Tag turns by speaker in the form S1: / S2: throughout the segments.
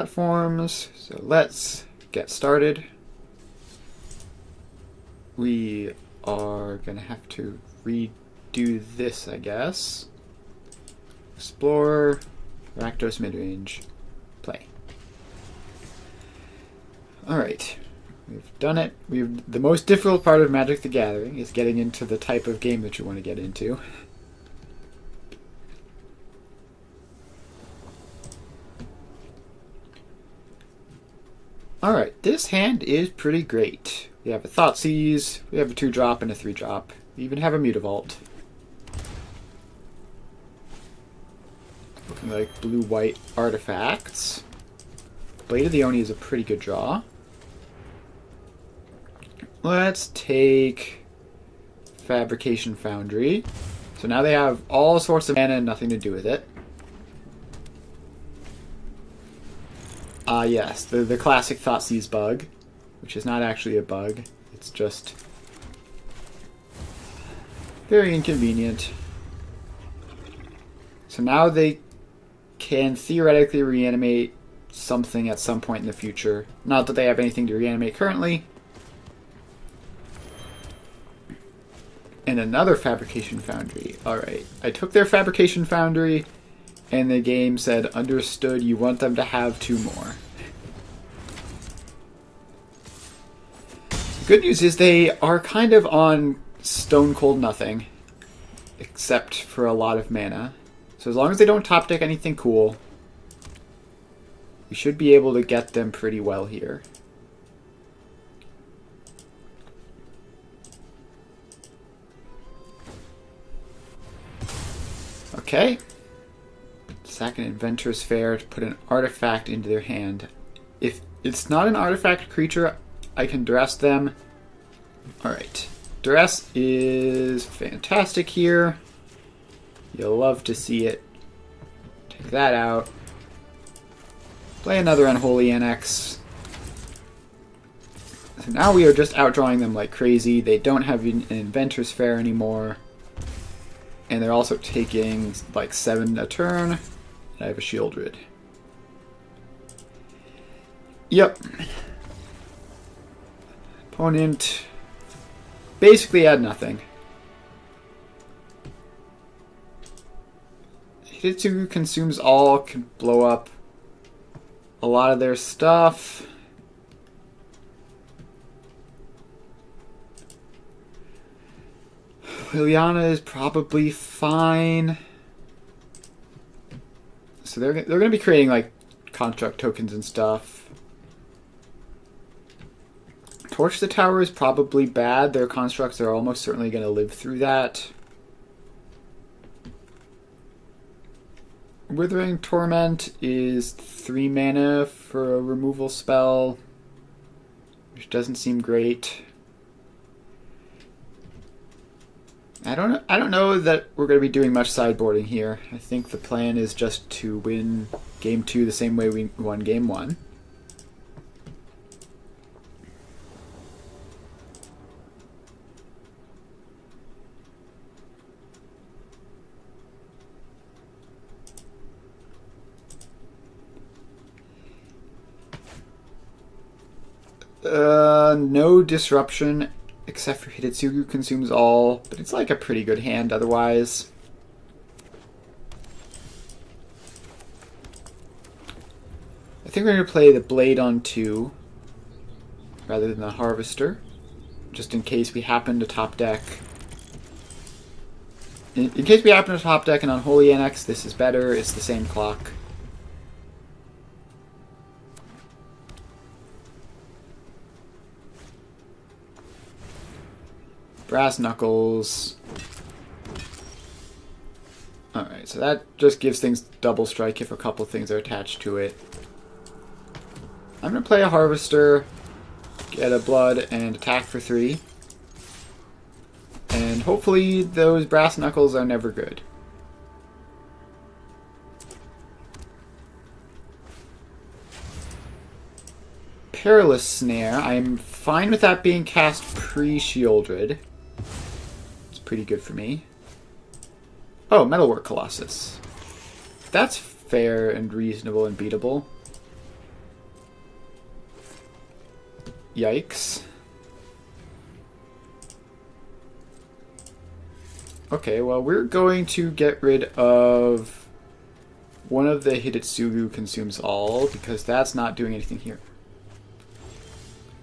S1: platforms. So let's get started. We are gonna have to redo this, I guess. Explore, Rakdos midrange, play. Alright, we've done it. The most difficult part of Magic the Gathering is getting into the type of game that you want to get into. Alright, this hand is pretty great. We have a Thoughtseize, we have a 2-drop and a 3-drop. We even have a Mutavault. Looking like blue-white artifacts. Blade of the Oni is a pretty good draw. Let's take Fabrication Foundry. So now they have all sorts of mana and nothing to do with it. Yes, the classic Thoughtseize bug, which is not actually a bug. It's just very inconvenient. So now they can theoretically reanimate something at some point in the future. Not that they have anything to reanimate currently. And another Fabrication Foundry. Alright, I took their Fabrication Foundry, and the game said, understood, you want them to have 2 more. The good news is they are kind of on stone cold nothing, except for a lot of mana. So as long as they don't top deck anything cool, we should be able to get them pretty well here. Okay. Sack an Inventor's Fair to put an artifact into their hand. If it's not an artifact creature, I can duress them. Alright. Duress is fantastic here. You'll love to see it. Take that out. Play another Unholy Annex. So now we are just outdrawing them like crazy. They don't have an Inventor's Fair anymore. And they're also taking like 7 a turn. I have a Shieldred. Yep. Opponent basically had nothing. Hitotsugu Consumes All can blow up a lot of their stuff. Liliana is probably fine. So they're going to be creating like construct tokens and stuff. Torch the Tower is probably bad. Their constructs are almost certainly going to live through that. Withering Torment is 3 mana for a removal spell, which doesn't seem great. I don't know that we're going to be doing much sideboarding here. I think the plan is just to win Game 2 the same way we won Game 1. No disruption. Except for Hitotsugu Consumes All, but it's like a pretty good hand otherwise. I think we're going to play the Blade on 2 rather than the Harvester, just in case we happen to top deck. In case we happen to top deck an Unholy Annex, this is better. It's the same clock. Brass Knuckles. Alright, so that just gives things double strike if a couple things are attached to it. I'm going to play a Harvester, get a Blood, and attack for 3. And hopefully those Brass Knuckles are never good. Perilous Snare. I'm fine with that being cast pre-Shieldred. Pretty good for me. Oh, Metalwork Colossus. That's fair and reasonable and beatable. Yikes. Okay, well, we're going to get rid of one of the Hidetsugu consumes all, because that's not doing anything here.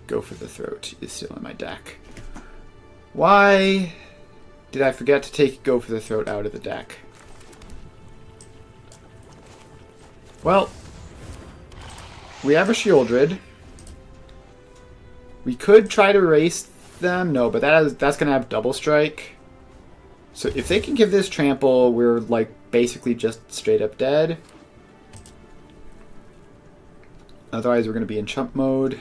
S1: Go for the Throat is still in my deck. Why did I forget to take Go for the Throat out of the deck? Well, we have a Shieldred. We could try to race them. No, but that's going to have double strike. So if they can give this trample, we're like basically just straight up dead. Otherwise, we're going to be in chump mode.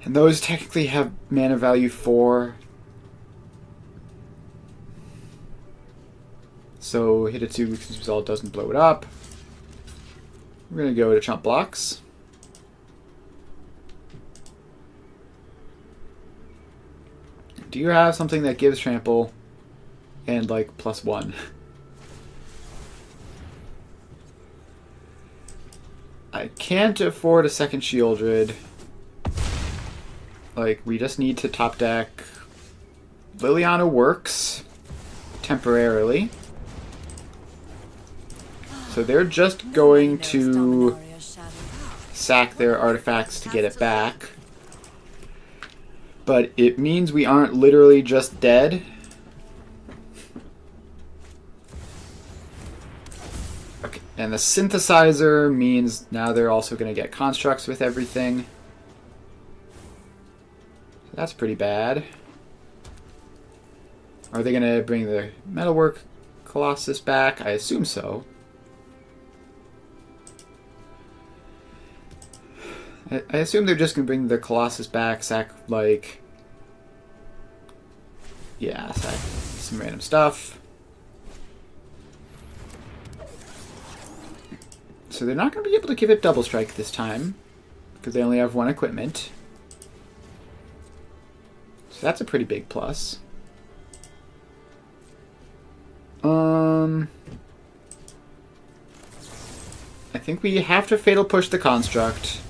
S1: And those technically have mana value 4. So Hidetsugu Resolve doesn't blow it up. We're going to go to chump blocks. Do you have something that gives trample and like +1? I can't afford a second Shieldred. Like, we just need to top deck. Liliana works temporarily. So they're just going to sack their artifacts to get it back. But it means we aren't literally just dead. Okay, and the synthesizer means now they're also going to get constructs with everything. So that's pretty bad. Are they going to bring the Metalwork Colossus back? I assume so. I assume they're just going to bring the Colossus back, sack, like... Yeah, sack some random stuff. So they're not going to be able to give it double strike this time, because they only have one equipment. So that's a pretty big plus. I think we have to Fatal Push the Construct.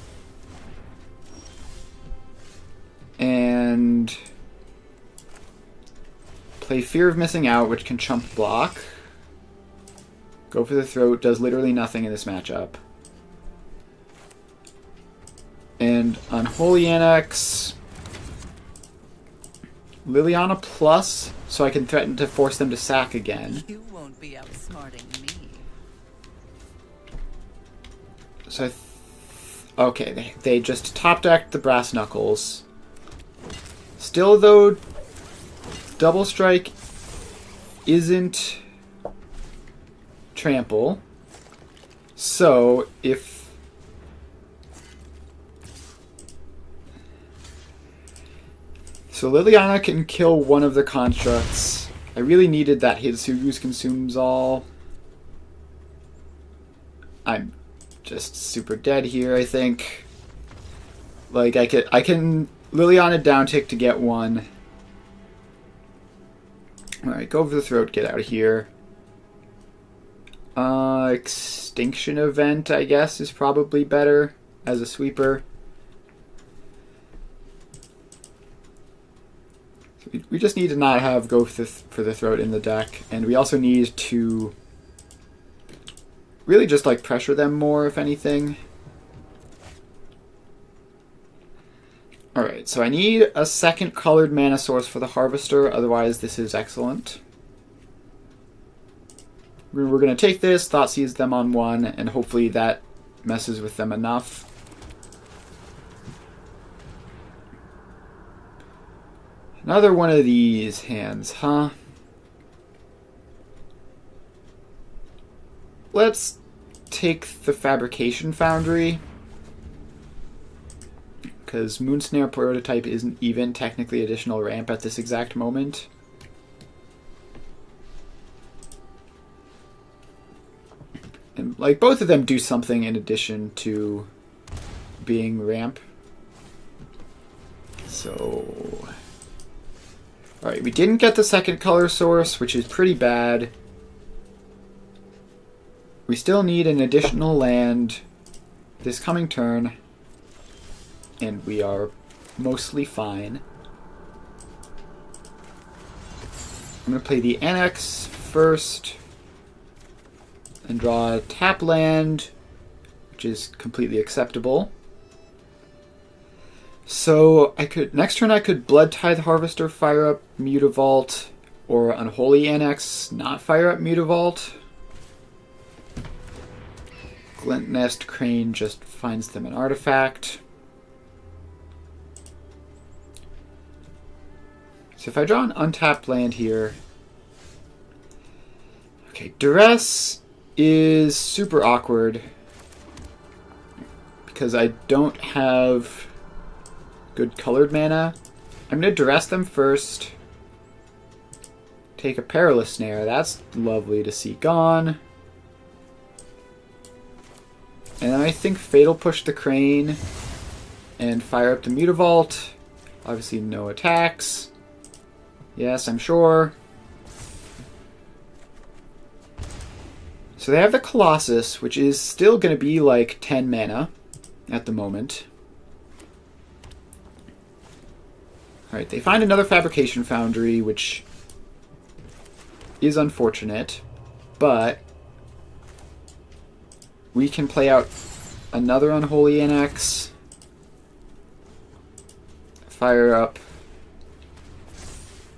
S1: And play Fear of Missing Out, which can chump block. Go for the Throat does literally nothing in this matchup. And Unholy Annex, Liliana plus, so I can threaten to force them to sack again.
S2: You won't be outsmarting me.
S1: So okay, they just top decked the Brass Knuckles. Still, though, double strike isn't trample. So if Liliana can kill one of the constructs. I really needed that Hidetsugu's consumes all. I'm just super dead here, I think. Like I can Liliana down tick to get one. Alright, go for the Throat, get out of here. Extinction Event, I guess, is probably better as a sweeper. So we just need to not have Go for the Throat in the deck, and we also need to really just like pressure them more, if anything. Alright, so I need a second colored mana source for the Harvester, otherwise this is excellent. We're going to take this, Thoughtseize them on one, and hopefully that messes with them enough. Another one of these hands, huh? Let's take the Fabrication Foundry, because Moonsnare Prototype isn't even technically additional ramp at this exact moment. And like both of them do something in addition to being ramp. So alright, we didn't get the second color source, which is pretty bad. We still need an additional land this coming turn, and we are mostly fine. I'm going to play the Annex first and draw a tap land, which is completely acceptable. So next turn I could Blood Tithe Harvester, fire up Mutavault, or Unholy Annex, not fire up Mutavault. Glint Nest Crane just finds them an artifact. So if I draw an untapped land here... Okay, Duress is super awkward because I don't have good colored mana. I'm going to Duress them first. Take a Perilous Snare. That's lovely to see gone. And then I think Fatal Push the Crane and fire up the Mutavault. Obviously no attacks. Yes, I'm sure. So they have the Colossus, which is still going to be like 10 mana at the moment. Alright, they find another Fabrication Foundry, which is unfortunate, but we can play out another Unholy Annex, fire up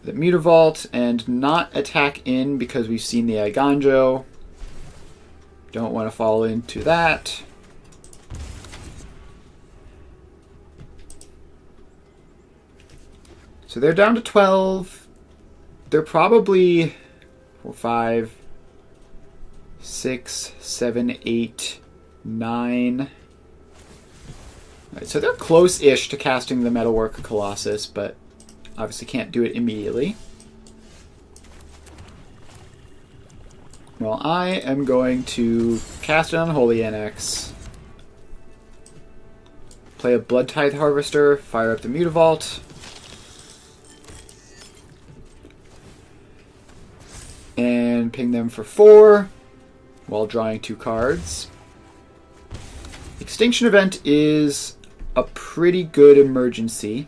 S1: the Mutavault, and not attack in because we've seen the Eiganjo. Don't want to fall into that. So they're down to 12. They're probably 4, 5, 6, 7, 8, 9. Right, so they're close-ish to casting the Metalwork Colossus, but obviously can't do it immediately. Well, I am going to cast an Unholy Annex, play a Blood Tithe Harvester, fire up the Mutavault, and ping them for 4 while drawing 2 cards. Extinction Event is a pretty good emergency.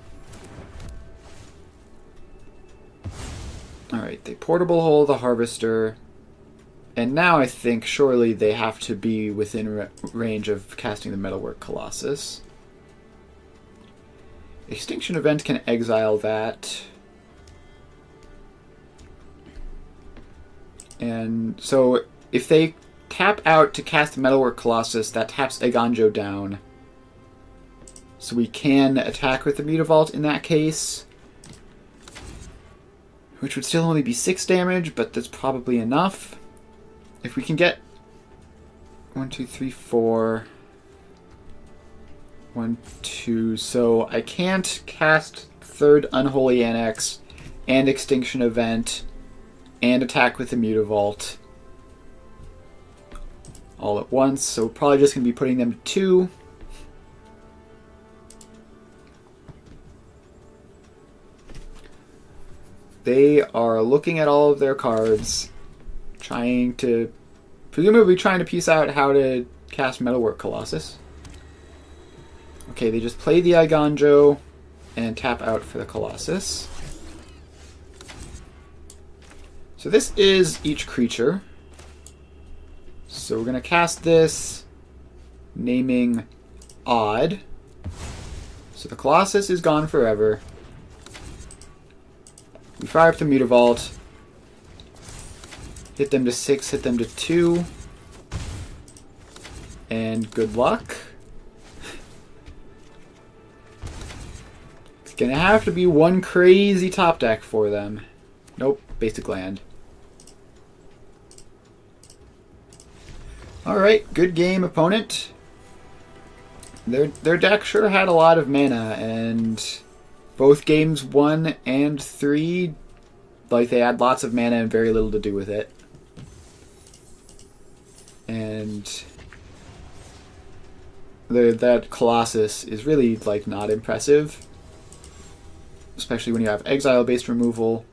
S1: Alright, they Portable Hole the Harvester. And now I think surely they have to be within range of casting the Metalwork Colossus. Extinction Event can exile that. And so if they tap out to cast the Metalwork Colossus, that taps Eiganjo down. So we can attack with the Mutavault in that case, which would still only be 6 damage, but that's probably enough. If we can get 1, 2, 3, 4, 1, 2, so I can't cast third Unholy Annex and Extinction Event and attack with the Mutavault all at once, so we're probably just going to be putting them to 2. They are looking at all of their cards, presumably trying to piece out how to cast Metalwork Colossus. Okay, they just play the Eiganjo and tap out for the Colossus. So this is each creature. So we're going to cast this, naming Odd. So the Colossus is gone forever. We fire up the Mutavault. Hit them to 6, hit them to 2. And good luck. It's gonna have to be one crazy top deck for them. Nope, basic land. Alright, good game, opponent. Their deck sure had a lot of mana, and both games 1 and 3, like, they had lots of mana and very little to do with it. And that Colossus is really, like, not impressive, especially when you have exile-based removal.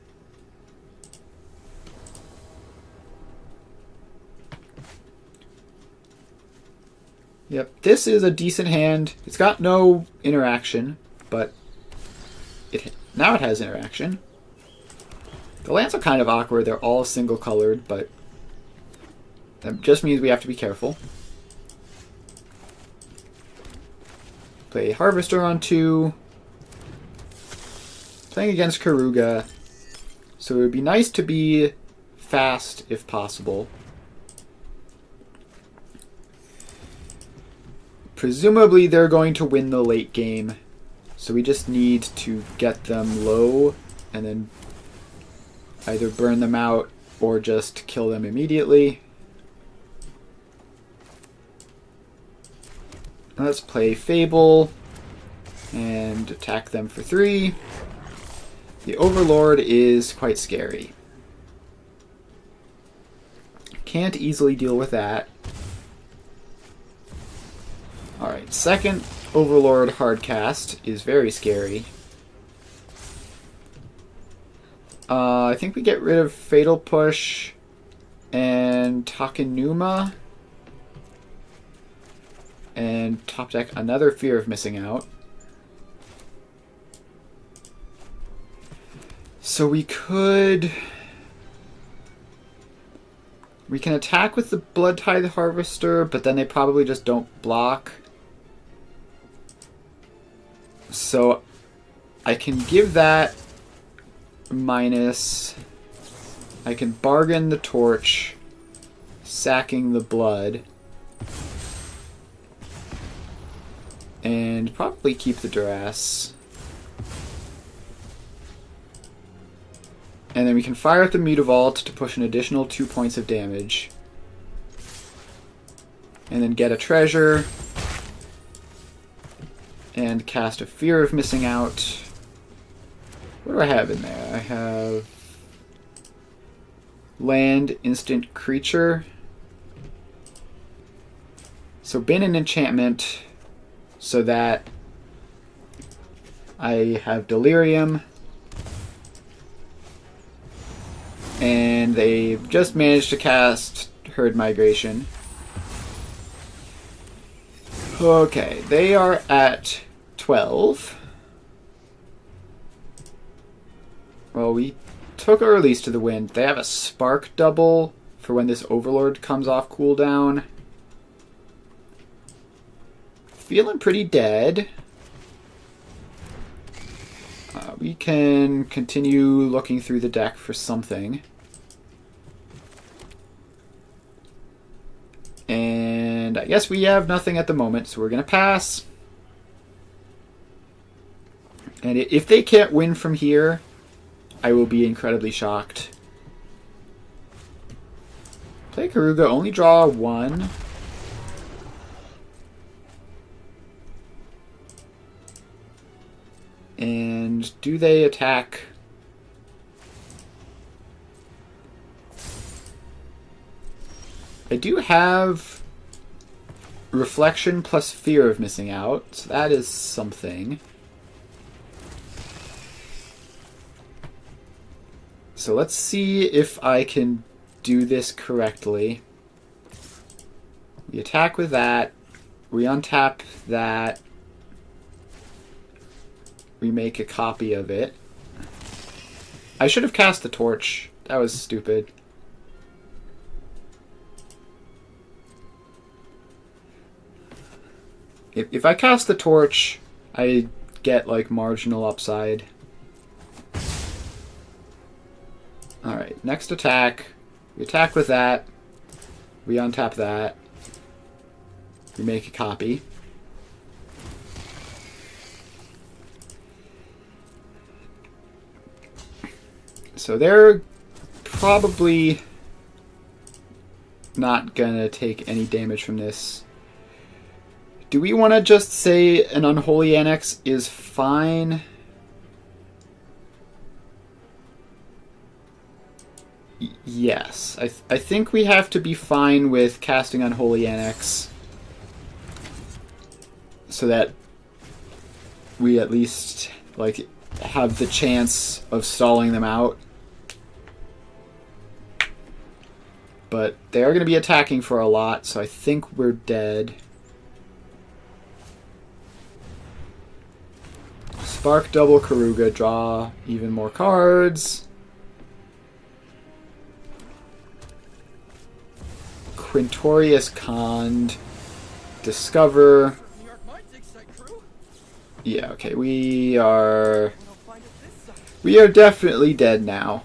S1: Yep, this is a decent hand. It's got no interaction, but now it has interaction. The lands are kind of awkward. They're all single colored, but that just means we have to be careful. Play Harvester on 2. Playing against Karuga. So it would be nice to be fast if possible. Presumably they're going to win the late game. So we just need to get them low and then either burn them out or just kill them immediately. Let's play Fable and attack them for 3. The Overlord is quite scary. Can't easily deal with that. Alright, second Overlord hardcast is very scary. I think we get rid of Fatal Push and Takenuma. And top deck another Fear of Missing Out. So we can attack with the Blood Tithe Harvester, but then they probably just don't block. So I can give that minus. I can bargain the torch, sacking the blood, and probably keep the duress. And then we can fire up the Mutavault to push an additional 2 points of damage. And then get a treasure. And cast a Fear of Missing Out. What do I have in there? I have land, instant creature. So bin an enchantment so that I have Delirium. And they just managed to cast Herd Migration. Okay, they are at 12. Well, we took our release to the wind. They have a Spark double for when this Overlord comes off cooldown. Feeling pretty dead. We can continue looking through the deck for something. And I guess we have nothing at the moment, so we're going to pass. And if they can't win from here, I will be incredibly shocked. Play Karuga, only draw 1. And do they attack? I do have Reflection plus Fear of Missing Out, so that is something. So let's see if I can do this correctly. We attack with that. We untap that. We make a copy of it. I should have cast the torch. That was stupid. If I cast the torch, I get like marginal upside. Alright, next attack. We attack with that. We untap that. We make a copy. So they're probably not gonna take any damage from this. Do we want to just say an Unholy Annex is fine? Yes. I think we have to be fine with casting Unholy Annex so that we at least like have the chance of stalling them out. But they are going to be attacking for a lot, so I think we're dead. Spark double Karuga, draw even more cards. Quintorius Cond, discover. Yeah, okay, we are definitely dead now.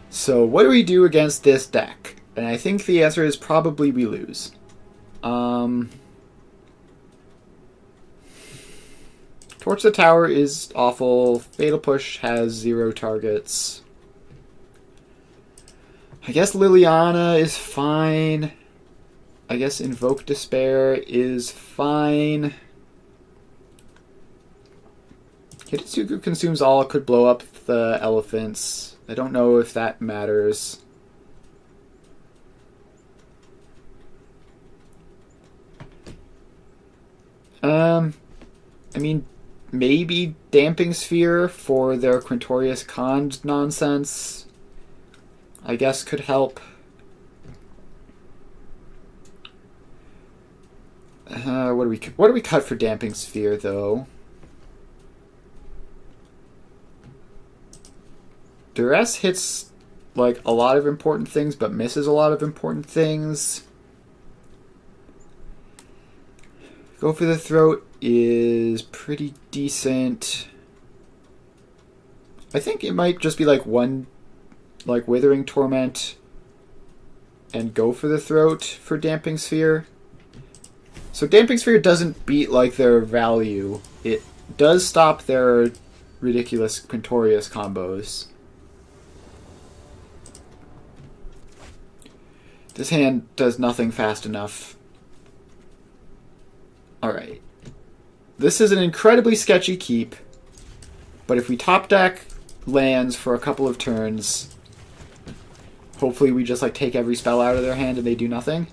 S1: So what do we do against this deck? And I think the answer is probably we lose. Torch the Tower is awful. Fatal Push has 0 targets. I guess Liliana is fine. I guess Invoke Despair is fine. Hitotsugu consumes all, could blow up the elephants. I don't know if that matters. I mean, maybe Damping Sphere for their Quintorius Cond nonsense, I guess, could help. What do we cut for Damping Sphere, though? Duress hits like a lot of important things, but misses a lot of important things. Go for the Throat is pretty decent. I think it might just be like one, like Withering Torment, and Go for the Throat for Damping Sphere. So Damping Sphere doesn't beat like their value. It does stop their ridiculous Quintorius combos. This hand does nothing fast enough. Alright. This is an incredibly sketchy keep, but if we top deck lands for a couple of turns, hopefully we just like take every spell out of their hand and they do nothing.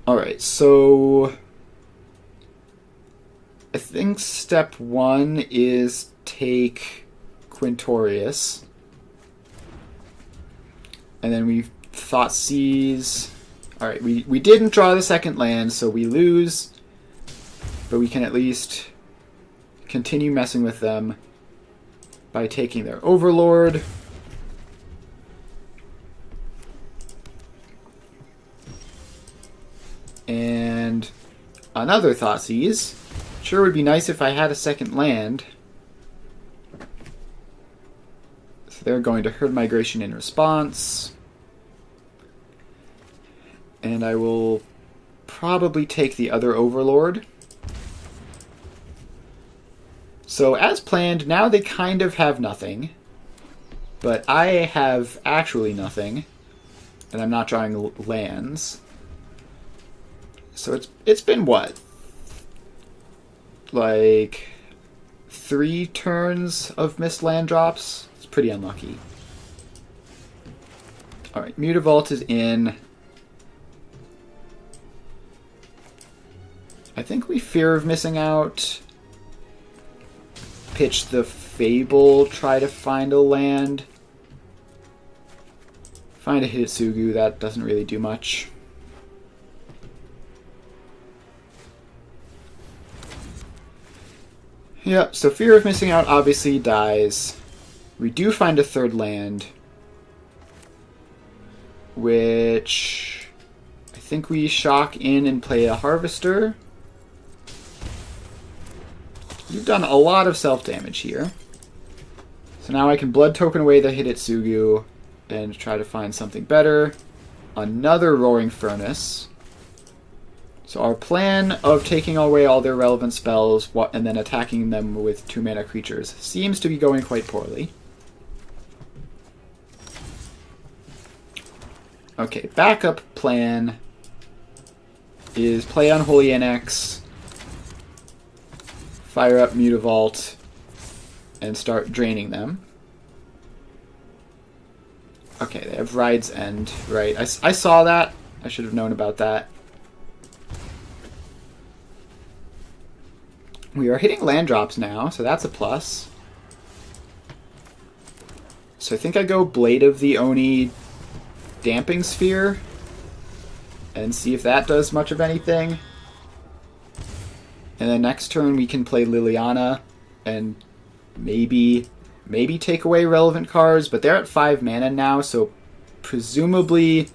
S1: Alright, so I think step 1 is take Quintorius. And then we Thoughtseize. Alright, we didn't draw the second land, so we lose. But we can at least continue messing with them by taking their Overlord. And another Thoughtseize. Sure would be nice if I had a second land. So they're going to Herd Migration in response. And I will probably take the other Overlord. So as planned, now they kind of have nothing. But I have actually nothing. And I'm not drawing lands. So it's been what? Like 3 turns of missed land drops? It's pretty unlucky. Alright, Mutavault is in. I think we fear of missing out. Pitch the Fable, try to find a land. Find a Hitotsugu, that doesn't really do much. Yep, so fear of missing out obviously dies. We do find a third land, which I think we shock in and play a Harvester. You've done a lot of self-damage here. So now I can Blood Token away the Hitotsugu and try to find something better. Another Roaring Furnace. So our plan of taking away all their relevant spells and then attacking them with 2-mana creatures seems to be going quite poorly. Okay, backup plan is play Unholy Annex, fire up Mutavault, and start draining them. Okay, they have Ride's End, right. I saw that. I should have known about that. We are hitting land drops now, so that's a plus. So I think I go Blade of the Oni, Damping Sphere, and see if that does much of anything. And then next turn we can play Liliana and maybe take away relevant cards, but they're at 5 mana now, so presumably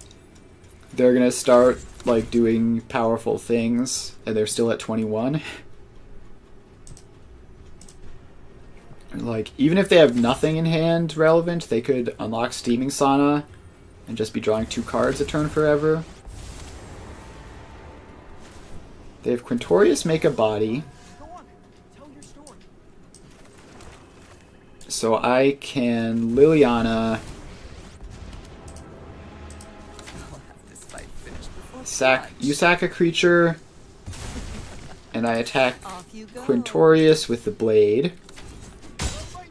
S1: they're gonna start like doing powerful things, and they're still at 21. Like, even if they have nothing in hand relevant, they could unlock Steaming Sauna and just be drawing 2 cards a turn forever. They have Quintorius make a body. So I can Liliana, you sack a creature, and I attack Quintorius with the blade.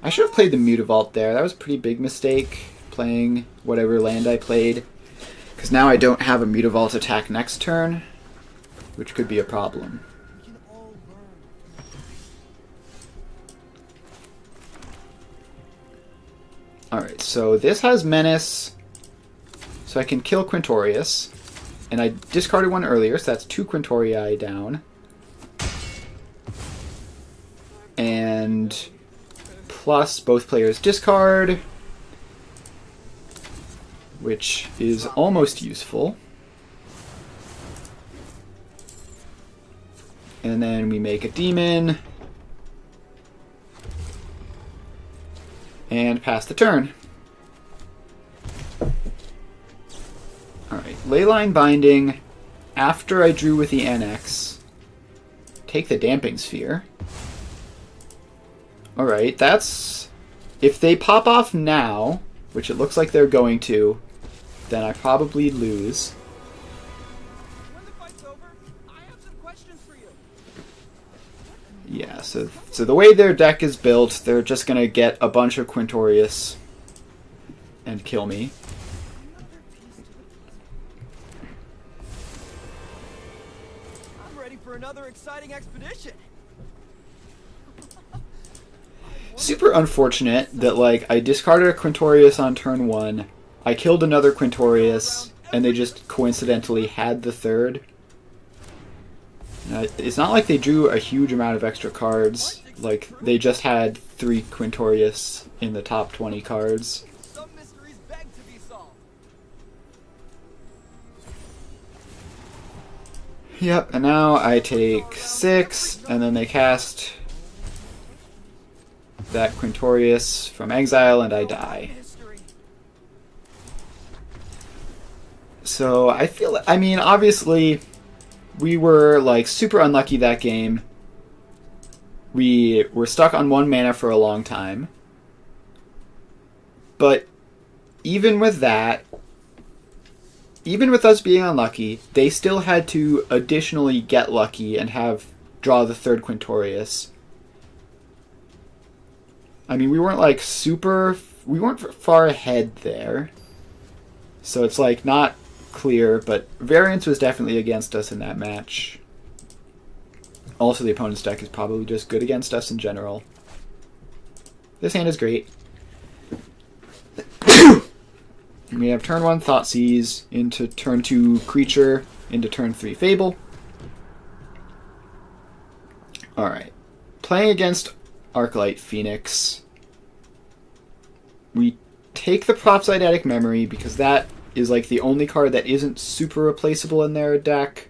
S1: I should have played the Mutavault there. That was a pretty big mistake, playing whatever land I played. Because now I don't have a Mutavault attack next turn, which could be a problem. Alright, so this has Menace, so I can kill Quintorius. And I discarded one earlier, so that's 2 Quintorii down. And plus both players discard, which is almost useful. And then we make a demon and pass the turn. Alright, Leyline Binding. After I drew with the NX, take the Damping Sphere. Alright, that's... If they pop off now, which it looks like they're going to, then I probably lose.
S3: When the fight's over, I have some questions for you.
S1: Yeah, so the way their deck is built, they're just going to get a bunch of Quintorius and kill me.
S3: I'm ready for another exciting expedition.
S1: Super unfortunate that, like, I discarded a Quintorius on turn 1, I killed another Quintorius, and they just coincidentally had the third. It's not like they drew a huge amount of extra cards. Like, they just had 3 Quintorius in the top 20 cards.
S3: Some mysteries beg to be solved.
S1: Yep, and now I take 6, and then they cast that Quintorius from exile, and I die. So I feel, I mean, obviously, we were like super unlucky that game. We were stuck on 1 mana for a long time. But even with that, even with us being unlucky, they still had to additionally get lucky and draw the 3rd Quintorius. I mean, we weren't like we weren't far ahead there. So it's like not clear, but variance was definitely against us in that match. Also, the opponent's deck is probably just good against us in general. This hand is great. We have turn 1 Thoughtseize, into turn 2 Creature, into turn 3 Fable. Alright. Playing against Arclight Phoenix, we take the Propsidetic Memory because that is like the only card that isn't super replaceable in their deck.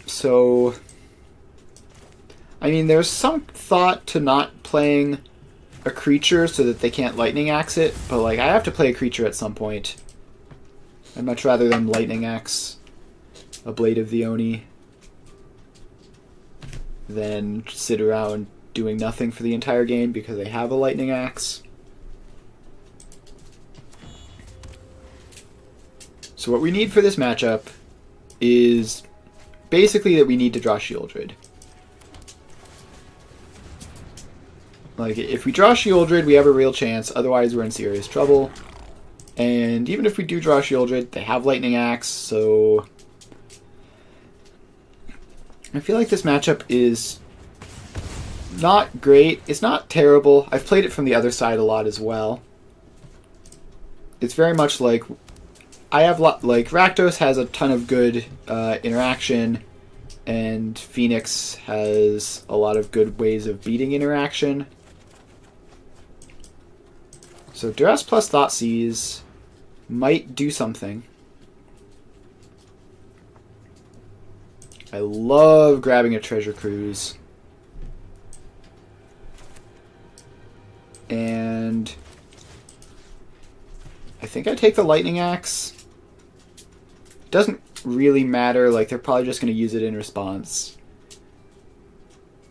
S1: So, I mean, there's some thought to not playing a creature so that they can't Lightning Axe it, but like I have to play a creature at some point. I'd much rather than Lightning Axe a Blade of the Oni than sit around doing nothing for the entire game because they have a Lightning Axe. So what we need for this matchup is basically that we need to draw Shieldred. Like, if we draw Shieldred, we have a real chance, otherwise we're in serious trouble. And even if we do draw Shieldred, they have Lightning Axe, so I feel like this matchup is not great. It's not terrible. I've played it from the other side a lot as well. It's very much like I have like Rakdos has a ton of good interaction, and Phoenix has a lot of good ways of beating interaction. So Duress plus Thoughtseize might do something. I love grabbing a treasure cruise. And I think I take the lightning axe. Doesn't really matter, like they're probably just going to use it in response.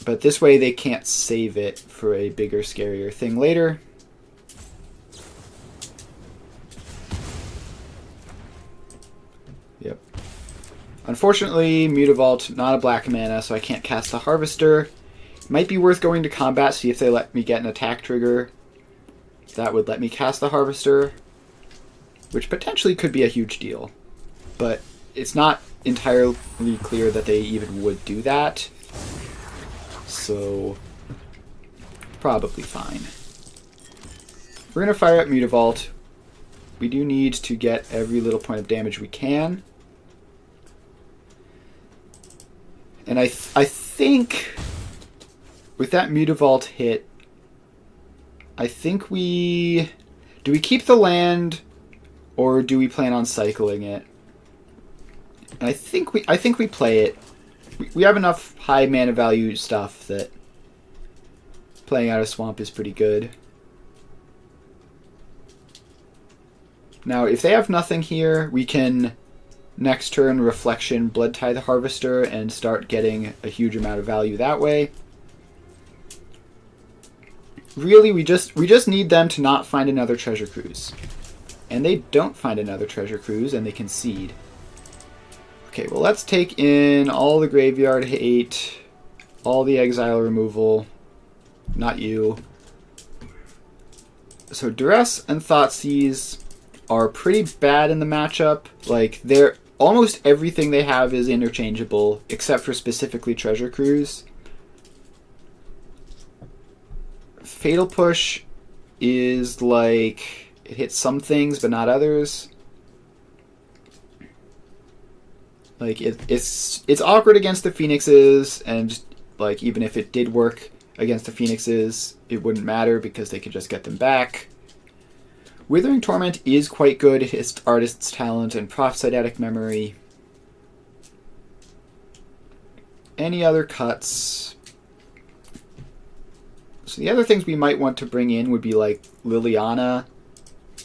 S1: But this way they can't save it for a bigger, scarier thing later. Yep. Unfortunately, Mutavault, not a black mana, so I can't cast the Harvester. Might be worth going to combat, see if they let me get an attack trigger. That would let me cast the Harvester, which potentially could be a huge deal. But it's not entirely clear that they even would do that. So, probably fine. We're going to fire up Mutavault. We do need to get every little point of damage we can. And I think with that Mutavault hit, I think we... Do we keep the land, or do we plan on cycling it? And I think we play it. We have enough high mana value stuff that playing out of Swamp is pretty good. Now, if they have nothing here, we can next turn Reflection Blood Tie the Harvester and start getting a huge amount of value that way. Really, we just need them to not find another treasure cruise. And they don't find another treasure cruise, and they concede. Okay, well, let's take in all the graveyard hate, all the exile removal. Not you. So Duress and Thoughtseize are pretty bad in the matchup. Like, they're almost everything they have is interchangeable, except for specifically Treasure Cruise. Fatal Push is like, it hits some things but not others. Like, it's awkward against the Phoenixes, and like even if it did work against the Phoenixes, it wouldn't matter because they could just get them back. Withering Torment is quite good. It hits Artist's Talent and Prophetic Memory. Any other cuts? So the other things we might want to bring in would be like Liliana.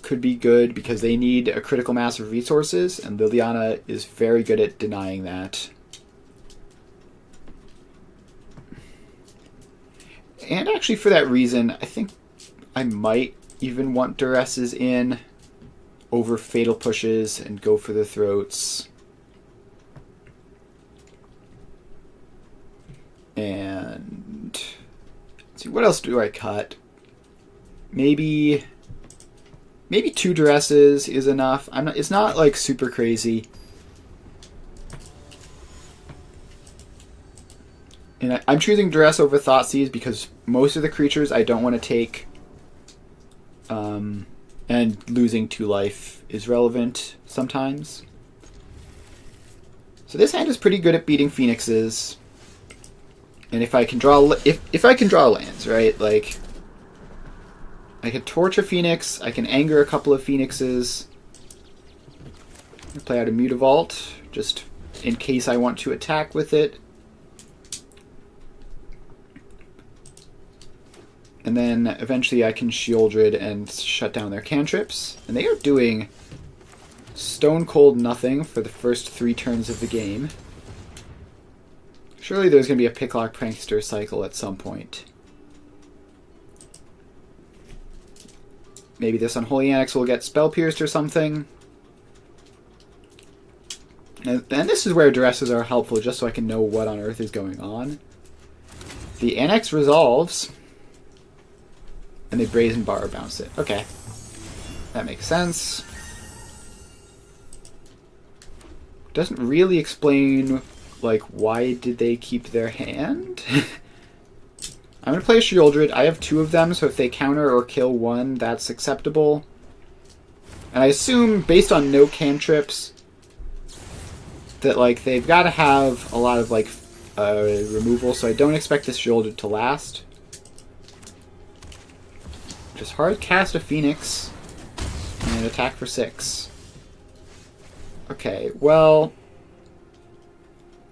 S1: Could be good because they need a critical mass of resources, and Liliana is very good at denying that. And actually, for that reason, I think I might even want Duresses in over Fatal Pushes and go for the Throats. And let's see, what else do I cut? Maybe 2 Duresses is enough. It's not like super crazy. And I'm choosing Duress over Thoughtseize because most of the creatures I don't want to take. And losing 2 life is relevant sometimes. So this hand is pretty good at beating Phoenixes. And if I can draw if I can draw lands, right? Like, I can torch a Phoenix, I can anger a couple of Phoenixes. Play out a Mutavault, just in case I want to attack with it. And then eventually I can Shieldred and shut down their cantrips. And they are doing stone cold nothing for the first 3 turns of the game. Surely there's going to be a Picklock Prankster cycle at some point. Maybe this Unholy Annex will get Spell Pierced or something. And this is where Duresses are helpful, just so I can know what on earth is going on. The Annex resolves. And they Brazen Bar bounce it. Okay. That makes sense. Doesn't really explain, like, why did they keep their hand? I'm going to play a Shieldred. I have 2 of them, so if they counter or kill 1, that's acceptable. And I assume, based on no cantrips, that like they've got to have a lot of like removal, so I don't expect this Shielded to last. Just hard cast a Phoenix and attack for 6. Okay, well,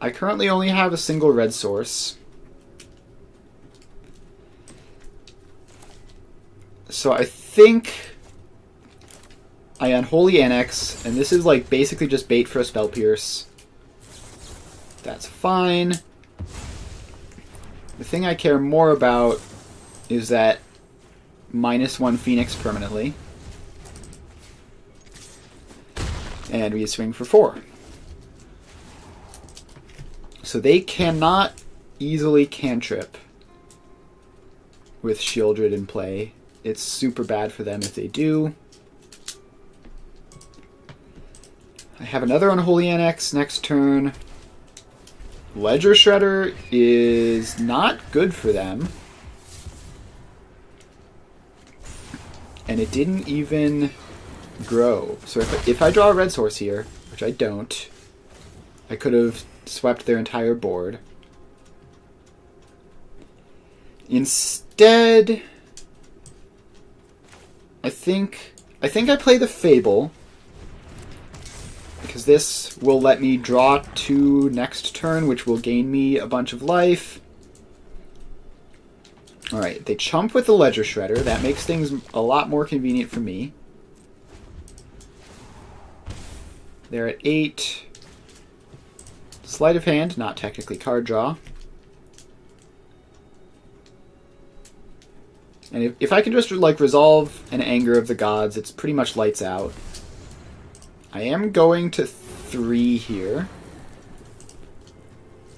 S1: I currently only have a single red source. So I think I Unholy Annex, and this is like basically just bait for a Spell Pierce. That's fine. The thing I care more about is that -1 Phoenix permanently. And we swing for 4. So they cannot easily cantrip with Shieldred in play. It's super bad for them if they do. I have another Unholy Annex next turn. Ledger Shredder is not good for them. And it didn't even grow. So if I draw a red source here, which I don't, I could have swept their entire board. Instead, I think I play the Fable, because this will let me draw 2 next turn, which will gain me a bunch of life. Alright, they chump with the Ledger Shredder. That makes things a lot more convenient for me. They're at 8. Sleight of Hand, not technically card draw. And if I can just like resolve an Anger of the Gods, it's pretty much lights out. I am going to 3 here,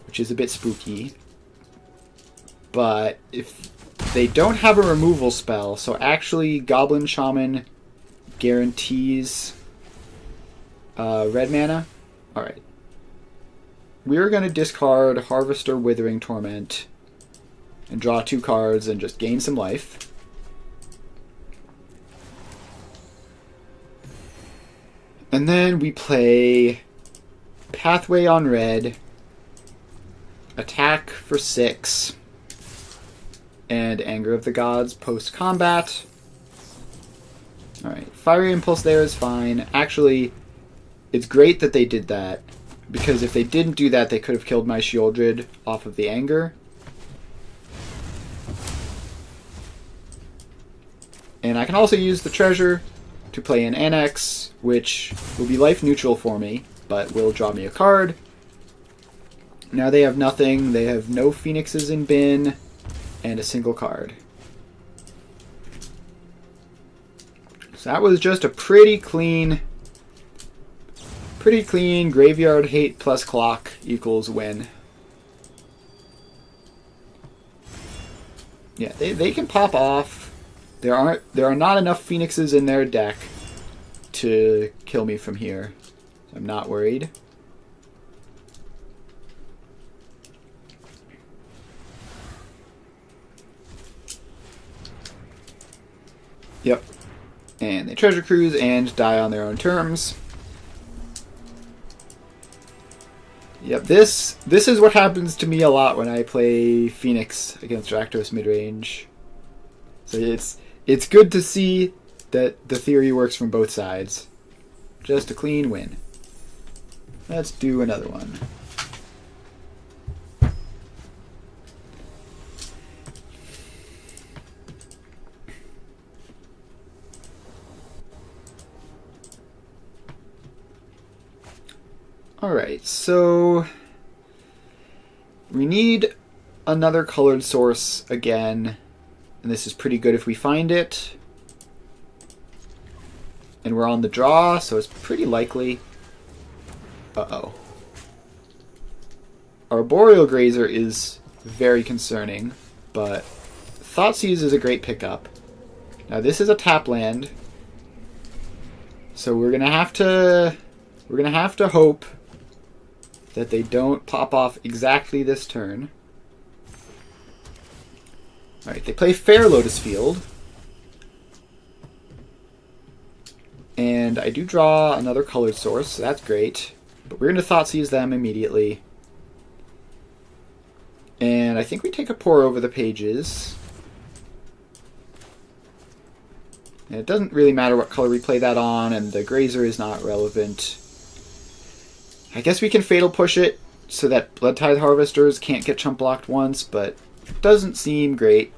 S1: which is a bit spooky. But if they don't have a removal spell, so actually Goblin Shaman guarantees red mana. Alright. We're going to discard Harvester Withering Torment and draw 2 cards and just gain some life. And then we play Pathway on red, attack for 6, and Anger of the Gods post-combat. Alright, Fiery Impulse there is fine. Actually, it's great that they did that, because if they didn't do that, they could have killed my Shieldred off of the Anger. And I can also use the Treasure to play an Annex, which will be life neutral for me, but will draw me a card. Now they have nothing. They have no Phoenixes in bin, and a single card. So that was just a pretty clean Graveyard Hate plus Clock equals win. Yeah, they can pop off. There are not enough Phoenixes in their deck to kill me from here. I'm not worried. Yep. And they Treasure Cruise and die on their own terms. Yep, this is what happens to me a lot when I play Phoenix against Rakdos midrange. So it's good to see that the theory works from both sides. Just a clean win. Let's do another one. Alright, so we need another colored source again, and this is pretty good if we find it. And we're on the draw, so it's pretty likely. Uh-oh. Arboreal Grazer is very concerning, but Thoughtseize is a great pickup. Now this is a tap land, so we're gonna have to hope that they don't pop off exactly this turn. Alright, they play Fair Lotus Field. And I do draw another colored source, so that's great. But we're going to Thoughtseize them immediately. And I think we take a pour over the pages. And it doesn't really matter what color we play that on, and the grazer is not relevant. I guess we can Fatal Push it so that Blood Tithe Harvesters can't get chump blocked once, but it doesn't seem great.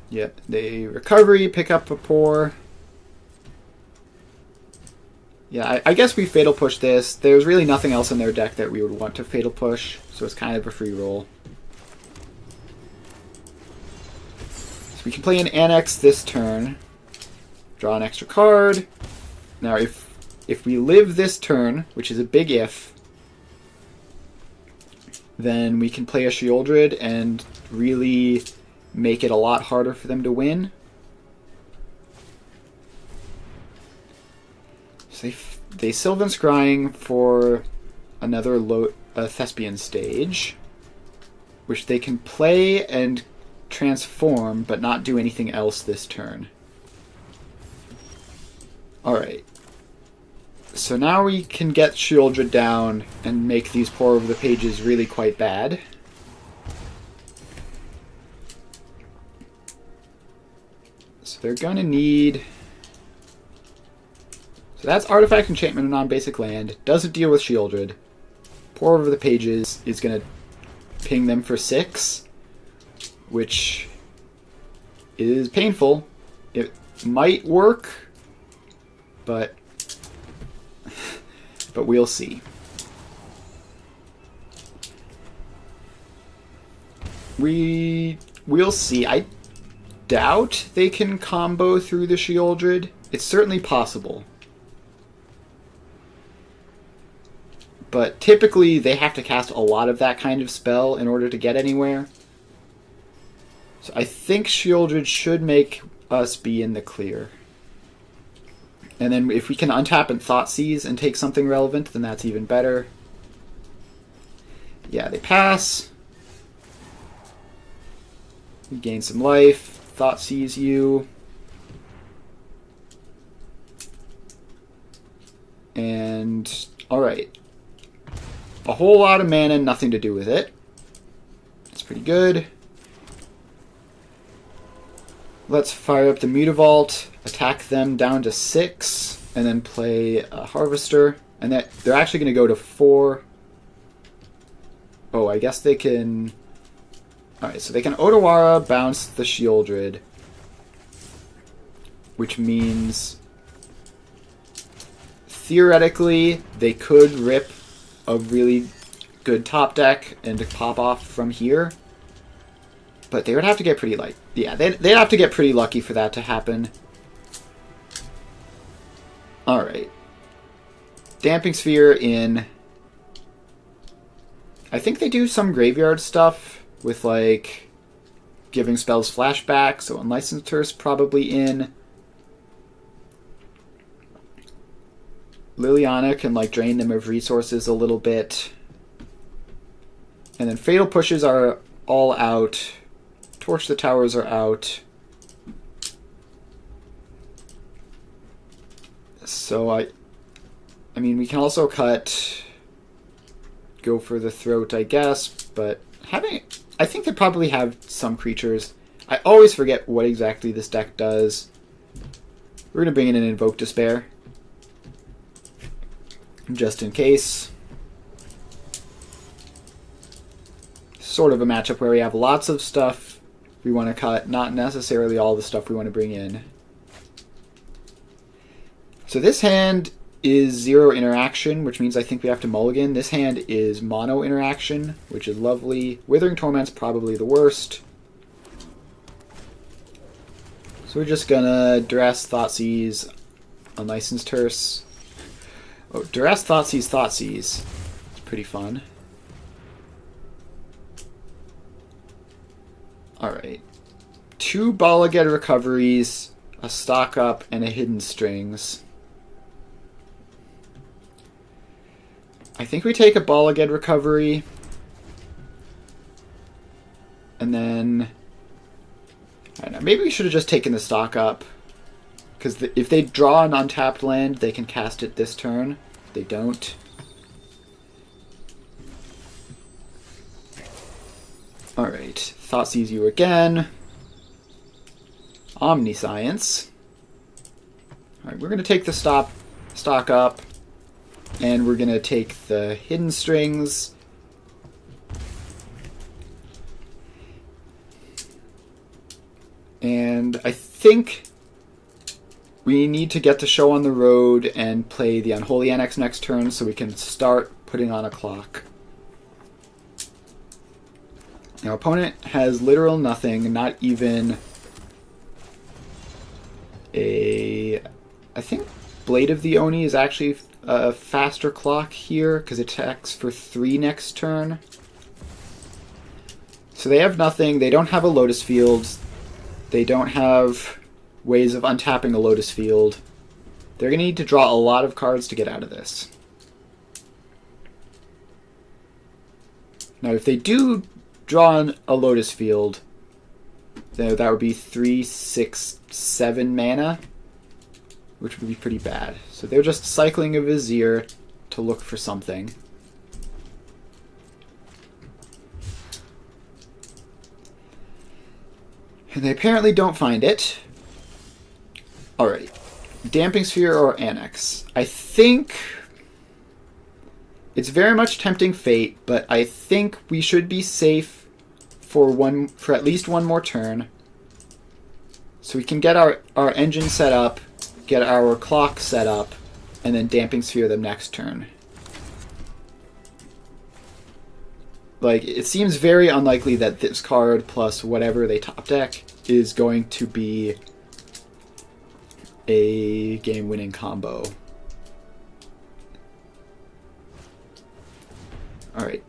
S1: Yep, they recovery, pick up a pour. Yeah, I guess we Fatal Push this. There's really nothing else in their deck that we would want to Fatal Push, so it's kind of a free roll. So we can play an Annex this turn. Draw an extra card. Now if we live this turn, which is a big if, then we can play a Sheoldred and really make it a lot harder for them to win. So they Sylvan Scrying for another Thespian stage, which they can play and transform, but not do anything else this turn. Alright. So now we can get Sheoldred down and make these pour over the pages really quite bad. So they're gonna need... So that's Artifact Enchantment and non-basic land. Doesn't deal with Sheoldred. Pour over the pages is gonna ping them for 6, which is painful. It might work, but we'll see. We'll see. I doubt they can combo through the Sheoldred. It's certainly possible. But typically they have to cast a lot of that kind of spell in order to get anywhere. So I think Sheoldred should make us be in the clear. And then if we can untap and Thoughtseize and take something relevant, then that's even better. Yeah, they pass. We gain some life. Thoughtseize you. And, alright. A whole lot of mana, nothing to do with it. That's pretty good. Let's fire up the Mutavault, attack them down to 6, and then play a Harvester. And they're actually going to go to 4. Oh, I guess they can... Alright, so they can Otawara, bounce the Sheoldred, which means theoretically they could rip a really good top deck and pop off from here. But they would have to get pretty light. Yeah, they'd have to get pretty lucky for that to happen. Alright. Damping Sphere in. I think they do some graveyard stuff with, like, giving spells flashback, so Unlicensed Terse probably in. Liliana can, like, drain them of resources a little bit. And then Fatal Pushes are all out. Torch the Towers are out. So I mean, we can also go for the Throat, I guess, but I think they probably have some creatures. I always forget what exactly this deck does. We're going to bring in an Invoke Despair, just in case. Sort of a matchup where we have lots of stuff we want to cut, not necessarily all the stuff we want to bring in. So this hand is 0 interaction, which means I think we have to mulligan. This hand is mono interaction, which is lovely. Withering Torment's probably the worst. So we're just gonna Duress, Thoughtseize, Unlicensed Terse. Oh, Duress, Thoughtseize, Thoughtseize. It's pretty fun. Alright. 2 Balaged Recoveries, a Stock Up, and a Hidden Strings. I think we take a Balaged Recovery. And then... I don't know, maybe we should have just taken the Stock Up. Because if they draw an untapped land, they can cast it this turn. They don't. Alright, Thoughtseize you again. Omniscience. Alright, we're going to take the stock up, and we're going to take the Hidden Strings. And I think we need to get the show on the road and play the Unholy Annex next turn so we can start putting on a clock. Now, opponent has literal nothing, not even a... I think Blade of the Oni is actually a faster clock here because it attacks for 3 next turn. So they have nothing. They don't have a Lotus Field. They don't have ways of untapping a Lotus Field. They're going to need to draw a lot of cards to get out of this. Now, if they do draw a Lotus Field, then that would be 3, 6, 7 mana, which would be pretty bad. So they're just cycling a Vizier to look for something. And they apparently don't find it. Alright. Damping Sphere or Annex. I think it's very much tempting fate, but I think we should be safe for at least one more turn. So we can get our engine set up, get our clock set up, and then Damping Sphere them next turn. Like, it seems very unlikely that this card plus whatever they top deck is going to be a game-winning combo. Alright.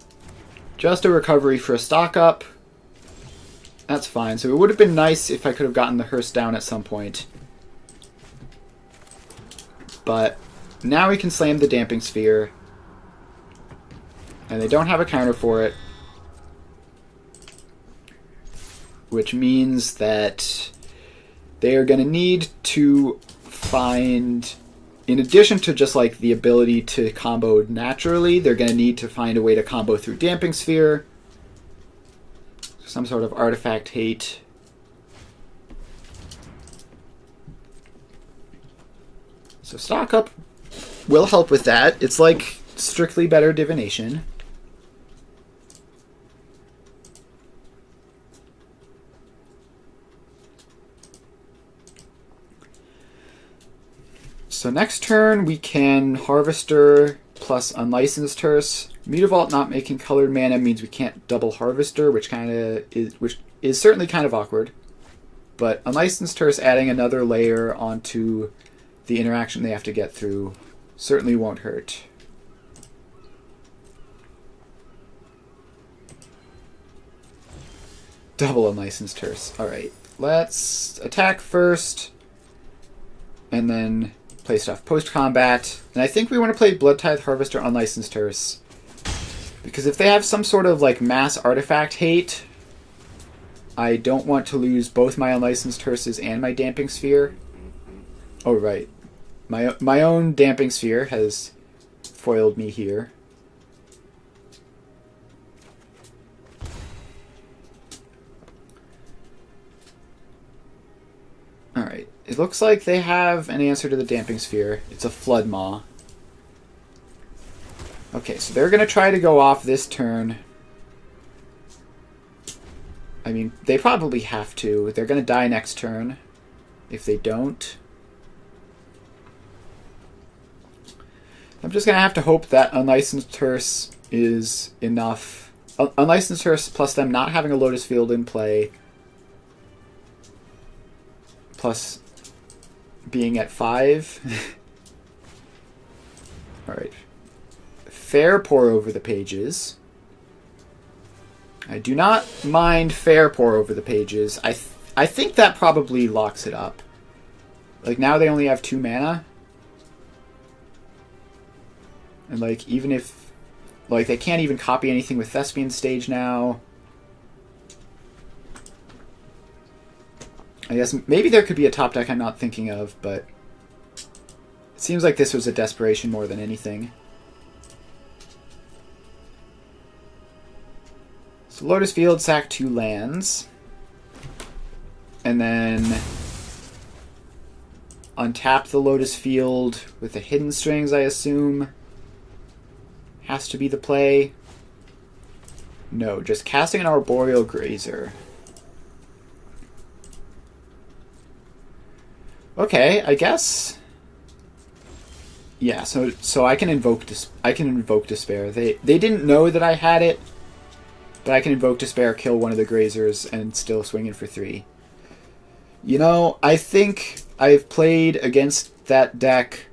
S1: Just a recovery for a stock up. That's fine. So it would have been nice if I could have gotten the Hearst down at some point. But now we can slam the Damping Sphere. And they don't have a counter for it. Which means that they are going to need to find, in addition to just like the ability to combo naturally, they're going to need to find a way to combo through Damping Sphere. Some sort of artifact hate. So stock up will help with that. It's like strictly better divination. So next turn we can Harvester plus Unlicensed Hearse. Mutavault not making colored mana means we can't double Harvester, which is certainly kind of awkward. But Unlicensed Hearse adding another layer onto the interaction they have to get through certainly won't hurt. Double Unlicensed Hearse. Alright, let's attack first, and then play stuff post-combat. And I think we want to play Blood Tithe Harvester Unlicensed Hearse. Because if they have some sort of like mass artifact hate, I don't want to lose both my Unlicensed Hearses and my Damping Sphere. Oh, right. My own Damping Sphere has foiled me here. Alright. It looks like they have an answer to the Damping Sphere. It's a Flood Maw. Okay, so they're going to try to go off this turn. I mean, they probably have to. They're going to die next turn. If they don't, I'm just going to have to hope that Unlicensed Hearse is enough. Unlicensed Hearse plus them not having a Lotus Field in play, plus being at 5. Alright. Fair Pour Over the Pages. I do not mind Fair Pour Over the Pages. I think that probably locks it up. Like, now they only have 2 mana. And, like, even if... Like, they can't even copy anything with Thespian Stage now. I guess maybe there could be a top deck I'm not thinking of, but it seems like this was a desperation more than anything. So Lotus Field, sack 2 lands. And then untap the Lotus Field with the Hidden Strings, I assume. Has to be the play. No, just casting an Arboreal Grazer. Okay, I guess. Yeah, so I can invoke Despair. They didn't know that I had it, but I can invoke Despair, kill one of the Grazers, and still swing in for 3. You know, I think I've played against that deck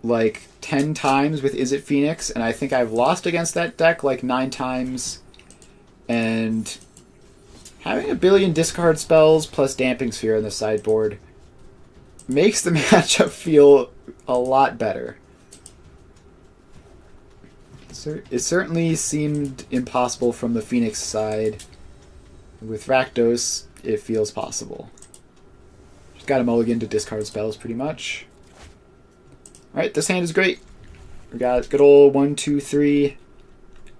S1: like 10 times with Is It Phoenix, and I think I've lost against that deck like 9 times. And having a billion discard spells plus Damping Sphere on the sideboard makes the matchup feel a lot better. It certainly seemed impossible from the Phoenix side. With Rakdos, it feels possible. Just got a mulligan to discard spells, pretty much. Alright, this hand is great. We got good old 1, 2, 3.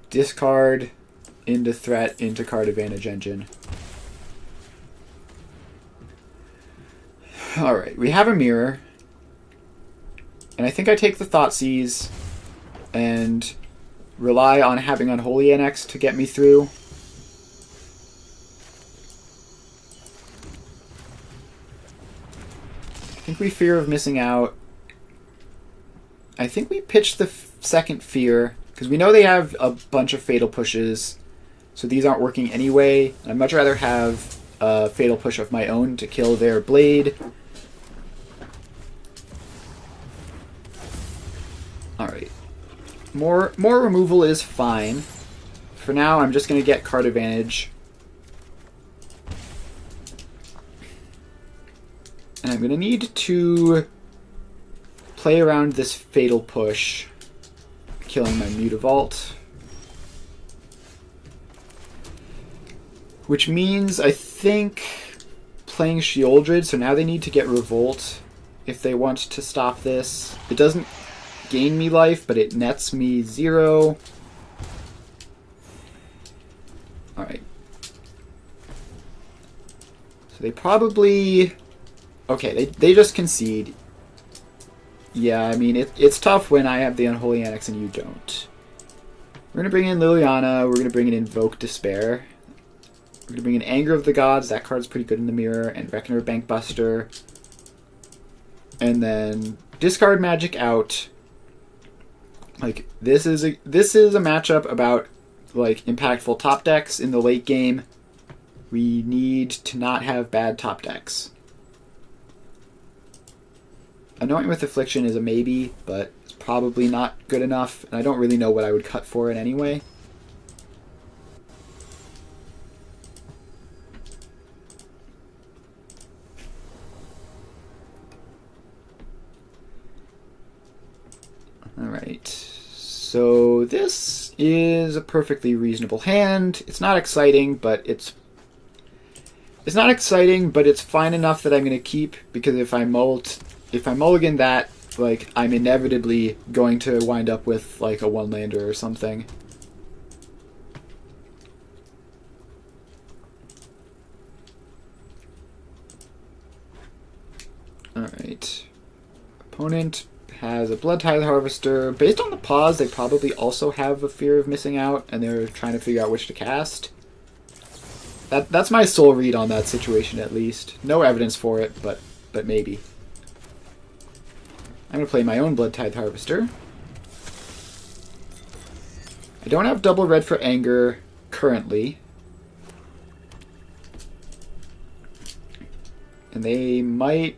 S1: Discard, into threat, into card advantage engine. Alright, we have a mirror. And I think I take the Thoughtseize and rely on having Unholy Annex to get me through. I think we fear of missing out. I think we pitched the second fear, because we know they have a bunch of Fatal Pushes, so these aren't working anyway. I'd much rather have a Fatal Push of my own to kill their Blade. Alright. More removal is fine. For now, I'm just going to get card advantage. And I'm going to need to play around this Fatal Push, killing my Mutavault. Which means, I think, playing Sheoldred, so now they need to get Revolt if they want to stop this. It doesn't gain me life, but it nets me 0. Alright. So they probably... Okay, they just concede. Yeah, I mean, it's tough when I have the Unholy Annex and you don't. We're going to bring in Liliana, we're going to bring in Invoke Despair. We're going to bring in Anger of the Gods, that card's pretty good in the mirror, and Reckoner Bankbuster. And then discard Magic out. Like, this is a matchup about, like, impactful top decks in the late game. We need to not have bad top decks. Anointing with Affliction is a maybe, but it's probably not good enough, and I don't really know what I would cut for it anyway. Alright, so this is a perfectly reasonable hand. It's not exciting, but it's fine enough that I'm going to keep, because if I mulligan that, like, I'm inevitably going to wind up with, like, a one-lander or something. Alright. Opponent has a Blood Tithe Harvester. Based on the pause, they probably also have a fear of missing out, and they're trying to figure out which to cast. That's my sole read on that situation, at least. No evidence for it, but maybe. I'm going to play my own Blood Tithe Harvester. I don't have double red for Anger currently. And they might...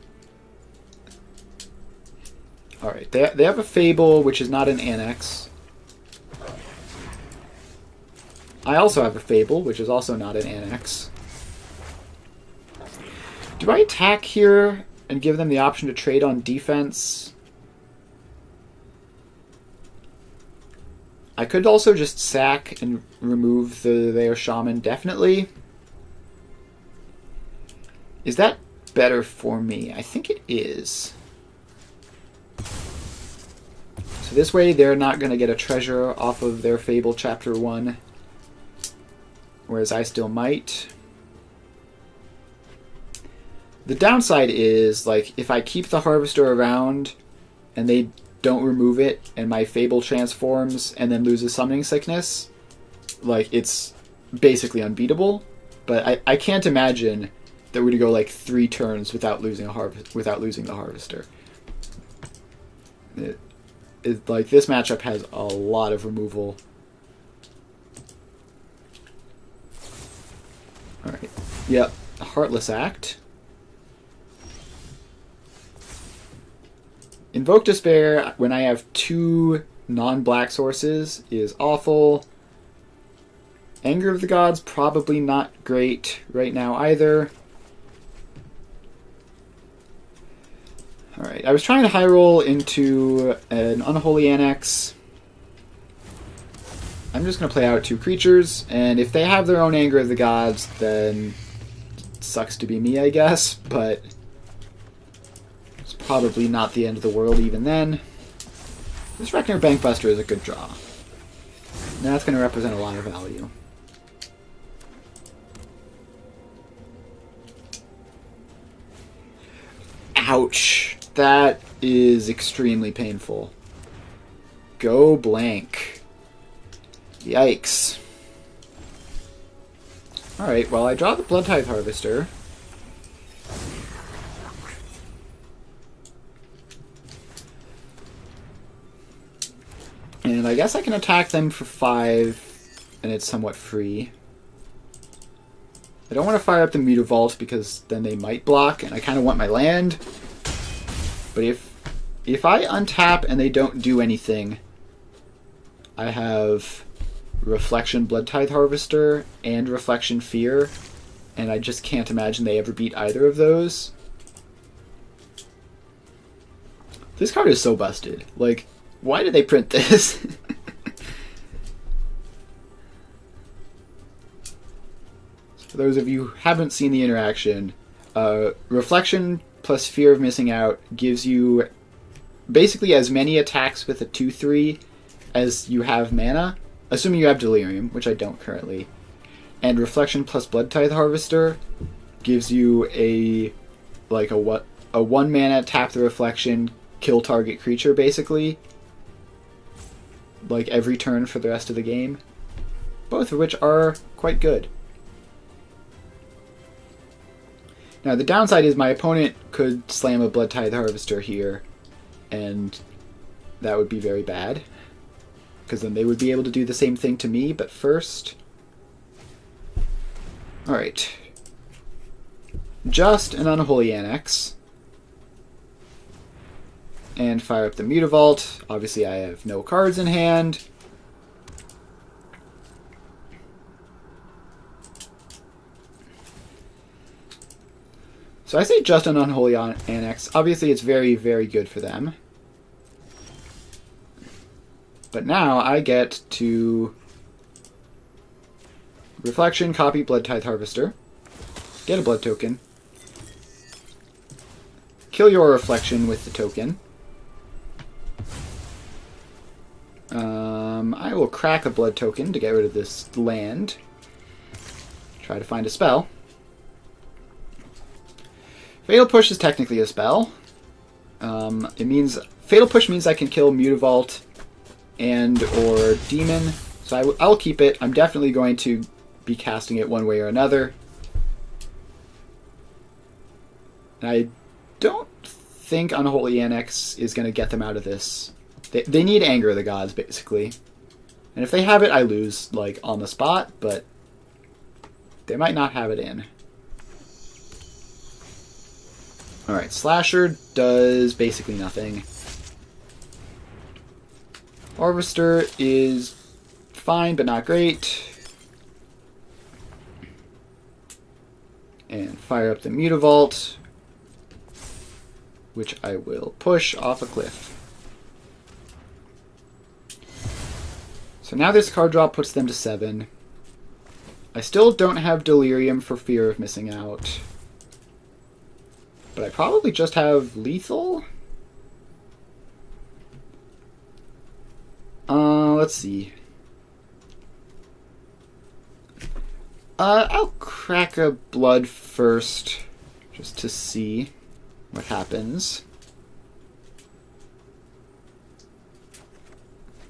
S1: Alright, they have a Fable, which is not an Annex. I also have a Fable, which is also not an Annex. Do I attack here and give them the option to trade on defense? I could also just sack and remove their Shaman, definitely. Is that better for me? I think it is. So this way they're not going to get a treasure off of their Fable Chapter 1, whereas I still might. The downside is, like, if I keep the Harvester around and they don't remove it and my Fable transforms and then loses Summoning Sickness, like, it's basically unbeatable. But I can't imagine that we're to go like 3 turns without losing the Harvester. Like, this matchup has a lot of removal. Alright. Yep. Heartless Act. Invoke Despair when I have 2 non-black sources is awful. Anger of the Gods, probably not great right now either. Alright, I was trying to high roll into an Unholy Annex. I'm just going to play out 2 creatures, and if they have their own Anger of the Gods, then it sucks to be me, I guess, but it's probably not the end of the world even then. This Reckoner Bankbuster is a good draw. And that's going to represent a lot of value. Ouch. That is extremely painful. Go blank. Yikes. Alright, well, I draw the Blood Tithe Harvester. And I guess I can attack them for 5, and it's somewhat free. I don't want to fire up the Mutavault because then they might block, and I kind of want my land. But if I untap and they don't do anything, I have Reflection Blood Tithe Harvester and Reflection Fear, and I just can't imagine they ever beat either of those. This card is so busted. Like, why did they print this? For those of you who haven't seen the interaction, Reflection plus Fear of Missing Out gives you basically as many attacks with a 2/3 as you have mana, assuming you have Delirium, which I don't currently. And Reflection plus Blood Tithe Harvester gives you a 1 mana tap the Reflection, kill target creature, basically, like every turn for the rest of the game. Both of which are quite good. Now, the downside is my opponent could slam a Blood Tithe Harvester here, and that would be very bad, because then they would be able to do the same thing to me, but first... Alright. Just an Unholy Annex. And fire up the Mutavault. Obviously, I have no cards in hand. So I say just an Unholy Annex. Obviously, it's very, very good for them. But now I get to Reflection, copy Blood Tithe Harvester, get a blood token, kill your Reflection with the token. I will crack a blood token to get rid of this land. Try to find a spell. Fatal Push is technically a spell. Fatal Push means I can kill Mutavault and or Demon, so I will keep it. I'm definitely going to be casting it one way or another. And I don't think Unholy Annex is going to get them out of this. They need Anger of the Gods, basically. And if they have it, I lose, like, on the spot, but they might not have it in. Alright, Slasher does basically nothing. Harvester is fine, but not great. And fire up the Mutavault, which I will push off a cliff. So now this card drop puts them to 7. I still don't have Delirium for fear of missing out. But I probably just have lethal. Let's see. I'll crack a blood first, just to see what happens.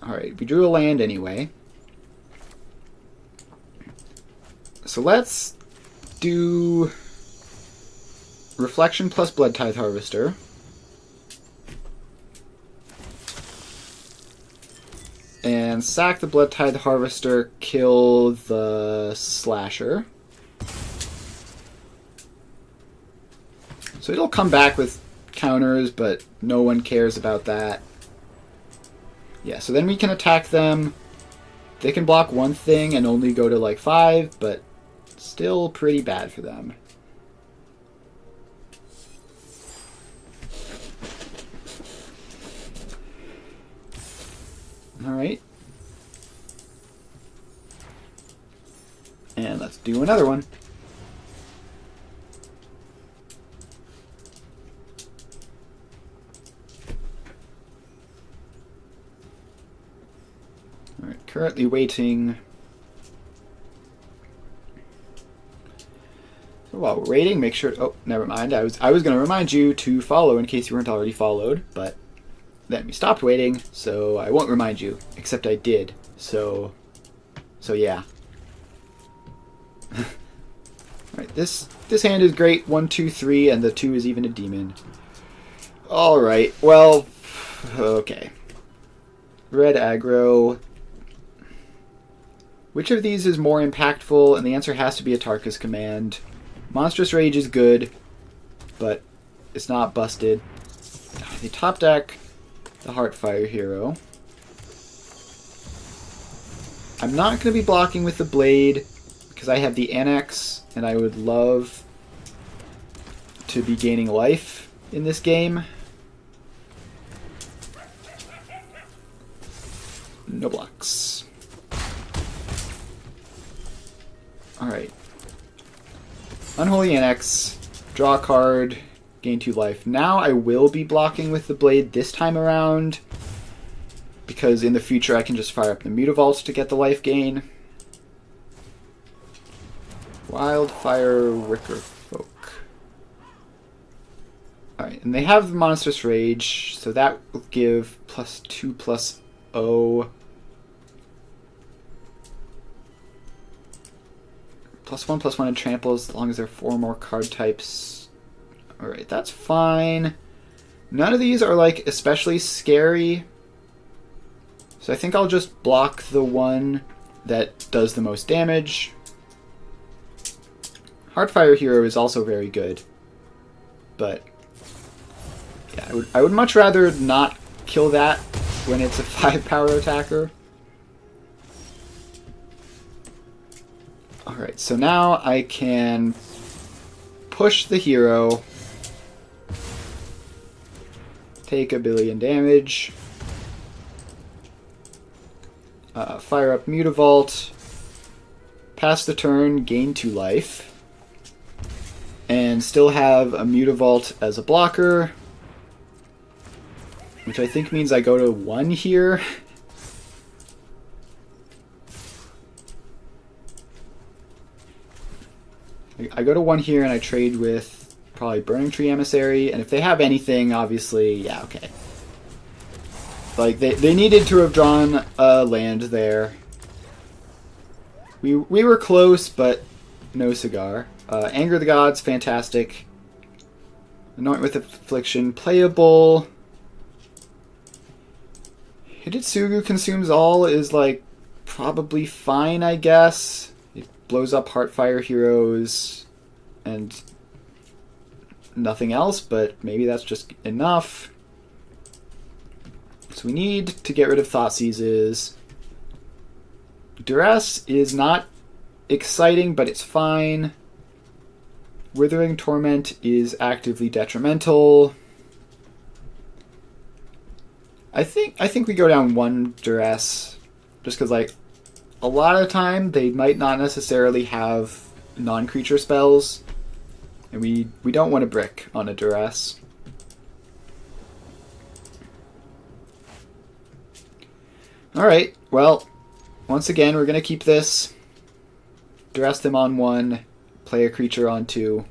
S1: Alright, we drew a land anyway. So let's do Reflection plus Blood Tithe Harvester. And sack the Blood Tithe Harvester, kill the Slasher. So it'll come back with counters, but no one cares about that. Yeah, so then we can attack them. They can block one thing and only go to like 5, but still pretty bad for them. Alright. And let's do another one. Alright, currently waiting. So while we're waiting, make sure... Oh, never mind. I was going to remind you to follow in case you weren't already followed, but then we stopped waiting, so I won't remind you, except I did. So yeah. Alright, this hand is great. 1, 2, 3, and the 2 is even a demon. Alright, well, okay. Red aggro. Which of these is more impactful? And the answer has to be a Tarkus command. Monstrous Rage is good, but it's not busted. The top deck, the Heartfire Hero. I'm not going to be blocking with the Blade because I have the Annex, and I would love to be gaining life in this game. No blocks. Alright. Unholy Annex, draw a card, gain 2 life. Now I will be blocking with the Blade this time around, because in the future I can just fire up the Mutavault to get the life gain. Wildfire Wicker Folk. Alright, and they have the Monstrous Rage, so that will give +2/+0. +1/+1 and trample as long as there are 4 more card types. Alright, that's fine. None of these are like especially scary. So I think I'll just block the one that does the most damage. Heartfire Hero is also very good. But yeah, I would much rather not kill that when it's a 5 power attacker. Alright, so now I can push the hero, take 1 billion damage, fire up Mutavault, pass the turn, gain 2 life, and still have a Mutavault as a blocker, which I think means I go to 1 here. I go to 1 here and I trade with probably Burning Tree Emissary, and if they have anything, obviously, yeah, okay. Like, they needed to have drawn a land there. We were close, but no cigar. Anger the Gods, fantastic. Anoint with Affliction, playable. Hidetsugu Consumes All is, like, probably fine, I guess. Blows up Heartfire Heroes and nothing else, but maybe that's just enough. So we need to get rid of Thoughtseizes. Duress is not exciting, but it's fine. Withering Torment is actively detrimental. I think we go down 1 Duress, just because, like, a lot of the time, they might not necessarily have non-creature spells. And we don't want a brick on a duress. Alright, well, once again, we're going to keep this. Duress them on 1, play a creature on 2.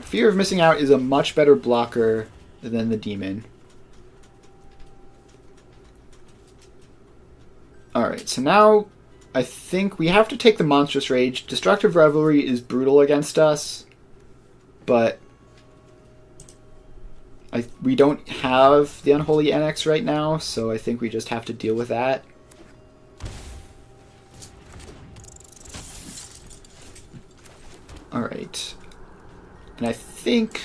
S1: Fear of Missing Out is a much better blocker than the demon. Alright, so now I think we have to take the Monstrous Rage. Destructive Revelry is brutal against us, but we don't have the Unholy NX right now, so I think we just have to deal with that. Alright. And I think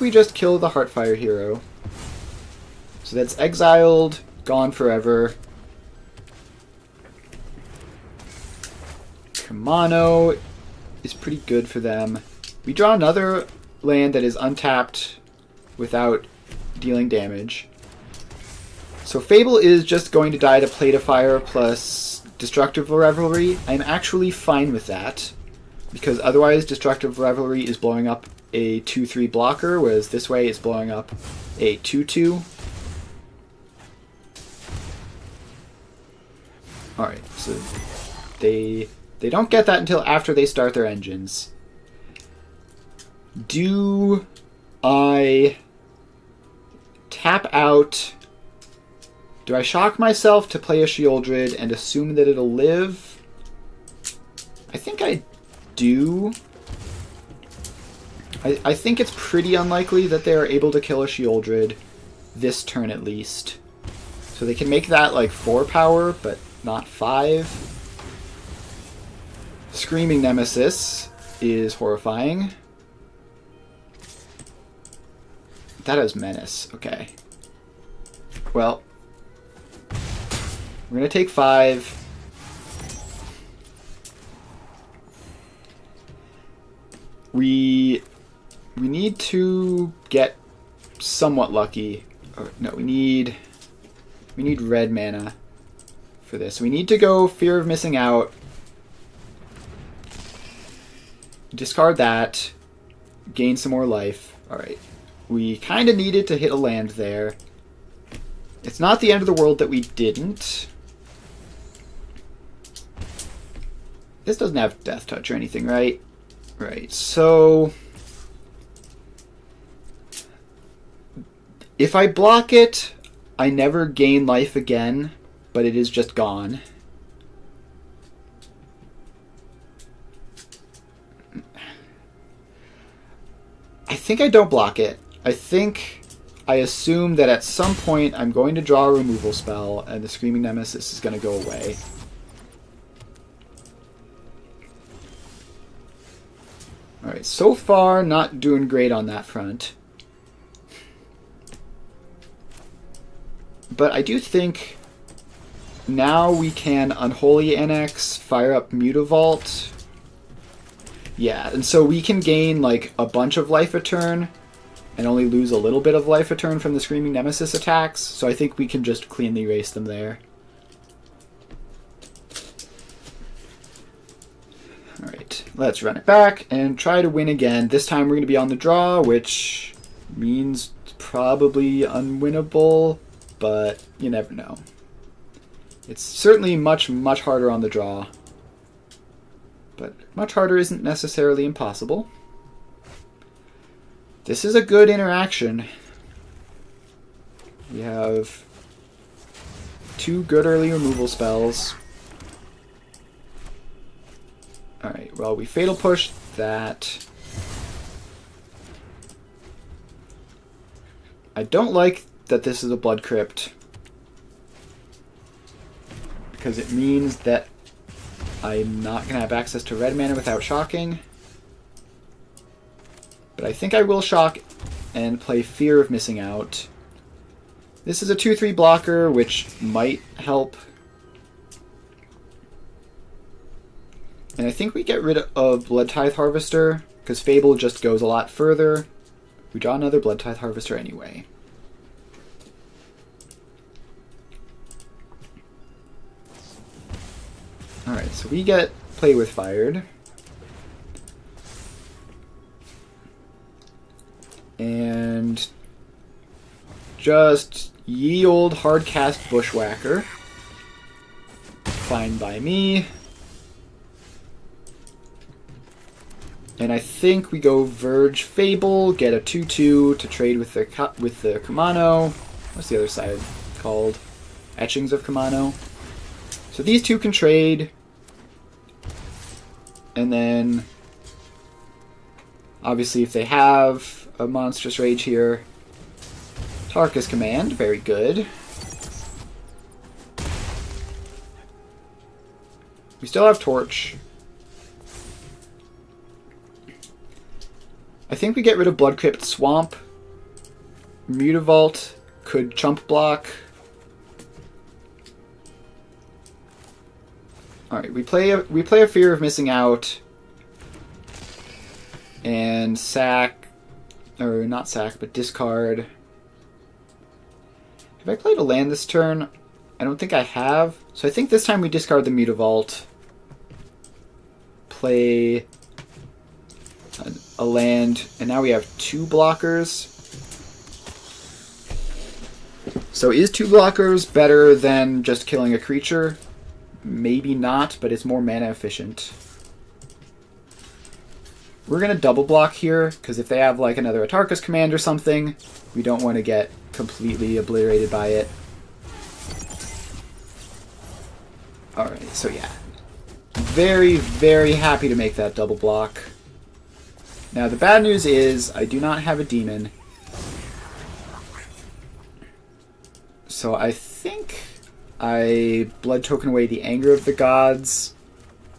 S1: we just kill the Heartfire hero. So that's exiled, gone forever. Kamano is pretty good for them. We draw another land that is untapped without dealing damage. So Fable is just going to die to Plate of Fire plus Destructive Revelry. I'm actually fine with that, because otherwise Destructive Revelry is blowing up a 2/3 blocker, whereas this way it's blowing up a 2/2. Alright, so they don't get that until after they start their engines. Do I tap out? Do I shock myself to play a Sheoldred and assume that it'll live? I think I do. I think it's pretty unlikely that they are able to kill a Sheoldred this turn at least. So they can make that like 4 power, but not 5. Screaming Nemesis is horrifying. That has Menace. Okay. Well, we're going to take 5. We need to get somewhat lucky. Or, no, we need red mana for this. We need to go Fear of Missing Out. Discard that. Gain some more life. Alright. We kind of needed to hit a land there. It's not the end of the world that we didn't. This doesn't have Death Touch or anything, right? Right, so if I block it, I never gain life again, but it is just gone. I think I don't block it. I think I assume that at some point I'm going to draw a removal spell and the Screaming Nemesis is going to go away. Alright, so far not doing great on that front. But I do think now we can Unholy NX, fire up Mutavault. Yeah, and so we can gain like a bunch of life a turn and only lose a little bit of life a turn from the Screaming Nemesis attacks. So I think we can just cleanly erase them there. Alright, let's run it back and try to win again. This time we're going to be on the draw, which means probably unwinnable, but you never know. It's certainly much, much harder on the draw. But much harder isn't necessarily impossible. This is a good interaction. We have 2 good early removal spells. Alright, well, we Fatal Push that. I don't like that this is a Blood Crypt, because it means that I'm not going to have access to red mana without shocking. But I think I will shock and play Fear of Missing Out. This is a 2/3 blocker, which might help. And I think we get rid of Blood Tithe Harvester, because Fable just goes a lot further. We draw another Blood Tithe Harvester anyway. Alright, so we get Play with Fired. And just ye old hardcast Bushwhacker. Fine by me. And I think we go Verge Fable, get a 2/2 to trade with the Kumano. What's the other side called? Etchings of Kumano. So these two can trade. And then, obviously, if they have a Monstrous Rage here, Tarka's Command, very good. We still have Torch. I think we get rid of Blood Crypt Swamp. Mutavault could chump block. Alright, we play a Fear of Missing Out. And sack, or not sack, but discard. Have I played a land this turn? I don't think I have. So I think this time we discard the Mutavault. Play a land, and now we have 2 blockers. So is 2 blockers better than just killing a creature? Maybe not, but it's more mana efficient. We're going to double block here, because if they have like another Atarka's Command or something, we don't want to get completely obliterated by it. Alright, so yeah. Very, very happy to make that double block. Now the bad news is I do not have a demon. So I think I blood token away the Anger of the Gods.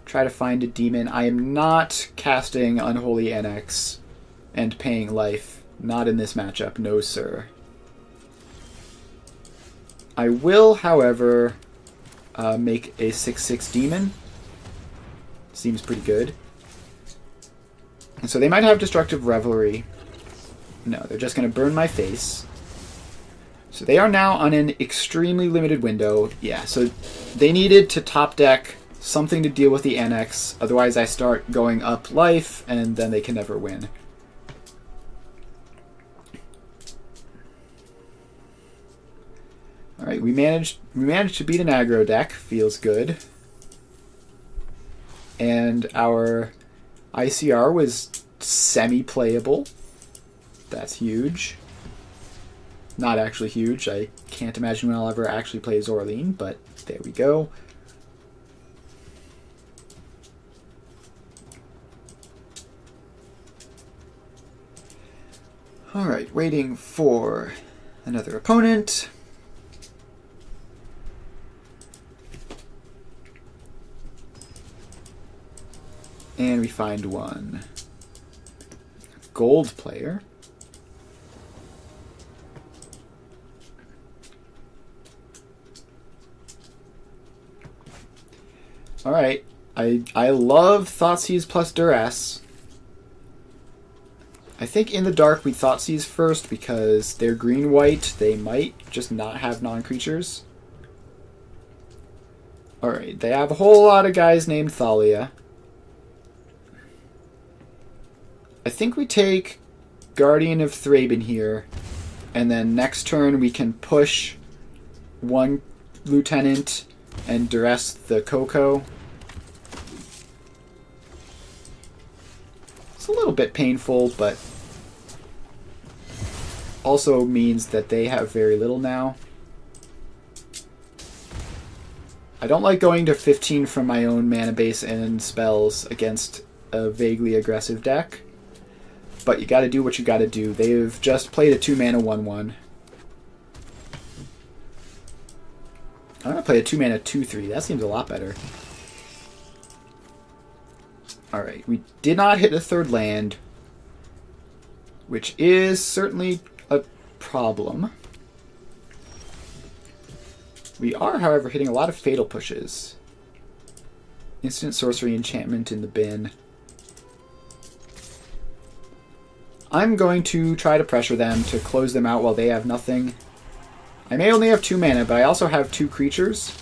S1: Try to find a demon. I am not casting Unholy Annex and paying life. Not in this matchup, no sir. I will, however, make a 6/6 demon. Seems pretty good. And so they might have Destructive Revelry. No, they're just going to burn my face. So they are now on an extremely limited window. Yeah, so they needed to top deck something to deal with the Annex. Otherwise I start going up life, and then they can never win. Alright, we managed to beat an aggro deck. Feels good. And our ICR was semi-playable. That's huge. Not actually huge. I can't imagine when I'll ever actually play Zorleen, but there we go. Alright, waiting for another opponent. And we find one. Gold player. Alright. I love Thoughtseize plus Duress. I think in the dark we Thoughtseize first because they're green-white. They might just not have non-creatures. Alright, they have a whole lot of guys named Thalia. I think we take Guardian of Thraben here, and then next turn we can push one Lieutenant and Duress the Coco. It's a little bit painful, but also means that they have very little now. I don't like going to 15 from my own mana base and spells against a vaguely aggressive deck. But you gotta do what you gotta do. They've just played a 2-mana 1/1. I'm gonna play a 2-mana 2/3. That seems a lot better. Alright, we did not hit a third land, which is certainly a problem. We are, however, hitting a lot of fatal pushes. Instant sorcery enchantment in the bin. I'm going to try to pressure them to close them out while they have nothing. I may only have 2 mana, but I also have 2 creatures.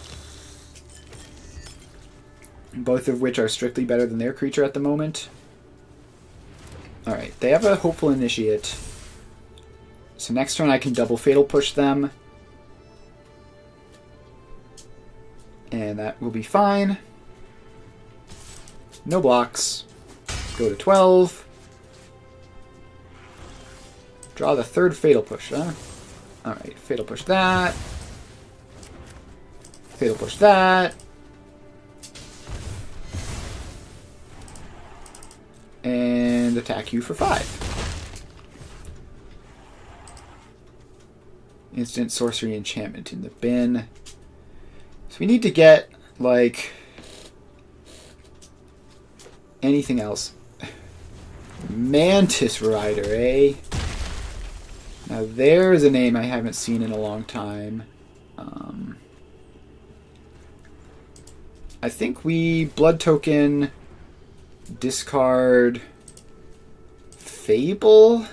S1: Both of which are strictly better than their creature at the moment. Alright, they have a Hopeful Initiate. So next turn I can double Fatal Push them. And that will be fine. No blocks. Go to 12. Draw the third Fatal Push, huh? Alright, Fatal Push that. Fatal Push that. And attack you for 5. Instant Sorcery Enchantment in the bin. So we need to get, like, anything else. Mantis Rider, eh? Now there's a name I haven't seen in a long time. I think we Blood Token, discard Fable,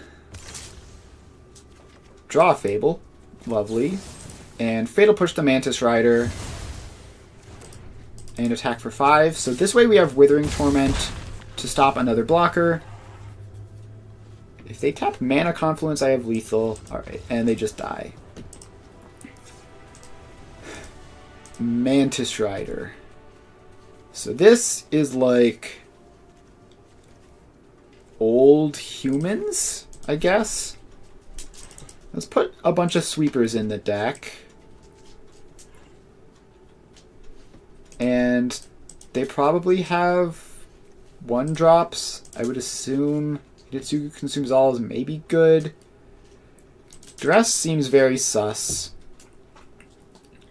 S1: draw a Fable, lovely, and Fatal Push the Mantis Rider, and attack for 5. So this way we have Withering Torment to stop another blocker. If they tap Mana Confluence, I have lethal. Alright, and they just die. Mantis Rider. So this is like old humans, I guess. Let's put a bunch of sweepers in the deck. And they probably have 1-drops. I would assume Hitsugu Consumes All is maybe good. Dress seems very sus.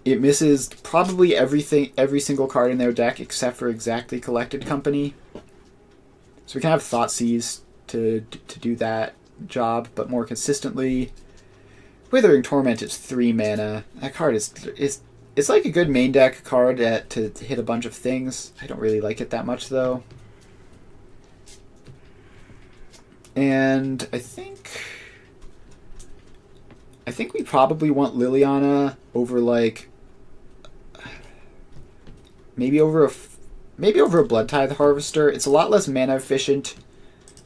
S1: It misses probably everything, every single card in their deck except for Exactly Collected Company. So we can have Thoughtseize to do that job, but more consistently. Withering Torment is 3 mana. That card is it's like a good main deck card to hit a bunch of things. I don't really like it that much though. And I think we probably want Liliana over like maybe over a Blood Tithe Harvester. It's a lot less mana efficient.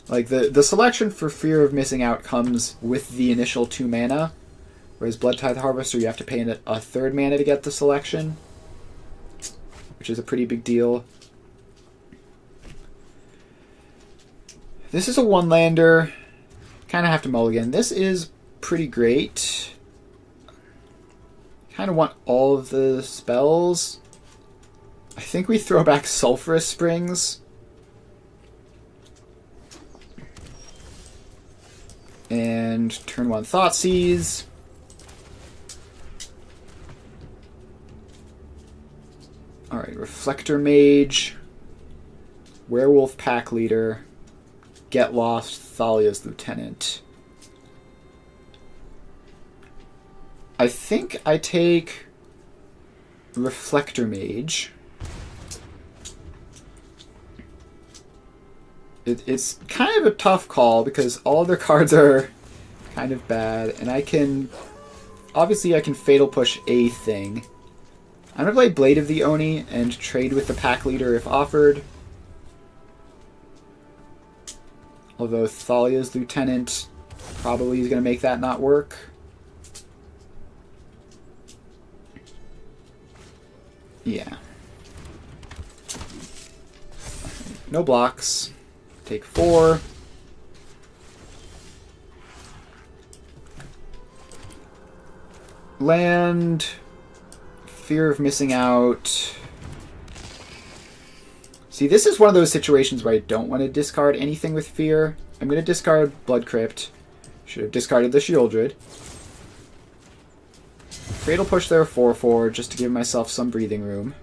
S1: Like the selection for Fear of Missing Out comes with the initial 2 mana, whereas Blood Tithe Harvester you have to pay in a 3rd mana to get the selection, which is a pretty big deal. This is a 1-lander. Kind of have to mulligan. This is pretty great. Kind of want all of the spells. I think we throw back Sulphurous Springs. And turn 1 Thoughtseize. Alright, Reflector Mage. Werewolf Pack Leader. Get Lost, Thalia's Lieutenant. I think I take Reflector Mage. It's kind of a tough call because all their cards are kind of bad, and I can Fatal Push a thing. I'm gonna play Blade of the Oni and trade with the Pack Leader if offered. Although Thalia's Lieutenant probably is going to make that not work. Yeah. No blocks. Take 4. Land. Fear of Missing Out. See, this is one of those situations where I don't want to discard anything with fear. I'm going to discard Blood Crypt. Should have discarded the Shieldred. Fatal Push there 4/4 just to give myself some breathing room.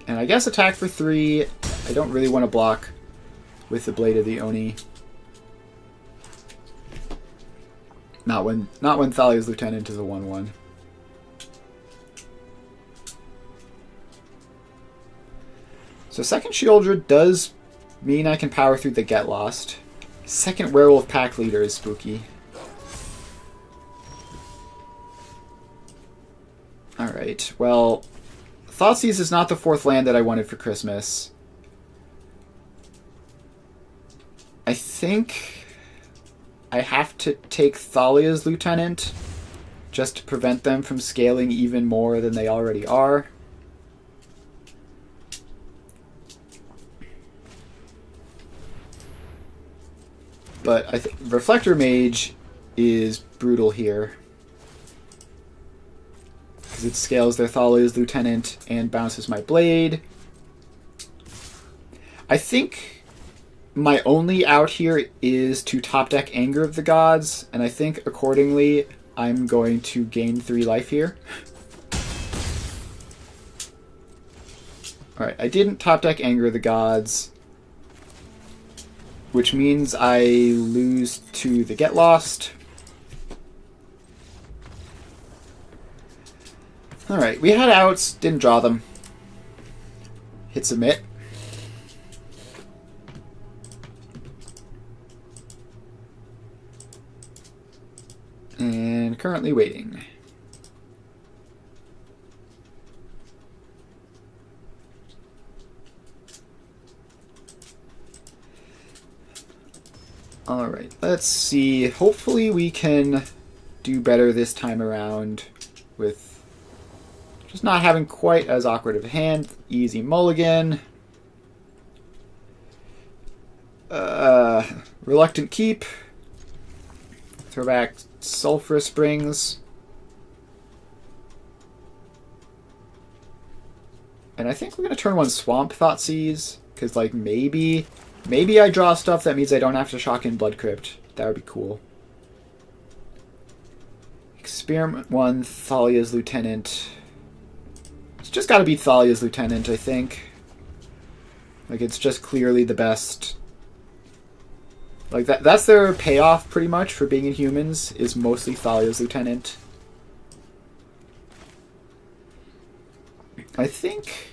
S1: And I guess attack for 3. I don't really want to block with the Blade of the Oni. Not when Thalia's Lieutenant is a 1/1. So second Shieldred does mean I can power through the Get Lost. Second Werewolf Pack Leader is spooky. Alright, well, Thoughtseize is not the 4th land that I wanted for Christmas. I think I have to take Thalia's lieutenant just to prevent them from scaling even more than they already are. But I think Reflector Mage is brutal here, because it scales their Thalia's lieutenant and bounces my blade. I think my only out here is to top deck Anger of the Gods, and I think accordingly I'm going to gain 3 life here. Alright, I didn't top deck Anger of the Gods, which means I lose to the Get Lost. Alright, we had outs, didn't draw them. Hit submit. And currently waiting. Alright, let's see. Hopefully we can do better this time around with just not having quite as awkward of a hand. Easy mulligan. Reluctant keep. Throw back Sulphur Springs. And I think we're going to turn 1 Swamp Thoughtseize, because like maybe I draw stuff that means I don't have to shock in Blood Crypt. That would be cool. Experiment 1 Thalia's Lieutenant. It's just got to be Thalia's Lieutenant, I think. Like, it's just clearly the best. Like, that's their payoff, pretty much, for being Inhumans, is mostly Thalia's Lieutenant. I think...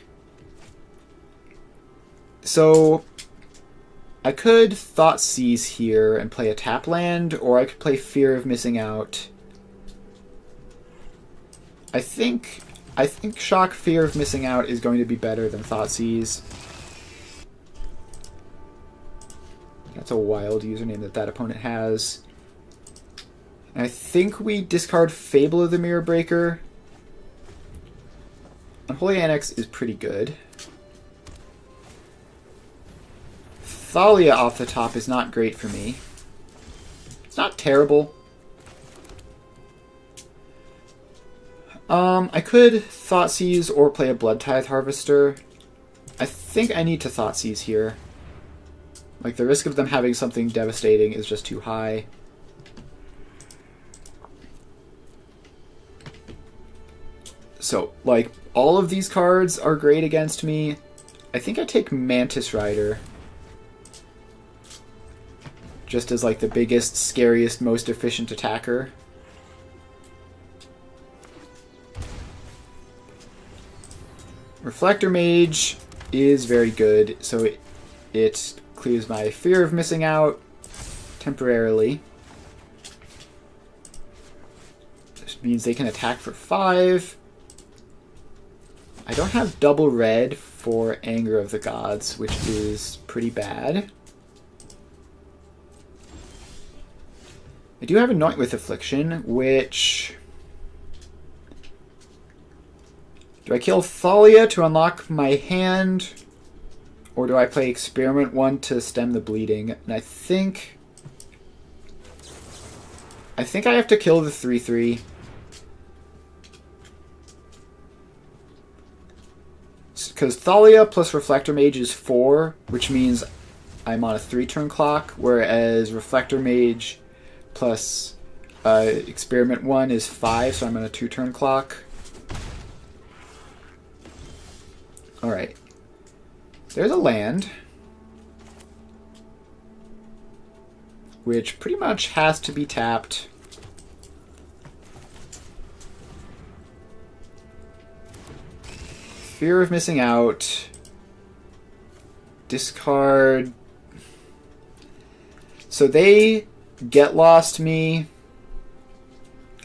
S1: So, I could Thoughtseize here and play a tap land, or I could play Fear of Missing Out. I think Shock Fear of Missing Out is going to be better than Thoughtseize. That's a wild username that opponent has. And I think we discard Fable of the Mirror Breaker. Unholy Annex is pretty good. Thalia off the top is not great for me. It's not terrible. I could Thoughtseize or play a Blood Tithe Harvester. I think I need to Thoughtseize here. Like, the risk of them having something devastating is just too high. So, like, all of these cards are great against me. I think I take Mantis Rider. Just as, like, the biggest, scariest, most efficient attacker. Reflector Mage is very good, so it clears my Fear of Missing Out temporarily. This means they can attack for 5. I don't have double red for Anger of the Gods, which is pretty bad. I do have Anoint with Affliction, which... Do I kill Thalia to unlock my hand? Or do I play Experiment 1 to stem the bleeding? And I think I have to kill the 3/3. Because Thalia plus Reflector Mage is 4, which means I'm on a 3-turn clock, whereas Reflector Mage plus Experiment 1 is 5, so I'm on a 2-turn clock. Alright. There's a land, which pretty much has to be tapped. Fear of Missing Out. Discard. So they Get Lost me.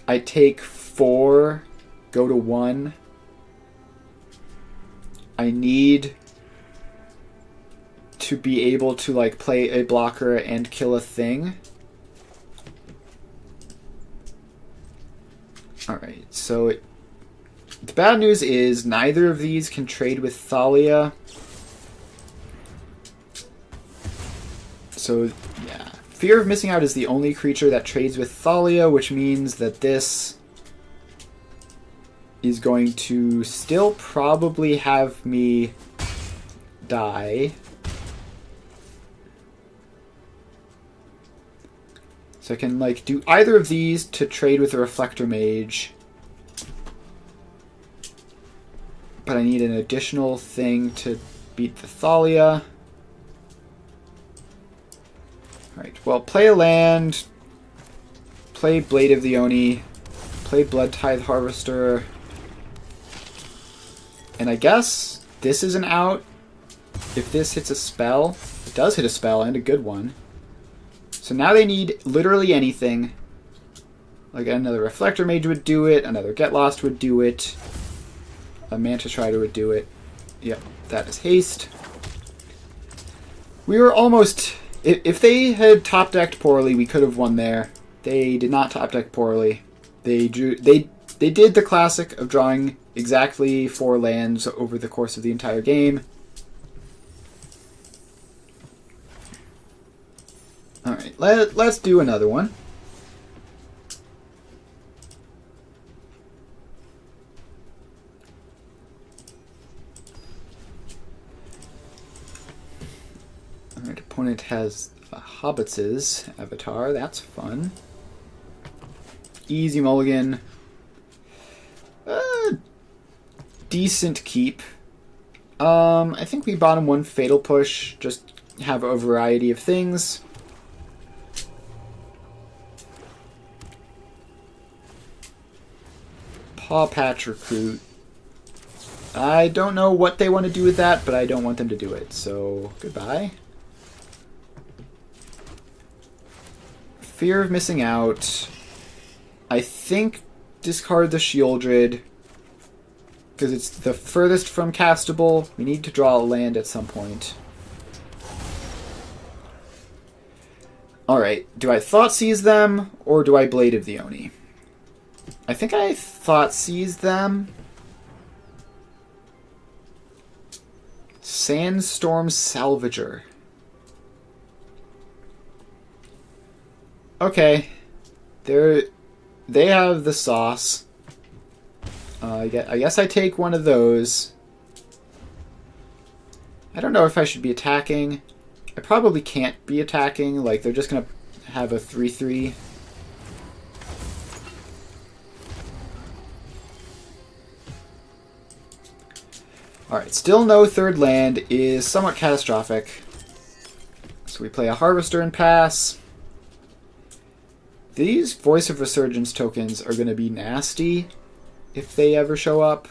S1: I take 4, go to 1. I need to be able to like play a blocker and kill a thing. Alright, so the bad news is neither of these can trade with Thalia. So, yeah. Fear of Missing Out is the only creature that trades with Thalia, which means that this is going to still probably have me die. So I can, like, do either of these to trade with the Reflector Mage. But I need an additional thing to beat the Thalia. Alright, well, play a land, play Blade of the Oni, play Blood Tithe Harvester, and I guess this is an out. If this hits a spell, it does hit a spell, and a good one. So now they need literally anything. Like another Reflector Mage would do it, another Get Lost would do it, a Mantis Rider would do it. Yep, that is haste. We were almost... If they had top-decked poorly, we could have won there. They did not top-deck poorly. They did the classic of drawing exactly 4 lands over the course of the entire game. Alright, let's do another one. Alright, opponent has a Hobbits' avatar. That's fun. Easy mulligan. Decent keep. I think we bottom one Fatal Push. Just have a variety of things. Paw Patch Recruit. I don't know what they want to do with that, but I don't want them to do it. So, goodbye. Fear of Missing Out. I think discard the Shieldred, because it's the furthest from castable. We need to draw a land at some point. Alright, do I Thought Seize them, or do I Blade of the Oni? I think I Thought Seize them. Sandstorm Salvager. Okay. They have the sauce. I guess I take one of those. I don't know if I should be attacking. I probably can't be attacking. Like, they're just going to have a 3/3. Alright, still no third land is somewhat catastrophic. So we play a Harvester and pass. These Voice of Resurgence tokens are going to be nasty if they ever show up.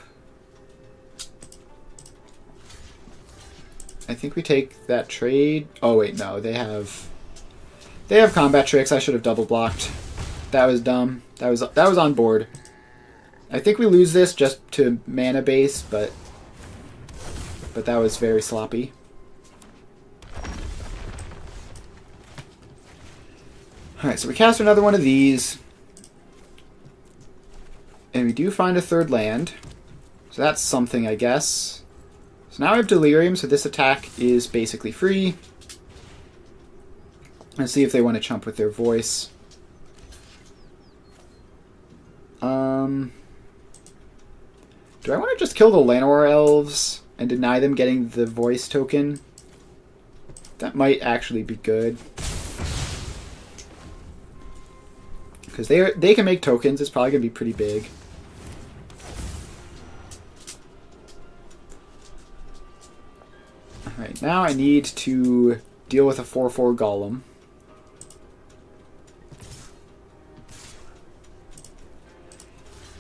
S1: I think we take that trade. Oh wait, no, they have combat tricks. I should have double blocked. That was dumb. That was on board. I think we lose this just to mana base, but that was very sloppy. Alright, so we cast another one of these. And we do find a third land. So that's something, I guess. So now I have Delirium, so this attack is basically free. Let's see if they want to chump with their voice. Do I want to just kill the Llanowar Elves and deny them getting the voice token? That might actually be good. Because they can make tokens. It's probably going to be pretty big. Alright, now I need to deal with a 4/4 Golem.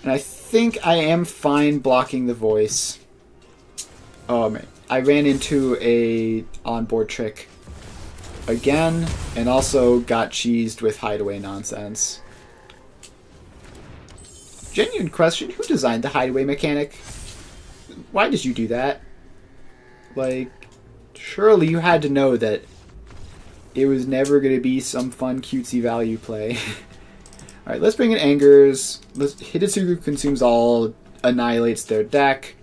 S1: And I think I am fine blocking the voice. Oh man, I ran into a onboard trick again, and also got cheesed with hideaway nonsense. Genuine question, who designed the hideaway mechanic? Why did you do that? Like, surely you had to know that it was never going to be some fun cutesy value play. Alright, let's bring in Angers. Hidetsugu consumes all, annihilates their deck.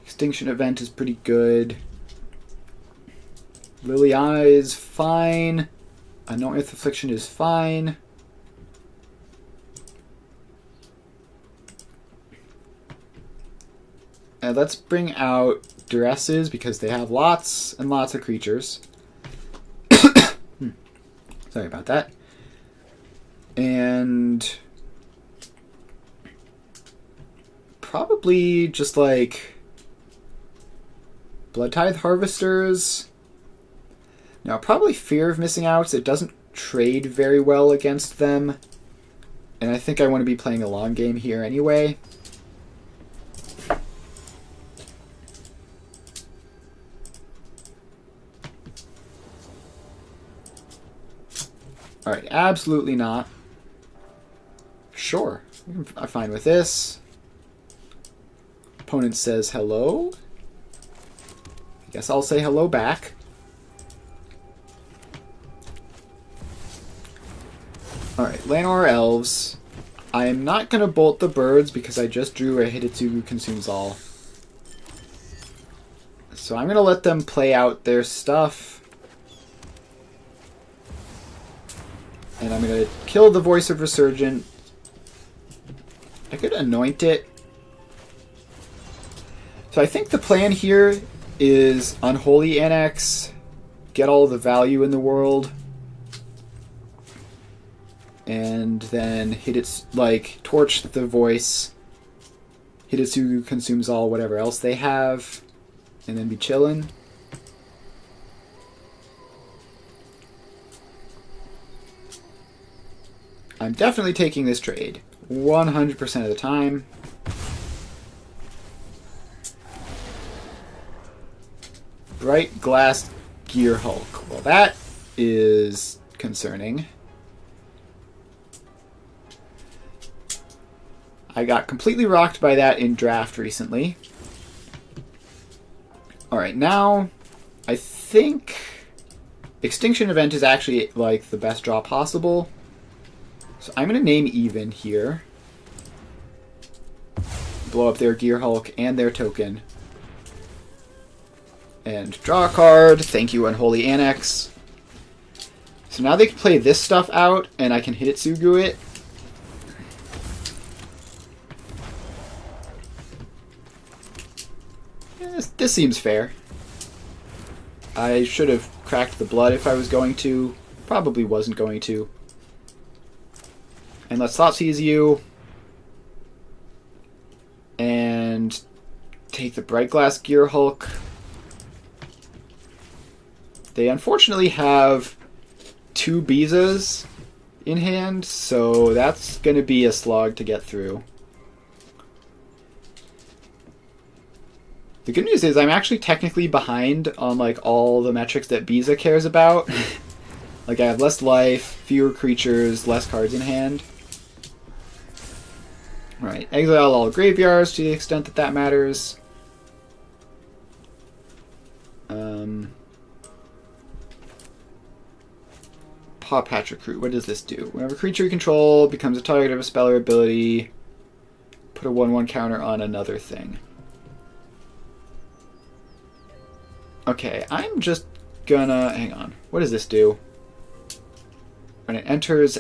S1: Extinction Event is pretty good. Liliana is fine. Unknown Earth Affliction is fine. And let's bring out Duresses because they have lots and lots of creatures. Sorry about that. And probably just like Blood Tithe Harvesters. Now, probably Fear of Missing Out. It doesn't trade very well against them. And I think I want to be playing a long game here anyway. Alright, absolutely not. Sure, I'm fine with this. Opponent says hello. I guess I'll say hello back. Alright, Lanor Elves. I am not going to bolt the birds because I just drew a Hidetsugu Consumes All. So I'm going to let them play out their stuff. And I'm going to kill the Voice of Resurgent. I could anoint it. So I think the plan here is Unholy Annex, get all the value in the world, and then hit its, like, torch the Voice, Hidetsugu Consumes All, whatever else they have, and then be chillin'. I'm definitely taking this trade 100% of the time. Bright Glass Gear Hulk. Well, that is concerning. I got completely rocked by that in draft recently. Alright, now I think Extinction Event is actually like the best draw possible. So I'm going to name even here. Blow up their Gear Hulk and their token. And draw a card. Thank you, Unholy Annex. So now they can play this stuff out, and I can Hidetsugu it. Yeah, this seems fair. I should have cracked the blood if I was going to. Probably wasn't going to. And let's Thoughtseize you. And take the Bright Glass Gear Hulk. They unfortunately have 2 Bizas in hand, so that's going to be a slog to get through. The good news is I'm actually technically behind on like all the metrics that Biza cares about. Like I have less life, fewer creatures, less cards in hand. Alright, exile all graveyards to the extent that that matters. Paw Patch Recruit. What does this do? Whenever a creature you control becomes a target of a spell or ability, put a 1/1 counter on another thing. Okay, I'm just gonna... hang on. What does this do? When it enters,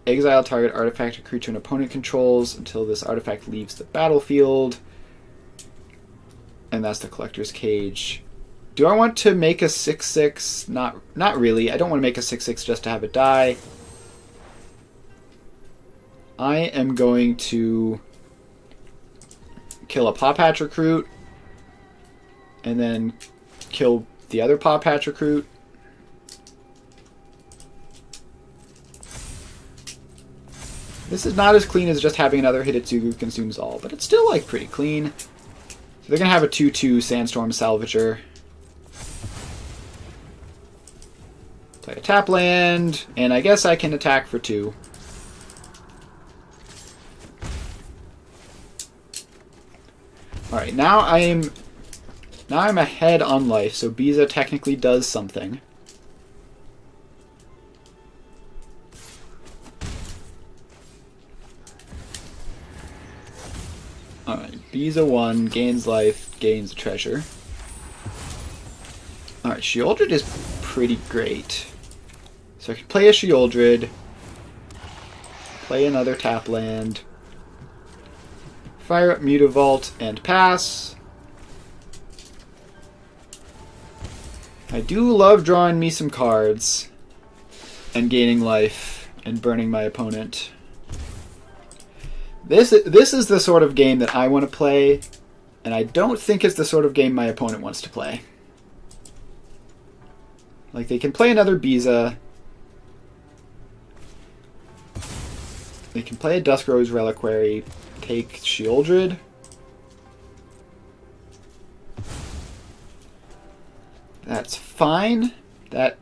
S1: exile target artifact or creature an opponent controls until this artifact leaves the battlefield. And that's the Collector's Cage. Do I want to make a 6/6? Not really. I don't want to make a 6/6 just to have it die. I am going to kill a Paw Patch Recruit and then kill the other Paw Patch Recruit. This is not as clean as just having another Hidetsugu Consumes All, but it's still like pretty clean. So they're going to have a 2/2 Sandstorm Salvager. Play a tap land, and I guess I can attack for 2. Alright, now I'm ahead on life, so Biza technically does something. Biza 1 gains life, gains a treasure. Alright, Sheoldred is pretty great. So I can play a Sheoldred, play another tap land, fire up Mutavault and pass. I do love drawing me some cards and gaining life and burning my opponent. This is the sort of game that I want to play, and I don't think it's the sort of game my opponent wants to play. Like, they can play another Biza. They can play a Duskrose Reliquary, take Sheoldred. That's fine. That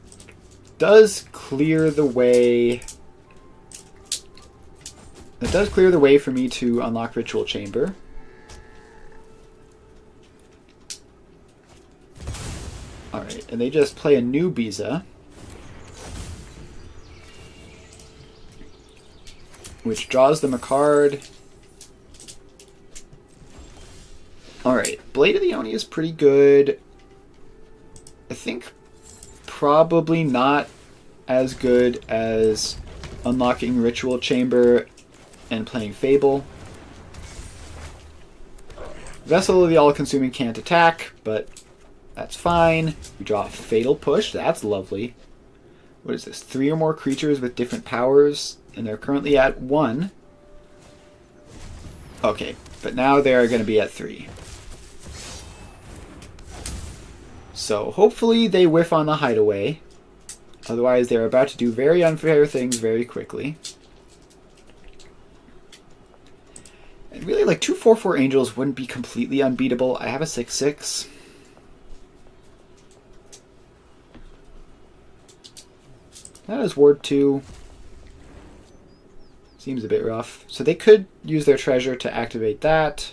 S1: does clear the way. That does clear the way for me to unlock Ritual Chamber. Alright, and they just play a new Biza, which draws them a card. Alright, Blade of the Oni is pretty good. I think probably not as good as unlocking Ritual Chamber and playing Fable. Vessel of the All-Consuming can't attack, but that's fine. We draw a Fatal Push. That's lovely. What is this? 3 or more creatures with different powers, and they're currently at 1. Okay, but now they're going to be at 3. So hopefully they whiff on the Hideaway. Otherwise they're about to do very unfair things very quickly. And really, like, 2 4/4 Angels wouldn't be completely unbeatable. I have a 6/6. That is Ward 2. Seems a bit rough. So they could use their treasure to activate that.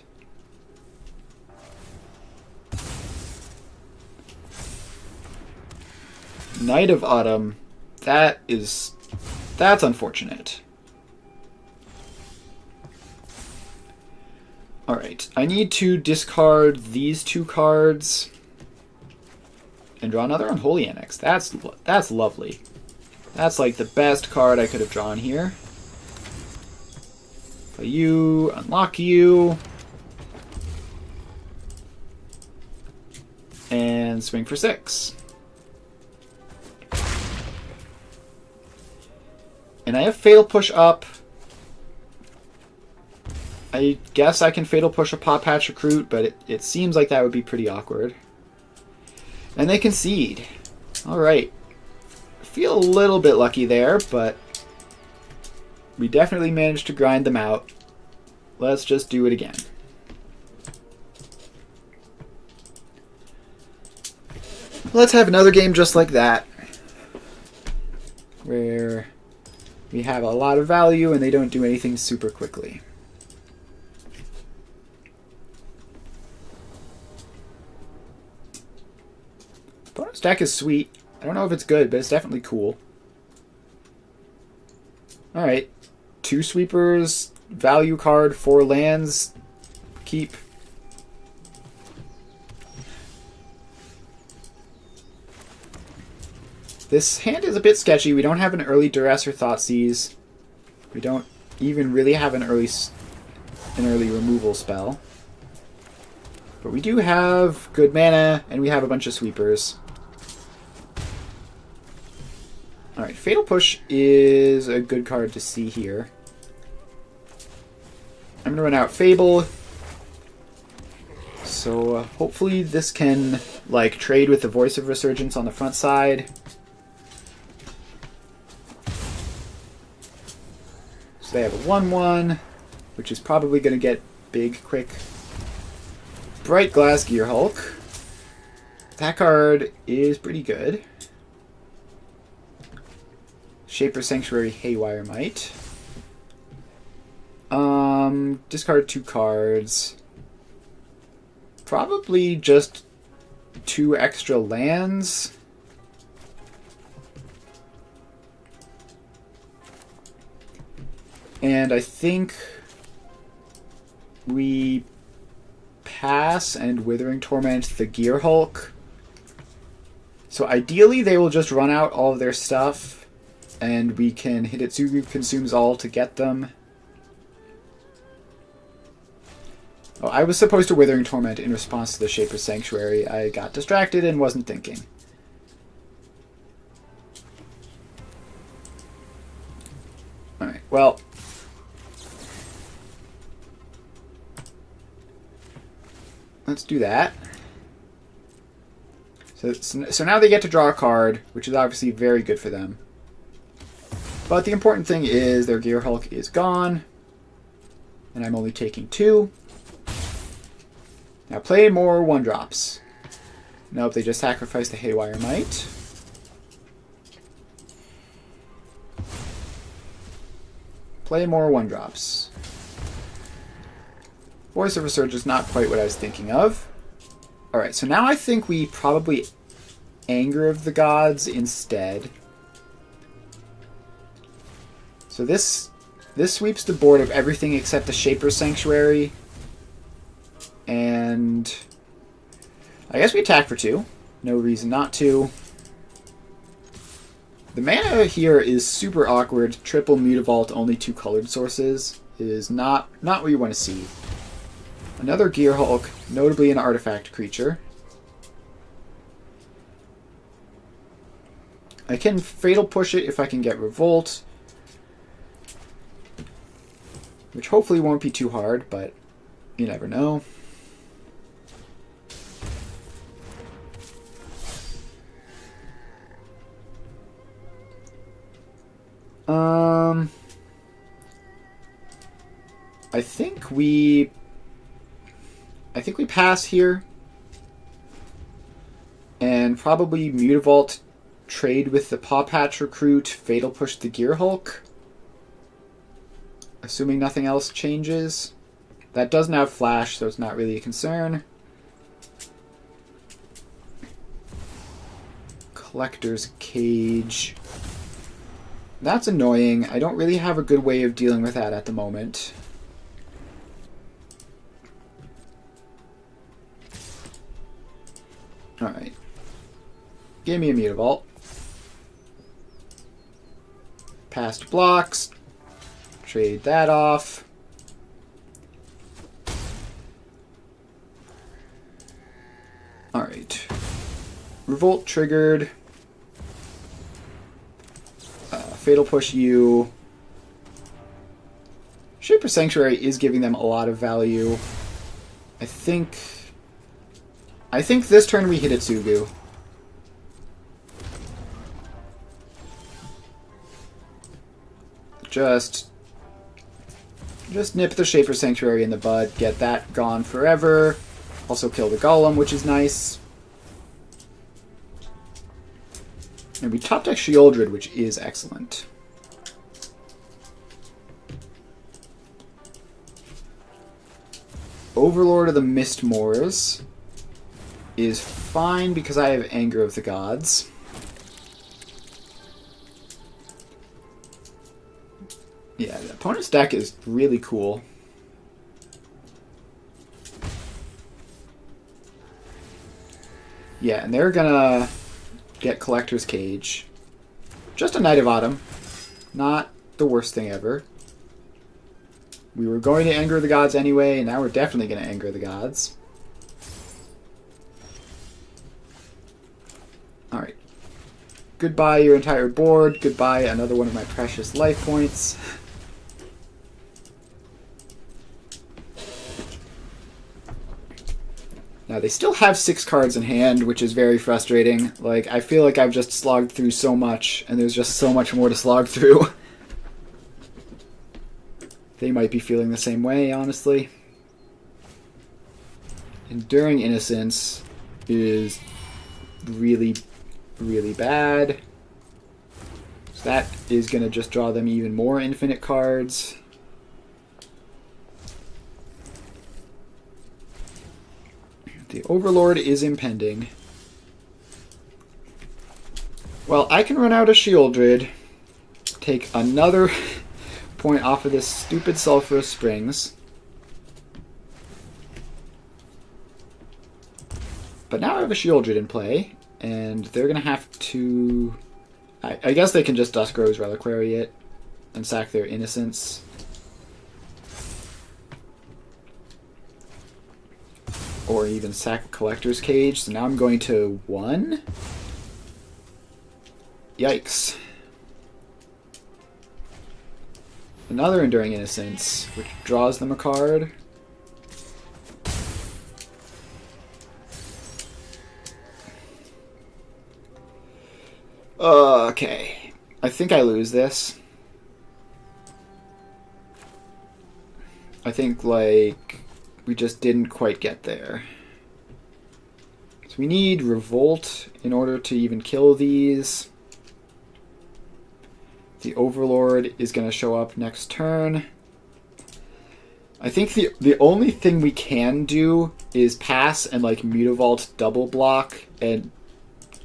S1: Knight of Autumn. That's unfortunate. Alright, I need to discard these 2 cards and draw another Unholy Annex. That's lovely. That's like the best card I could have drawn here. Play you, unlock you, and swing for 6. And I have Fatal Push up. I guess I can Fatal Push a Paw Patch Recruit, but it seems like that would be pretty awkward. And they concede. Alright. I feel a little bit lucky there, but we definitely managed to grind them out. Let's just do it again. Let's have another game just like that, where we have a lot of value and they don't do anything super quickly. Bonus deck is sweet. I don't know if it's good, but it's definitely cool. Alright. 2 sweepers, value card, 4 lands, keep. This hand is a bit sketchy. We don't have an early Duress or Thoughtseize. We don't even really have an early removal spell. But we do have good mana, and we have a bunch of sweepers. Alright, Fatal Push is a good card to see here. I'm going to run out Fable. So hopefully this can, like, trade with the Voice of Resurgence on the front side. So they have a 1/1, which is probably going to get big quick. Bright Glass Gearhulk. That card is pretty good. Shaper Sanctuary Haywire Might. Discard 2 cards. Probably just 2 extra lands. And I think we pass and Withering Torment the Gear Hulk. So ideally they will just run out all of their stuff and we can Hidetsugu consumes all to get them. Oh, I was supposed to Withering Torment in response to the Shaper's Sanctuary. I got distracted and wasn't thinking. Alright, well... let's do that. So now they get to draw a card, which is obviously very good for them. But the important thing is their Gear Hulk is gone. And I'm only taking 2. Now play more 1-drops. Nope, they just sacrificed the Haywire Might. Play more 1-drops. Voice of Resurge is not quite what I was thinking of. Alright, so now I think we probably Anger of the Gods instead. So this sweeps the board of everything except the Shaper's Sanctuary. And I guess we attack for 2. No reason not to. The mana here is super awkward. Triple Mutavault, only 2 colored sources, is not what you want to see. Another Gear Hulk, notably an artifact creature. I can Fatal Push it if I can get Revolt. Which hopefully won't be too hard, but you never know. I think we pass here. And probably Mutavault, trade with the Paw Patch Recruit, Fatal Push the Gear Hulk. Assuming nothing else changes. That doesn't have Flash, so it's not really a concern. Collector's Cage. That's annoying. I don't really have a good way of dealing with that at the moment. Alright. Give me a Mutavault. Past blocks. Trade that off. Alright. Revolt triggered. Fatal Push you. Shaper's Sanctuary is giving them a lot of value. I think this turn we hit Hitotsugu. Just nip the Shaper's Sanctuary in the bud, get that gone forever. Also kill the Golem, which is nice. And we top deck Sheoldred, which is excellent. Overlord of the Mistmoors is fine because I have Anger of the Gods. Yeah, the opponent's deck is really cool. Yeah, and they're gonna get Collector's Cage. Just a Knight of Autumn. Not the worst thing ever. We were going to Anger the Gods anyway, and now we're definitely going to Anger the Gods. Alright. Goodbye your entire board. Goodbye another one of my precious life points. Now, they still have 6 cards in hand, which is very frustrating. Like, I feel like I've just slogged through so much, and there's just so much more to slog through. They might be feeling the same way, honestly. Enduring Innocence is really, really bad. So that is going to just draw them even more infinite cards. The Overlord is impending. Well, I can run out of Sheoldred, take another point off of this stupid Sulphurous Springs. But now I have a Shieldred in play, and they're going to have to... I guess they can just Dusk Rose Reliquary it and sack their Innocence. Or even sack Collector's Cage. So now I'm going to 1. Yikes. Another Enduring Innocence, which draws them a card. Okay. I think I lose this. I think, like, we just didn't quite get there. So we need Revolt in order to even kill these. The Overlord is going to show up next turn. I think the only thing we can do is pass and, like, Mutavault double block and,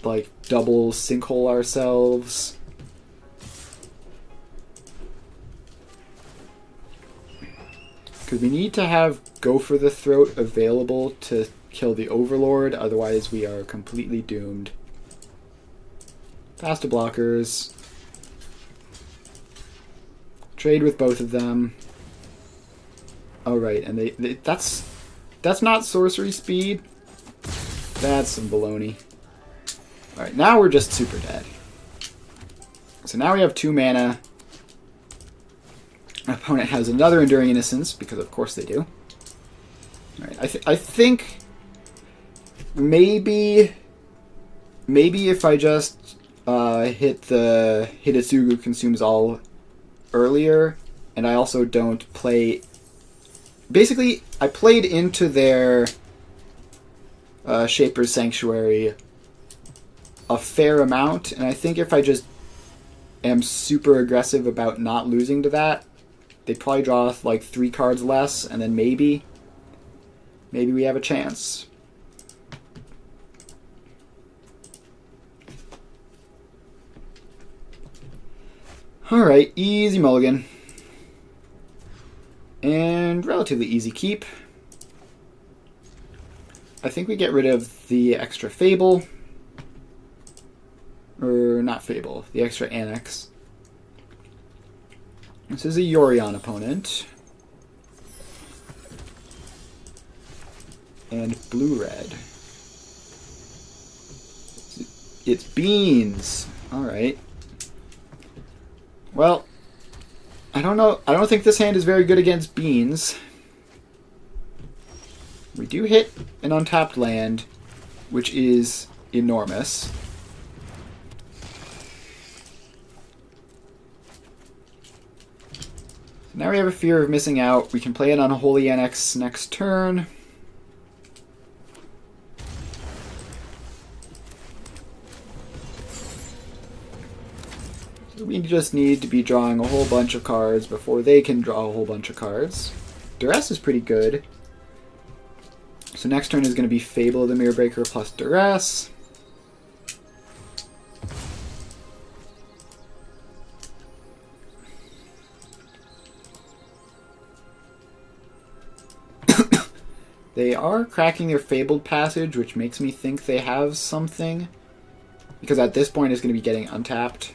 S1: like, double Sinkhole ourselves. Because we need to have Go for the Throat available to kill the Overlord, otherwise we are completely doomed. Pass to blockers. Trade with both of them. Oh right, and that's not sorcery speed. That's some baloney. Alright, now we're just super dead. So now we have 2 mana. Our opponent has another Enduring Innocence, because of course they do. Alright, I think maybe if I just hit the Hidetsugu Consumes All earlier, and I also don't play... Basically, I played into their Shaper's Sanctuary a fair amount, and I think if I just am super aggressive about not losing to that, they probably draw like 3 cards less, and then maybe we have a chance. Alright, easy mulligan. And relatively easy keep. I think we get rid of the extra Fable. Or not Fable, the extra Annex. This is a Yorion opponent. And blue-red. It's beans. Alright. Well, I don't know. I don't think this hand is very good against beans. We do hit an untapped land, which is enormous. Now we have a fear of missing out. We can play an Unholy Annex next turn. So we just need to be drawing a whole bunch of cards before they can draw a whole bunch of cards. Duress is pretty good. So next turn is going to be Fable of the Mirrorbreaker plus Duress. They are cracking their Fabled Passage, which makes me think they have something. Because at this point it's going to be getting untapped.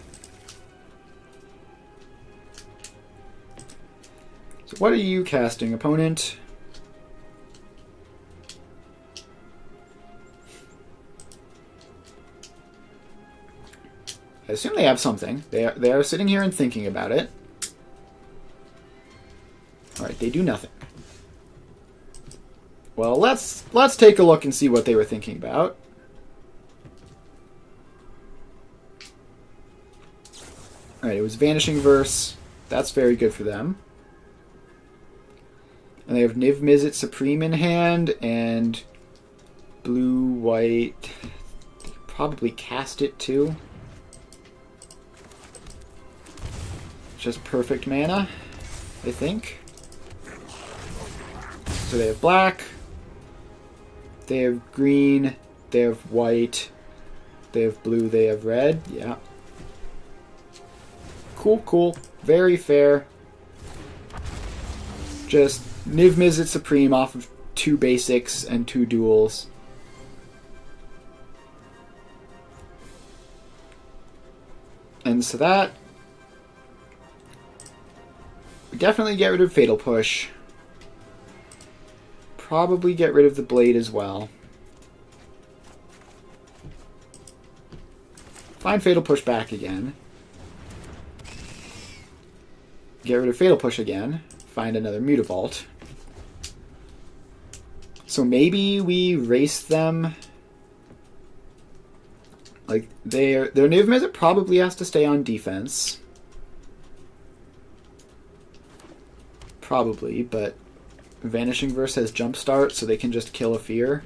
S1: So what are you casting, opponent? I assume they have something. They are sitting here and thinking about it. Alright, they do nothing. Well, let's take a look and see what they were thinking about. Alright, it was Vanishing Verse. That's very good for them. And they have Niv Mizzet Supreme in hand, and blue-white. Probably cast it too. Just perfect mana, I think. So they have black. They have green, they have white, they have blue, they have red. Yeah. Cool, cool. Very fair. Just Niv Mizzet Supreme off of 2 basics and 2 duels. And so that... we definitely get rid of Fatal Push. Probably get rid of the Blade as well. Find Fatal Push back again. Get rid of Fatal Push again. Find another Mutavault. So maybe we race them. Like, their Niv Mizzet probably has to stay on defense. Probably, but Vanishing Verse has Jumpstart, so they can just kill a Fear.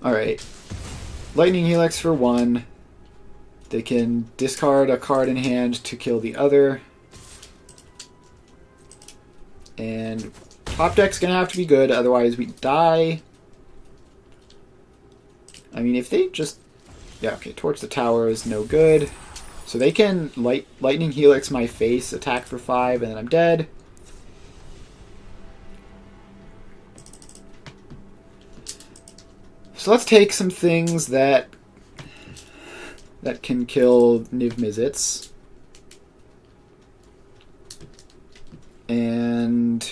S1: Alright. Lightning Helix for 1. They can discard a card in hand to kill the other. And top deck's gonna have to be good, otherwise we die. I mean, if they just... yeah, okay, Torch the Tower is no good. So they can Lightning Helix my face, attack for 5, and then I'm dead. So let's take some things that can kill Niv Mizzets. And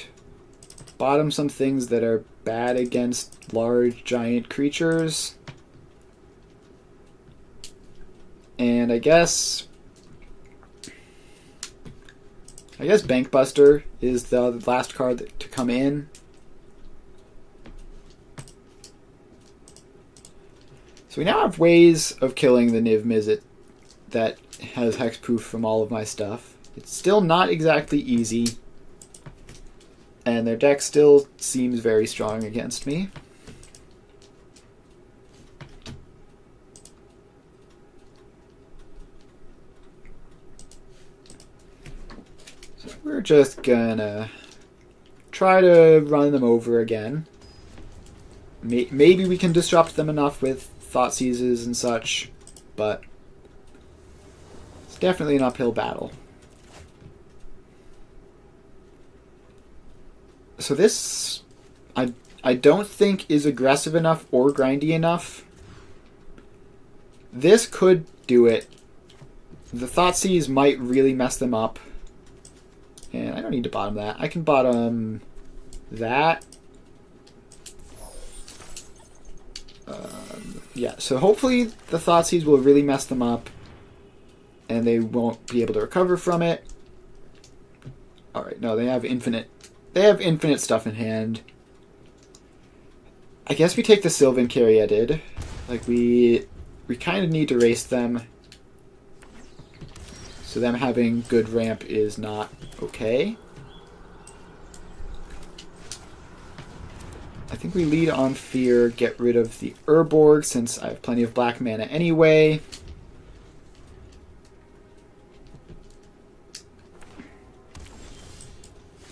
S1: bottom some things that are bad against large giant creatures. And I guess Bankbuster is the last card to come in. So we now have ways of killing the Niv Mizzet that has hexproof from all of my stuff. It's still not exactly easy, and their deck still seems very strong against me. So we're just gonna try to run them over again. Maybe we can disrupt them enough with Thought Seizes and such, but it's definitely an uphill battle. So this, I don't think is aggressive enough or grindy enough. This could do it. The Thoughtseize might really mess them up. And I don't need to bottom that. I can bottom that. Yeah, so hopefully the Thoughtseize will really mess them up and they won't be able to recover from it. Alright, no, they have infinite stuff in hand. I guess we take the Sylvan Caryatid. Like, we kind of need to race them. So them having good ramp is not okay. I think we lead on Fear, get rid of the Urborg since I have plenty of black mana anyway.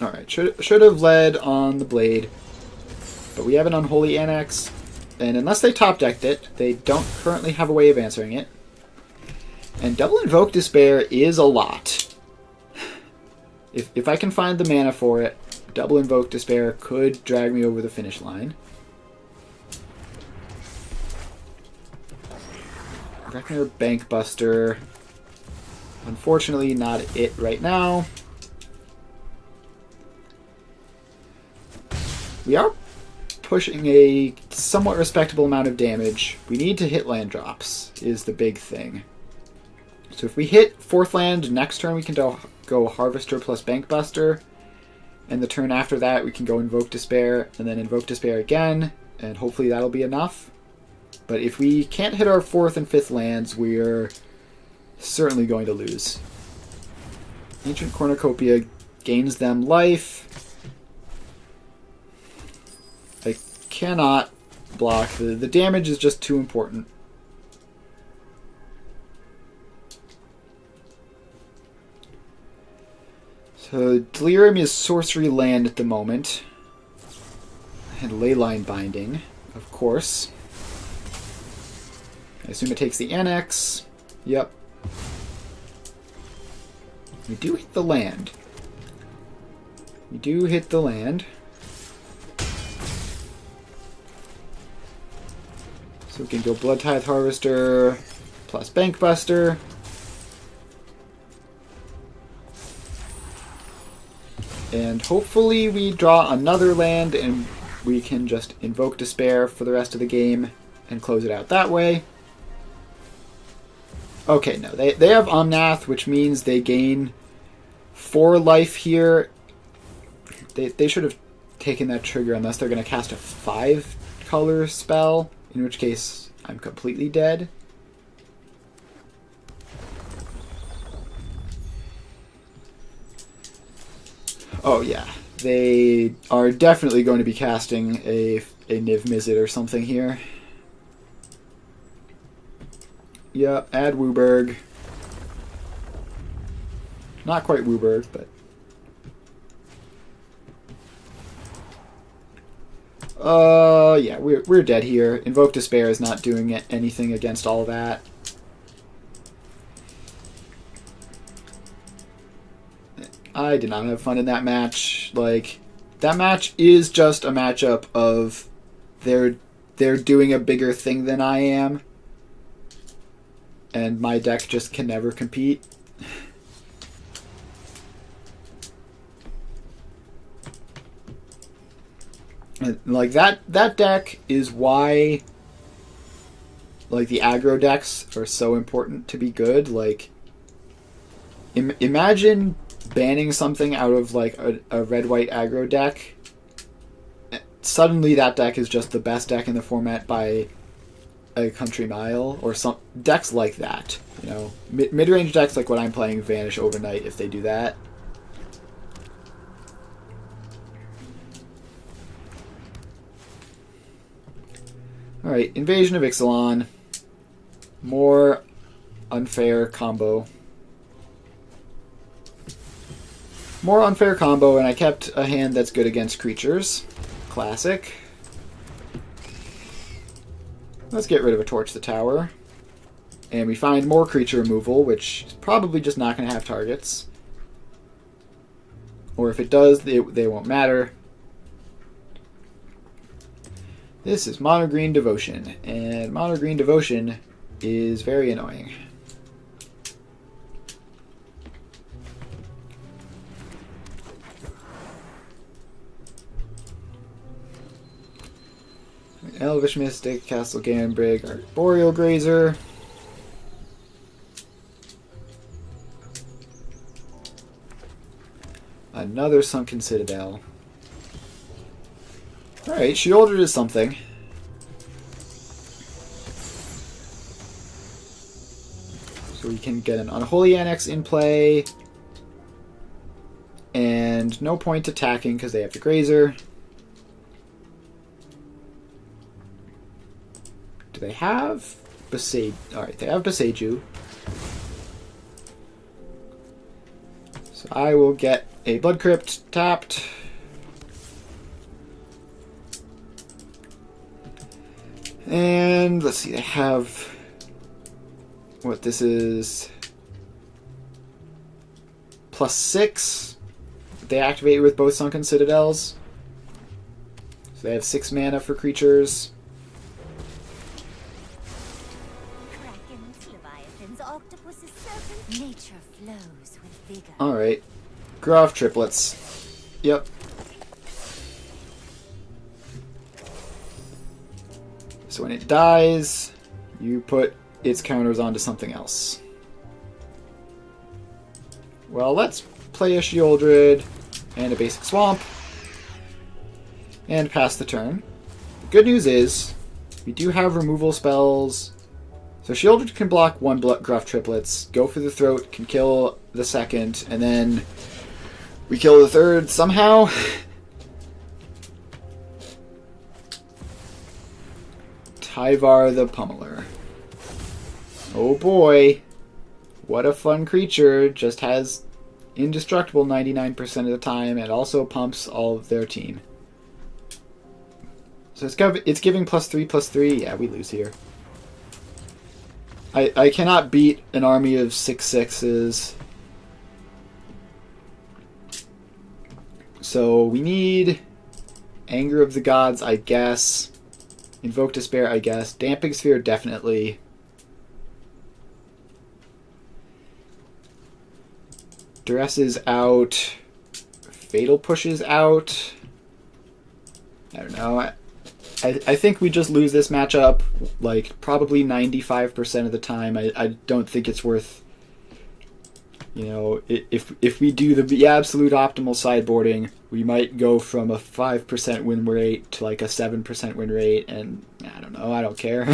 S1: Alright, should have led on the Blade, but we have an Unholy Annex, and unless they top decked it, they don't currently have a way of answering it. And double Invoke Despair is a lot. If I can find the mana for it, double Invoke Despair could drag me over the finish line. Reckoner Bankbuster. Unfortunately, not it right now. We are pushing a somewhat respectable amount of damage. We need to hit land drops, is the big thing. So if we hit 4th land, next turn we can go Harvester plus Bankbuster. And the turn after that, we can go Invoke Despair, and then Invoke Despair again, and hopefully that'll be enough. But if we can't hit our 4th and 5th lands, we're certainly going to lose. Ancient Cornucopia gains them life. I cannot block. The damage is just too important. So Delirium is sorcery land at the moment. And Leyline Binding, of course. I assume it takes the Annex. Yep. We do hit the land. We do hit the land. So we can go Blood Tithe Harvester plus Bank Buster. And hopefully we draw another land and we can just invoke Despair for the rest of the game and close it out that way. Okay, no, they have Omnath, which means they gain 4 life here. They should have taken that trigger unless they're going to cast a 5-color spell, in which case I'm completely dead. Oh yeah, they are definitely going to be casting a Niv Mizzet or something here. Yeah, add Wooburg. Not quite Wooburg, but... yeah, we're dead here. Invoke Despair is not doing anything against all that. I did not have fun in that match. Like, that match is just a matchup of they're doing a bigger thing than I am, and my deck just can never compete. And, like, that deck is why, like, the aggro decks are so important to be good. Like, imagine banning something out of like a red-white aggro deck. Suddenly that deck is just the best deck in the format by a country mile, or some decks like that. You know, mid-range decks like what I'm playing vanish overnight if they do that. Alright, Invasion of Ixalan. More unfair combo. More unfair combo, and I kept a hand that's good against creatures. Classic. Let's get rid of a Torch the Tower. And we find more creature removal, which is probably just not going to have targets. Or if it does, they won't matter. This is Mono Green Devotion, and Mono Green Devotion is very annoying. Elvish Mystic, Castle Gambrig, Arboreal Grazer. Another Sunken Citadel. Alright, Sheoldred is something. So we can get an Unholy Annex in play. And no point attacking because they have the Grazer. Do they have Beseiju? Alright, they have Beseiju. So I will get a Blood Crypt tapped. And let's see, they have what this is, +6. They activate with both Sunken Citadels. So they have 6 mana for creatures.
S4: Nature flows with vigor.
S1: Alright. Graph triplets. Yep. So when it dies, you put its counters onto something else. Well, let's play a Sheoldred and a basic swamp and pass the turn. The good news is we do have removal spells. So Sheoldred can block 1 Gruff Triplets, go for the throat, can kill the second, and then we kill the third somehow. Tyvar the Pummeler. Oh boy. What a fun creature. Just has indestructible 99% of the time and also pumps all of their team. So it's giving +3/+3. Yeah, we lose here. I cannot beat an army of 6/6s. So we need Anger of the Gods, I guess. Invoke Despair, I guess. Damping Sphere, definitely. Duress is out. Fatal Push is out. I don't know. I think we just lose this matchup, like, probably 95% of the time. I don't think it's worth, you know, if we do the absolute optimal sideboarding, we might go from a 5% win rate to like a 7% win rate, and I don't know, I don't care.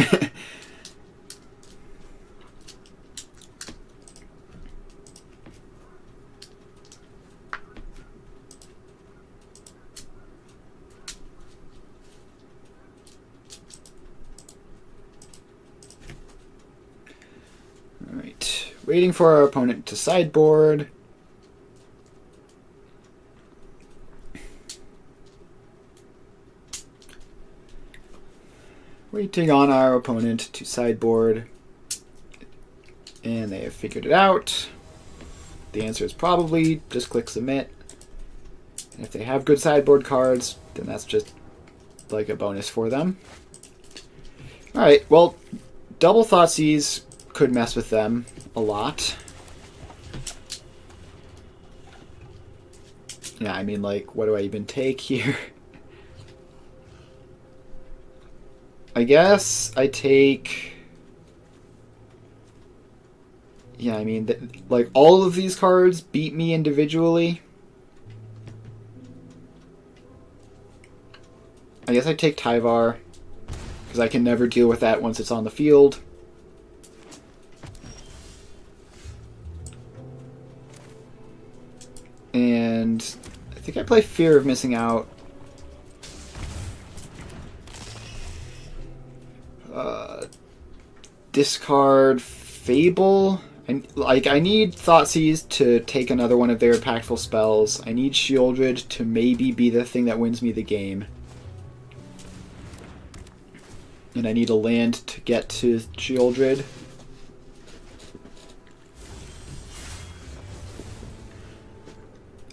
S1: Alright, waiting for our opponent to sideboard. Waiting on our opponent to sideboard. And they have figured it out. The answer is probably just click submit. And if they have good sideboard cards, then that's just like a bonus for them. Alright, well, double Thoughtseize could mess with them a lot. Yeah, I mean, like, what do I even take here? I guess I take... Yeah, I mean, like, all of these cards beat me individually. I guess I take Tyvar, because I can never deal with that once it's on the field. And I think I play Fear of Missing Out. Discard Fable. And like, I need Thoughtseize to take another one of their impactful spells. I need Shieldred to maybe be the thing that wins me the game. And I need a land to get to Shieldred.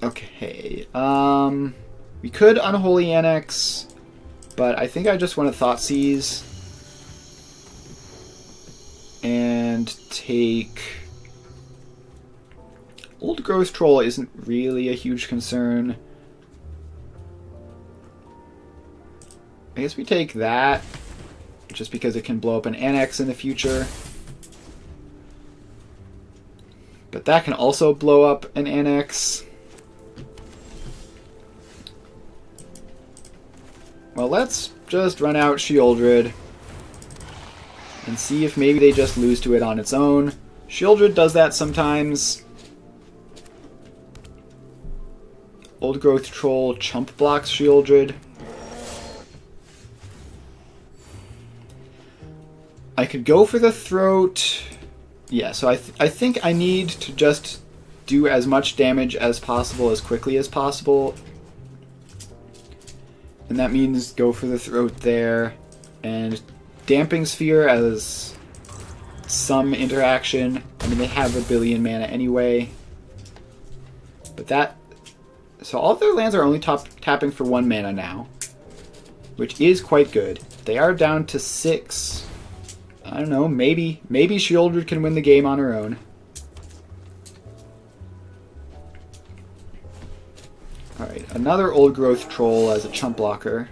S1: Okay, we could Unholy Annex, but I think I just want to Thoughtseize and take... Old Growth Troll isn't really a huge concern. I guess we take that, just because it can blow up an Annex in the future. But that can also blow up an Annex. Well, let's just run out Shieldred and see if maybe they just lose to it on its own. Shieldred does that sometimes. Old Growth Troll chump blocks Shieldred. I could go for the Throat. Yeah, so I think I need to just do as much damage as possible as quickly as possible. And that means go for the Throat there. And Damping Sphere as some interaction. I mean, they have a billion mana anyway. But that... So all of their lands are only tapping for 1 mana now. Which is quite good. They are down to 6. I don't know, maybe Shieldred can win the game on her own. Alright, another Old Growth Troll as a chump blocker.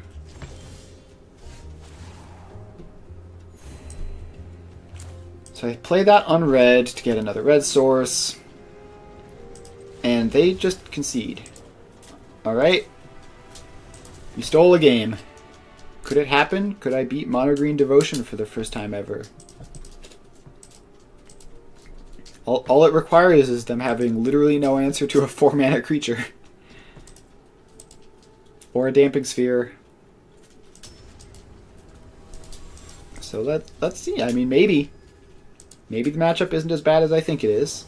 S1: So I play that on red to get another red source. And they just concede. Alright. You stole a game. Could it happen? Could I beat Mono Green Devotion for the first time ever? All it requires is them having literally no answer to a 4-mana creature. Or a Damping Sphere. So let's see. I mean, maybe. Maybe the matchup isn't as bad as I think it is.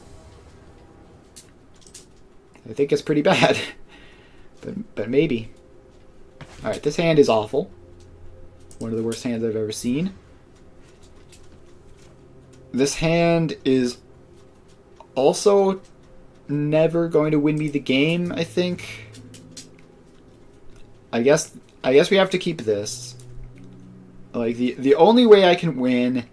S1: I think it's pretty bad. But maybe. Alright, this hand is awful. One of the worst hands I've ever seen. This hand is also never going to win me the game, I think. I guess we have to keep this. Like, the only way I can win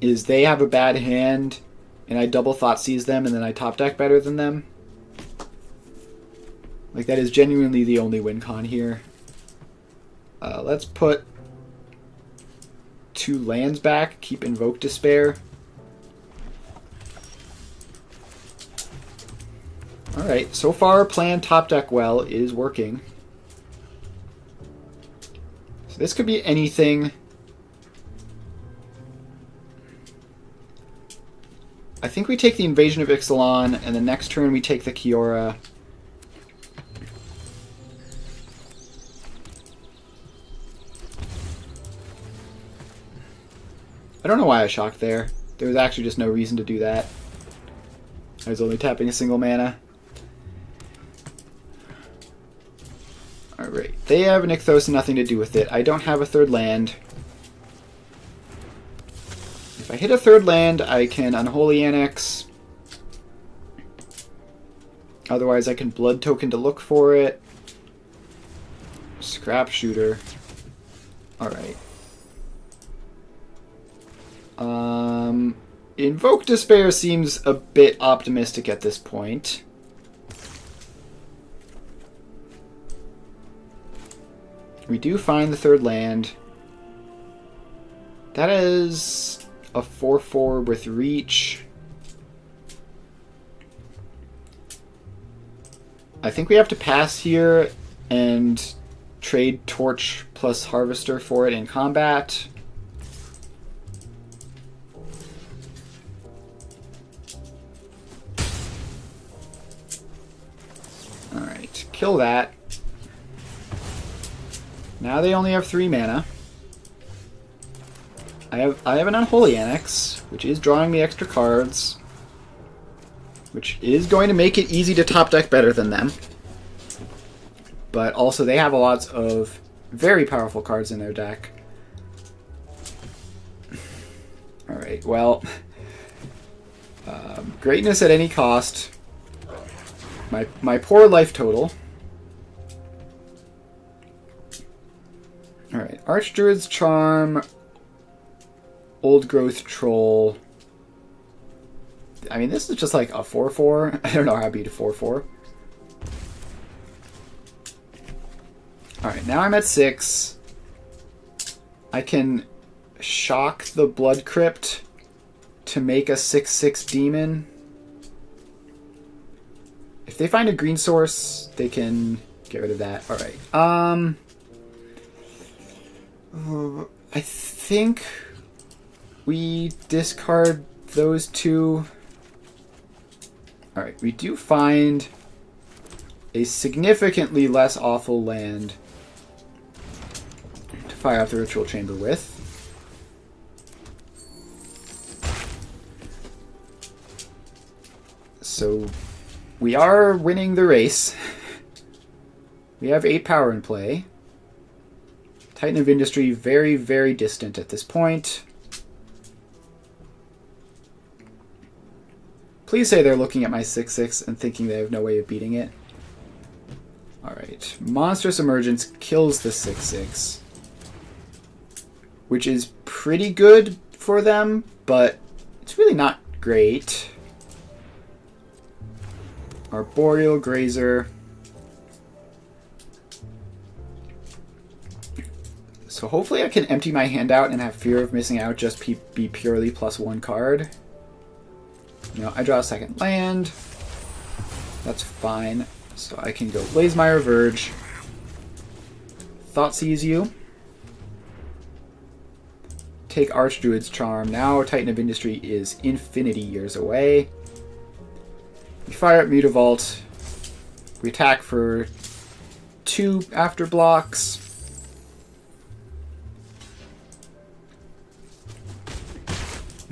S1: is they have a bad hand, and I double Thoughtseize them, and then I top deck better than them. Like, that is genuinely the only win con here. Let's put 2 lands back, keep Invoke Despair. Alright, so far plan top deck well is working. So this could be anything. I think we take the Invasion of Ixalan, and the next turn we take the Kiora. I don't know why I shocked there. There was actually just no reason to do that. I was only tapping a single mana. Alright, they have an Ichthos and nothing to do with it. I don't have a third land. If I hit a third land, I can Unholy Annex. Otherwise, I can Blood Token to look for it. Scrap Shooter. Alright. Invoke Despair seems a bit optimistic at this point. We do find the third land. That is a 4/4 with reach. I think we have to pass here and trade Torch plus Harvester for it in combat. Alright, kill that. Now they only have 3 mana. I have an Unholy Annex, which is drawing me extra cards, which is going to make it easy to top deck better than them. But also they have lots of very powerful cards in their deck. Alright, well, greatness at any cost. My poor life total. Alright, Archdruid's Charm, Old Growth Troll. I mean, this is just like a 4/4. I don't know how to beat a 4/4. Alright, now I'm at 6. I can shock the Blood Crypt to make a 6/6 demon. If they find a green source, they can get rid of that. Alright. I think we discard those 2. Alright, we do find a significantly less awful land to fire up the Ritual Chamber with. So we are winning the race. We have 8 power in play. Titan of Industry very, very distant at this point. Please say they're looking at my 6/6 and thinking they have no way of beating it. Alright. Monstrous Emergence kills the 6/6. Which is pretty good for them, but it's really not great. Arboreal Grazer. So hopefully I can empty my hand out and have Fear of Missing Out just be purely +1 card. No, I draw a second land. That's fine. So I can go Blazemire Verge. Thoughtseize you. Take Archdruid's Charm. Now Titan of Industry is infinity years away. We fire up Mutavault. We attack for 2 after blocks.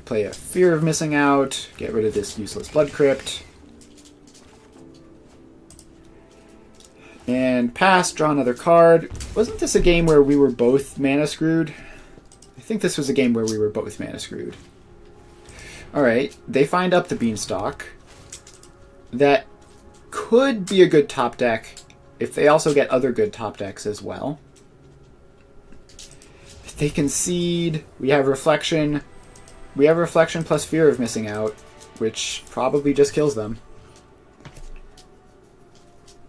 S1: Play a Fear of Missing Out. Get rid of this useless Blood Crypt. And pass, draw another card. Wasn't this a game where we were both mana screwed? I think this was a game where we were both mana screwed. Alright, they find up the Beanstalk. That could be a good top deck if they also get other good top decks as well. They concede. We have reflection. We have reflection plus fear of missing out, which probably just kills them.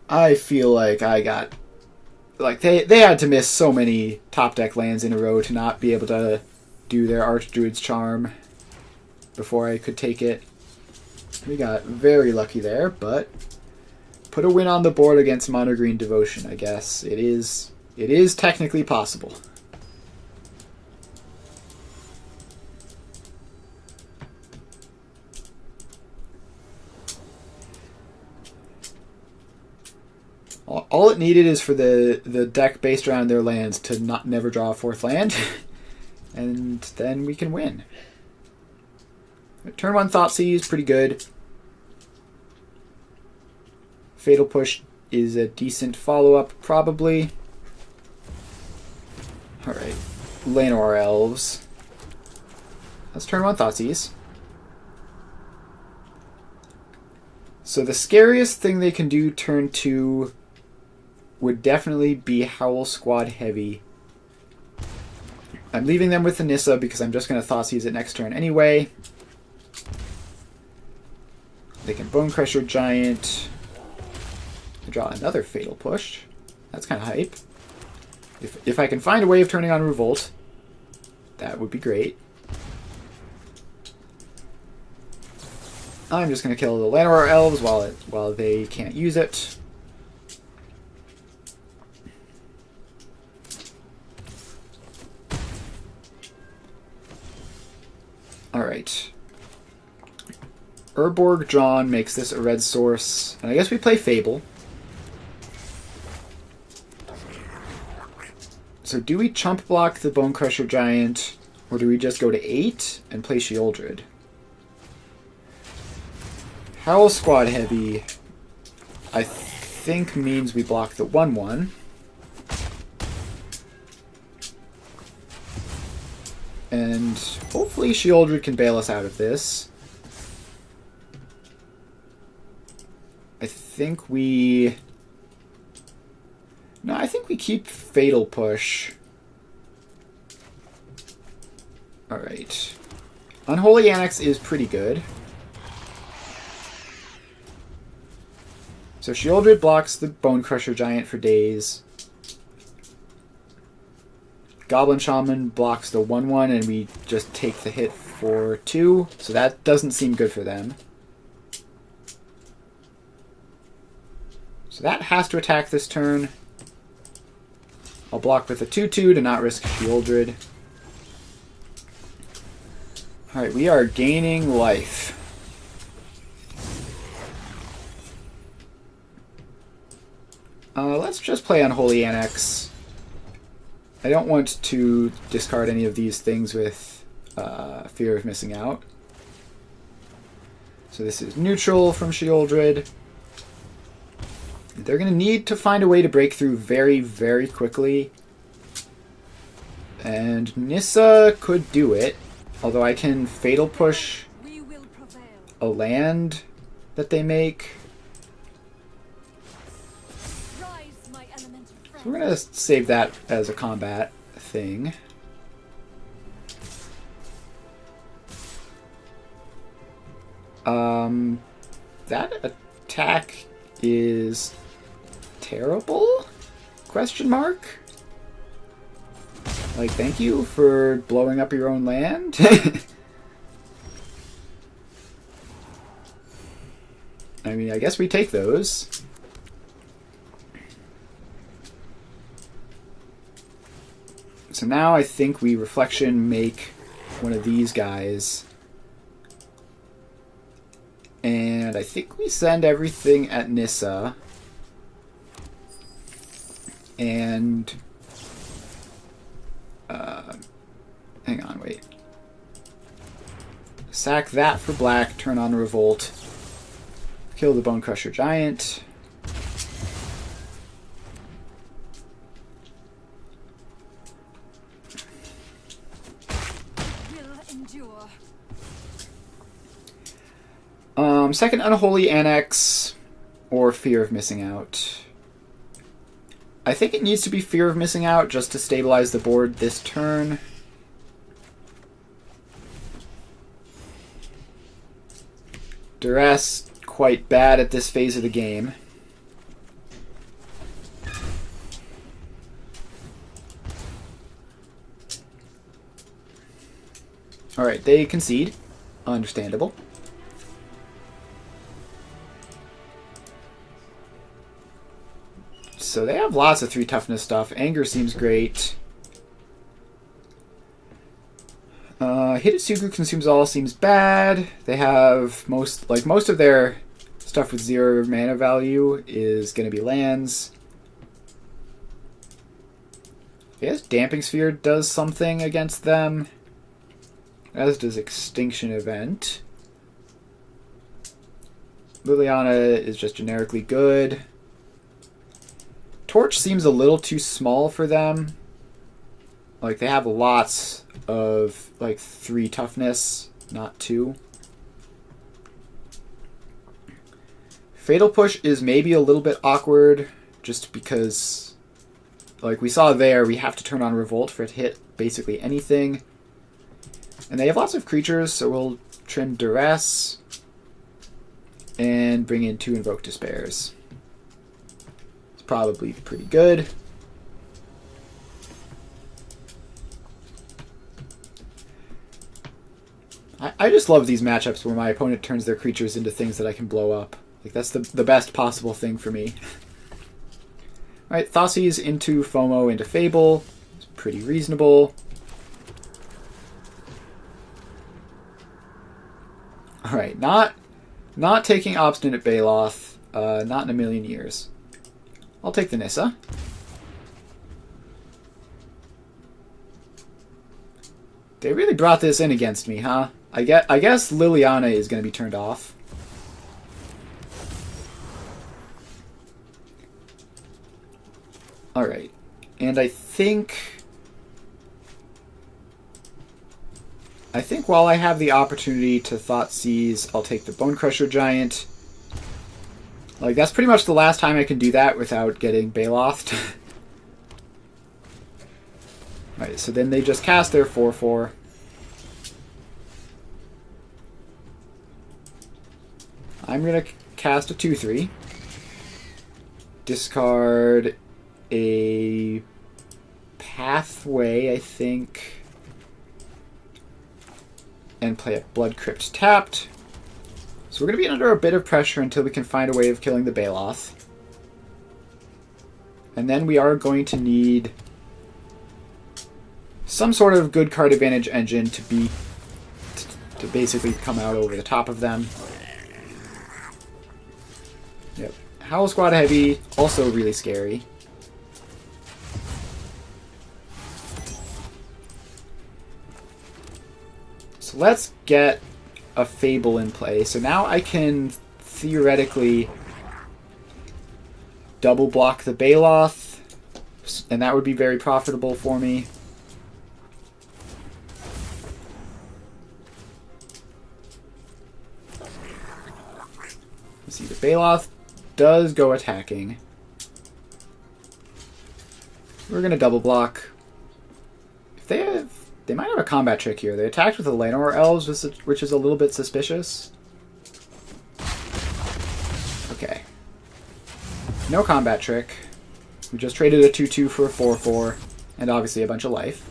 S1: I feel like I got... Like, they had to miss so many top deck lands in a row to not be able to do their Archdruid's Charm before I could take it. We got very lucky there, but put a win on the board against Mono Green Devotion, I guess. It is technically possible. All it needed is for the deck based around their lands to never draw a fourth land, and then we can win. Turn 1 Thoughtseize, pretty good. Fatal Push is a decent follow-up, probably. Alright. Llanowar Elves. Let's turn 1 Thoughtseize. So the scariest thing they can do turn 2 would definitely be Howl Squad Heavy. I'm leaving them with the Nissa because I'm just going to Thoughtseize it next turn anyway. They can Bonecrusher Giant. Draw another Fatal Push. That's kind of hype. If I can find a way of turning on Revolt, that would be great. I'm just going to kill the Llanowar Elves while they can't use it. Alright. Urborg John makes this a red source. And I guess we play Fable. So do we chump block the Bonecrusher Giant, or do we just go to 8 and play Sheoldred? Howl Squad Heavy, I think, means we block the 1/1. And hopefully Sheoldred can bail us out of this. I think we keep Fatal Push. Alright. Unholy Annex is pretty good. So Sheoldred blocks the Bonecrusher Giant for days. Goblin Shaman blocks the 1/1 and we just take the hit for 2. So that doesn't seem good for them. So that has to attack this turn. I'll block with a 2/2 to not risk Sheoldred. Alright, we are gaining life. Let's just play Unholy Annex. I don't want to discard any of these things with fear of missing out. So this is neutral from Sheoldred. They're going to need to find a way to break through very, very quickly. And Nissa could do it. Although I can Fatal Push a land that they make. So we're going to save that as a combat thing. That attack is terrible? Question mark? Like, thank you for blowing up your own land? I mean, I guess we take those. So now I think we Reflection make one of these guys. And I think we send everything at Nissa. And... hang on, wait. Sack that for black, turn on Revolt. Kill the Bonecrusher Giant. Second Unholy Annex or Fear of Missing Out. I think it needs to be Fear of Missing Out just to stabilize the board this turn. Duress, quite bad at this phase of the game. Alright, they concede. Understandable. So they have lots of 3 toughness stuff. Anger seems great. Hitotsugu consumes all seems bad. They have most of their stuff with 0 mana value is going to be lands. I guess Damping Sphere does something against them, as does Extinction Event. Liliana is just generically good. Torch seems a little too small for them. Like, they have lots of, like, 3 toughness, not 2. Fatal Push is maybe a little bit awkward, just because, like we saw there, we have to turn on Revolt for it to hit basically anything. And they have lots of creatures, so we'll trim Duress and bring in 2 Invoke Despairs. It's probably pretty good. I just love these matchups where my opponent turns their creatures into things that I can blow up. Like, that's the best possible thing for me. Alright, Thoughtseize into FOMO into Fable. It's pretty reasonable. Alright, not taking Obstinate Baloth. Not in a million years. I'll take the Nissa. They really brought this in against me, huh? I guess Liliana is going to be turned off. Alright. And I think while I have the opportunity to Thoughtseize, I'll take the Bone Crusher Giant. Like, that's pretty much the last time I can do that without getting Balothed. Alright, so then they just cast their 4/4. I'm going to cast a 2/3. Discard a Pathway, I think. And play a Blood Crypt tapped. So we're going to be under a bit of pressure until we can find a way of killing the Baloth. And then we are going to need some sort of good card advantage engine to basically come out over the top of them. Yep. Howl Squad Heavy, also really scary. So let's get a Fable in play. So now I can theoretically double block the Baloth, and that would be very profitable for me. Let's see, the Baloth does go attacking. We're going to double block. If they might have a combat trick here. They attacked with the Llanowar Elves, which is a little bit suspicious. Okay. No combat trick. We just traded a 2/2 for a 4/4, and obviously a bunch of life.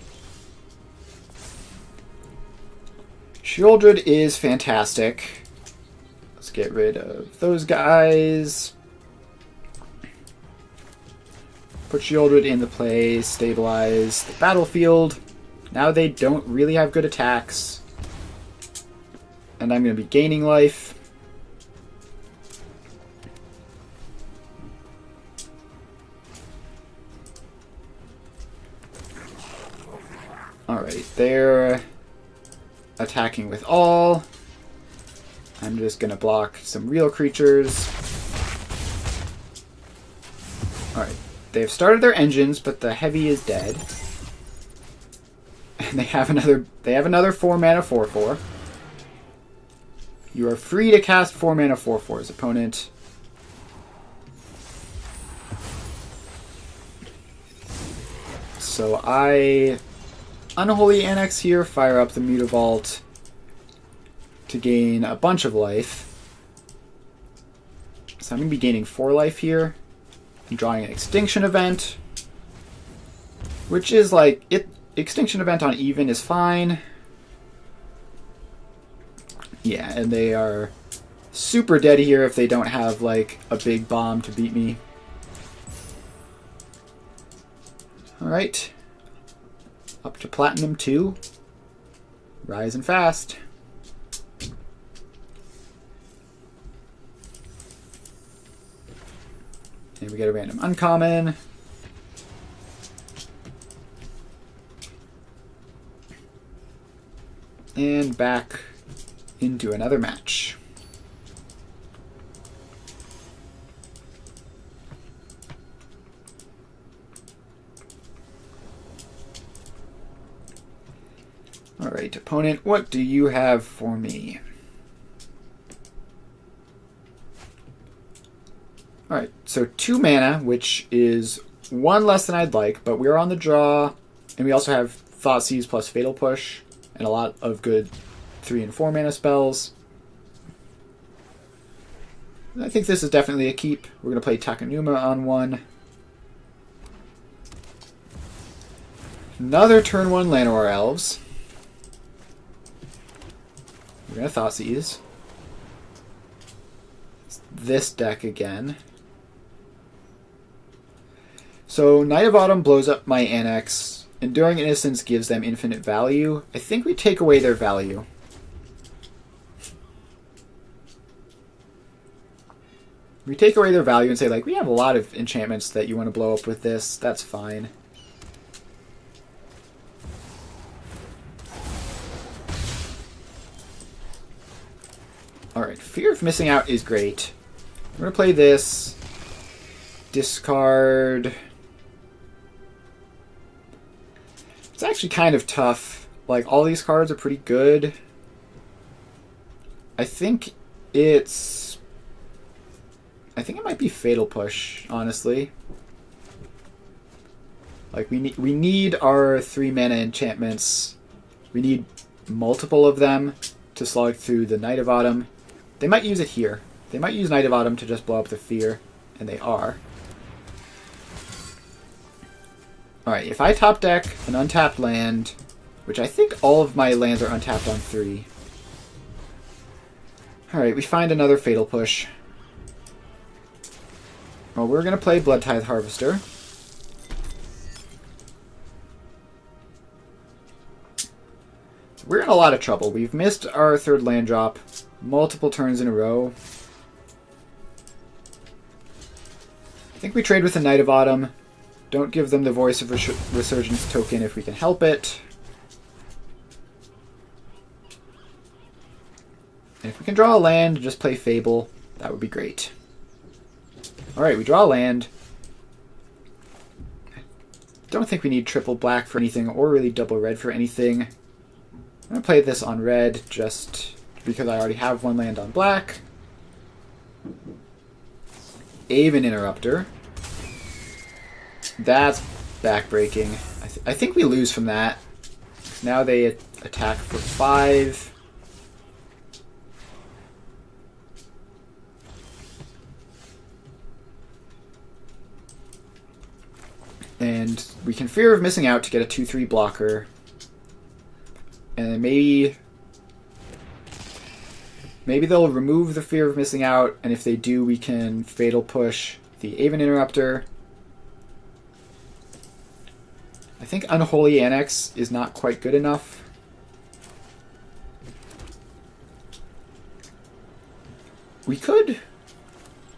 S1: Sheoldred is fantastic. Let's get rid of those guys. Put Sheoldred in the play, stabilize the battlefield. Now they don't really have good attacks. And I'm going to be gaining life. Alright, they're attacking with all. I'm just going to block some real creatures. Alright, they've started their engines, but the heavy is dead. And they have another 4-mana 4/4. You are free to cast 4-mana 4/4s, opponent. So I Unholy Annex here, fire up the Mutavault to gain a bunch of life. So I'm going to be gaining 4 life here. I'm drawing an Extinction Event, which is like, Extinction Event on even is fine. Yeah, and they are super dead here if they don't have like a big bomb to beat me. Alright. Up to Platinum 2. Rising fast. And we get a random uncommon. And back into another match. Alright, opponent, what do you have for me? Alright, so 2 mana, which is 1 less than I'd like, but we're on the draw, and we also have Thoughtseize plus Fatal Push, and a lot of good 3 and 4 mana spells. I think this is definitely a keep. We're going to play Takenuma on 1. Another turn 1 Llanowar Elves. We're going to Thoughtseize. This deck again. So Knight of Autumn blows up my Annex. Enduring Innocence gives them infinite value. I think we take away their value. We take away their value and say, like, we have a lot of enchantments that you want to blow up with this. That's fine. Alright, Fear of Missing Out is great. I'm going to play this. Discard. It's actually kind of tough. Like, all these cards are pretty good. I think it might be Fatal Push, honestly. Like, we need our 3 mana enchantments. We need multiple of them to slog through the Knight of Autumn. They might use it here. They might use Knight of Autumn to just blow up the Fear, and they are. Alright, if I top deck an untapped land, which I think all of my lands are untapped on 3. Alright, we find another Fatal Push. Well, we're going to play Blood Tithe Harvester. We're in a lot of trouble. We've missed our 3rd land drop multiple turns in a row. I think we trade with the Knight of Autumn. Don't give them the Voice of Resurgence token if we can help it. And if we can draw a land and just play Fable, that would be great. Alright, we draw a land. Don't think we need triple black for anything, or really double red for anything. I'm going to play this on red, just because I already have 1 land on black. Aven Interrupter. That's backbreaking. I think we lose from that. Now they attack for 5. And we can Fear of Missing Out to get a 2/3 blocker. And then maybe they'll remove the Fear of Missing Out, and if they do, we can Fatal Push the Aven Interrupter. I think Unholy Annex is not quite good enough. We could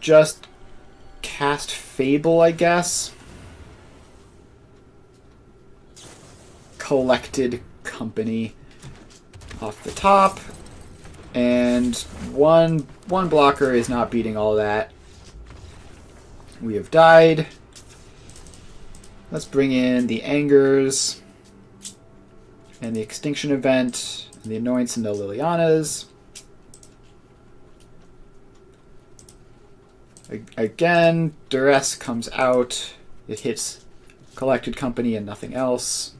S1: just cast Fable, I guess. Collected Company off the top. And one blocker is not beating all that. We have died. Let's bring in the Angers and the Extinction Event and the Annoyance and the Lilianas. Again, Duress comes out. It hits Collected Company and nothing else.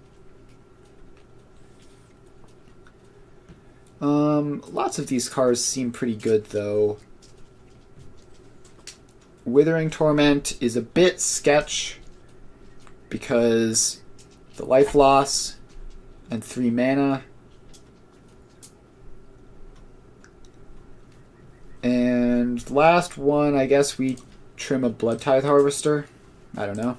S1: Lots of these cards seem pretty good, though. Withering Torment is a bit sketch because the life loss and 3 mana. And last one, I guess we trim a Blood Tithe Harvester. I don't know.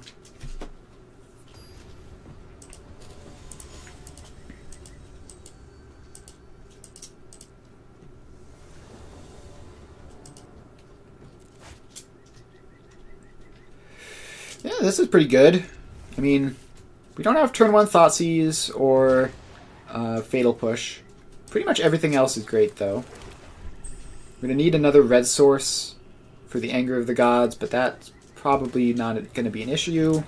S1: Yeah, this is pretty good. I mean, we don't have turn 1 Thoughtseize or Fatal Push. Pretty much everything else is great, though. We're going to need another red source for the Anger of the Gods, but that's probably not going to be an issue.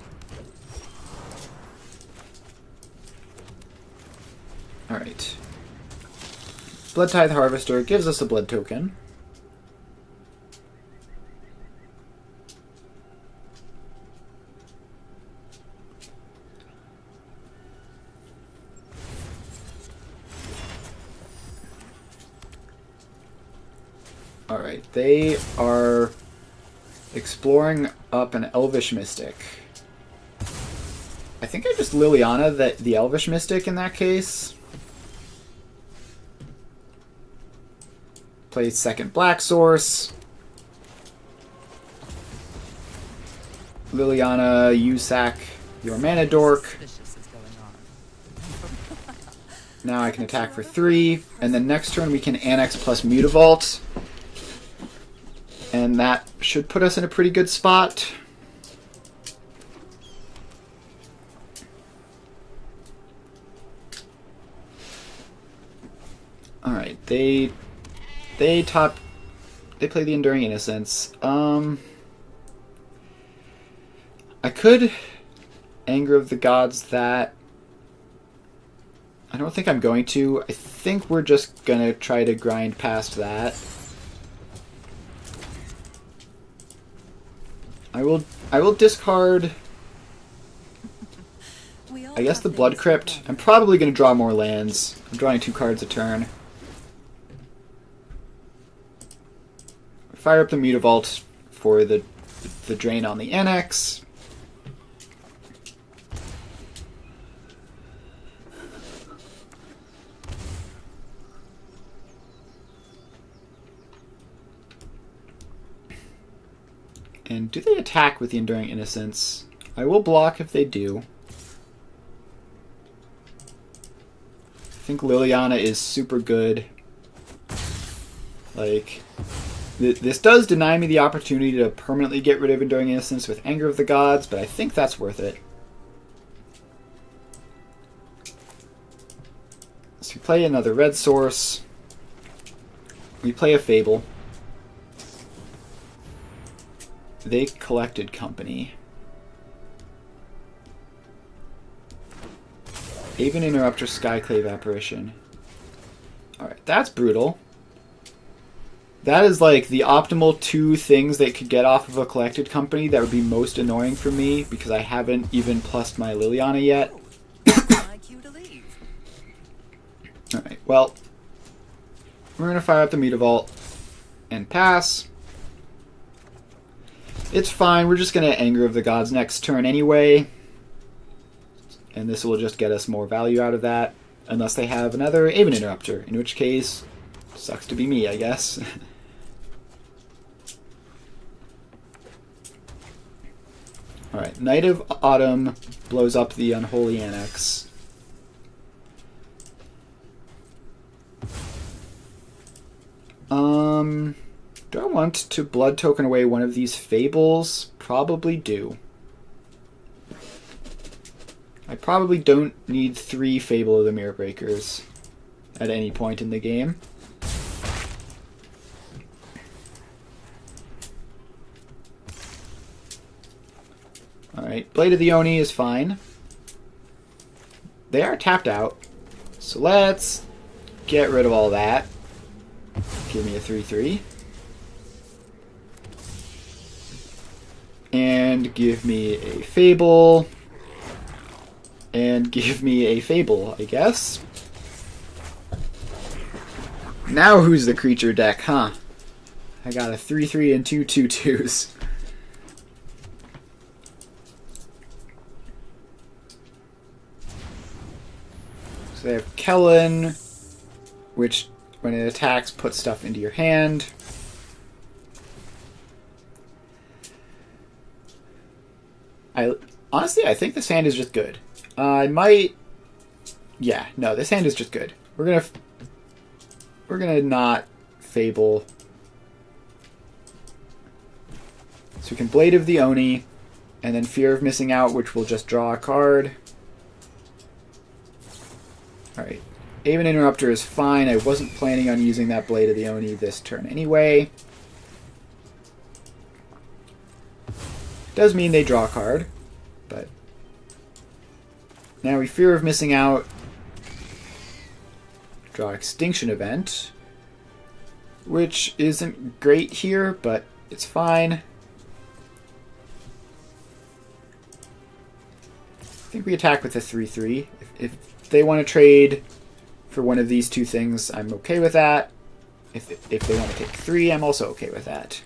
S1: Alright. Blood Tithe Harvester gives us a blood token. Alright, they are exploring up an Elvish Mystic. I think I just Liliana the Elvish Mystic in that case. Play second black source. Liliana, you sack your mana dork.
S2: Suspicious is going on.
S1: Now I can attack for 3, and then next turn we can annex plus Mutavault. And that should put us in a pretty good spot. Alright, they play the Enduring Innocence. I could Anger of the Gods that. I don't think I'm going to. I think we're just gonna try to grind past that. I will discard, I guess, the Blood Crypt. I'm probably going to draw more lands. I'm drawing 2 cards a turn. Fire up the Mutavault for the drain on the Annex. And do they attack with the Enduring Innocence? I will block if they do. I think Liliana is super good. Like, this does deny me the opportunity to permanently get rid of Enduring Innocence with Anger of the Gods, but I think that's worth it. So we play another red source. We play a Fable. They Collected Company. Aven Interrupter, Skyclave Apparition. Alright, that's brutal. That is like the optimal 2 things that could get off of a Collected Company that would be most annoying for me because I haven't even plussed my Liliana yet. Alright, well, we're going to fire up the Mutavault and pass. It's fine, we're just going to Anger of the Gods next turn anyway. And this will just get us more value out of that. Unless they have another Aven Interrupter, in which case, sucks to be me, I guess. Alright, Night of Autumn blows up the Unholy Annex. Do I want to blood token away one of these Fables? Probably do. I probably don't need 3 Fable of the Mirror Breakers at any point in the game. Alright, Blade of the Oni is fine. They are tapped out, so let's get rid of all that. Give me a 3/3. And give me a Fable. and give me a Fable, I guess. Now who's the creature deck, huh? I got a 3/3 and 2 2/2s. So they have Kellen, which when it attacks puts stuff into your hand. Honestly, I think this hand is just good. I might... Yeah, no, this hand is just good. We're gonna not Fable. So we can Blade of the Oni, and then Fear of Missing Out, which will just draw a card. Alright. Aven Interrupter is fine. I wasn't planning on using that Blade of the Oni this turn anyway. Does mean they draw a card, but... Now we Fear of Missing Out. Draw Extinction Event, which isn't great here, but it's fine. I think we attack with a 3/3. If they want to trade for one of these two things, I'm okay with that. If they want to take 3, I'm also okay with that.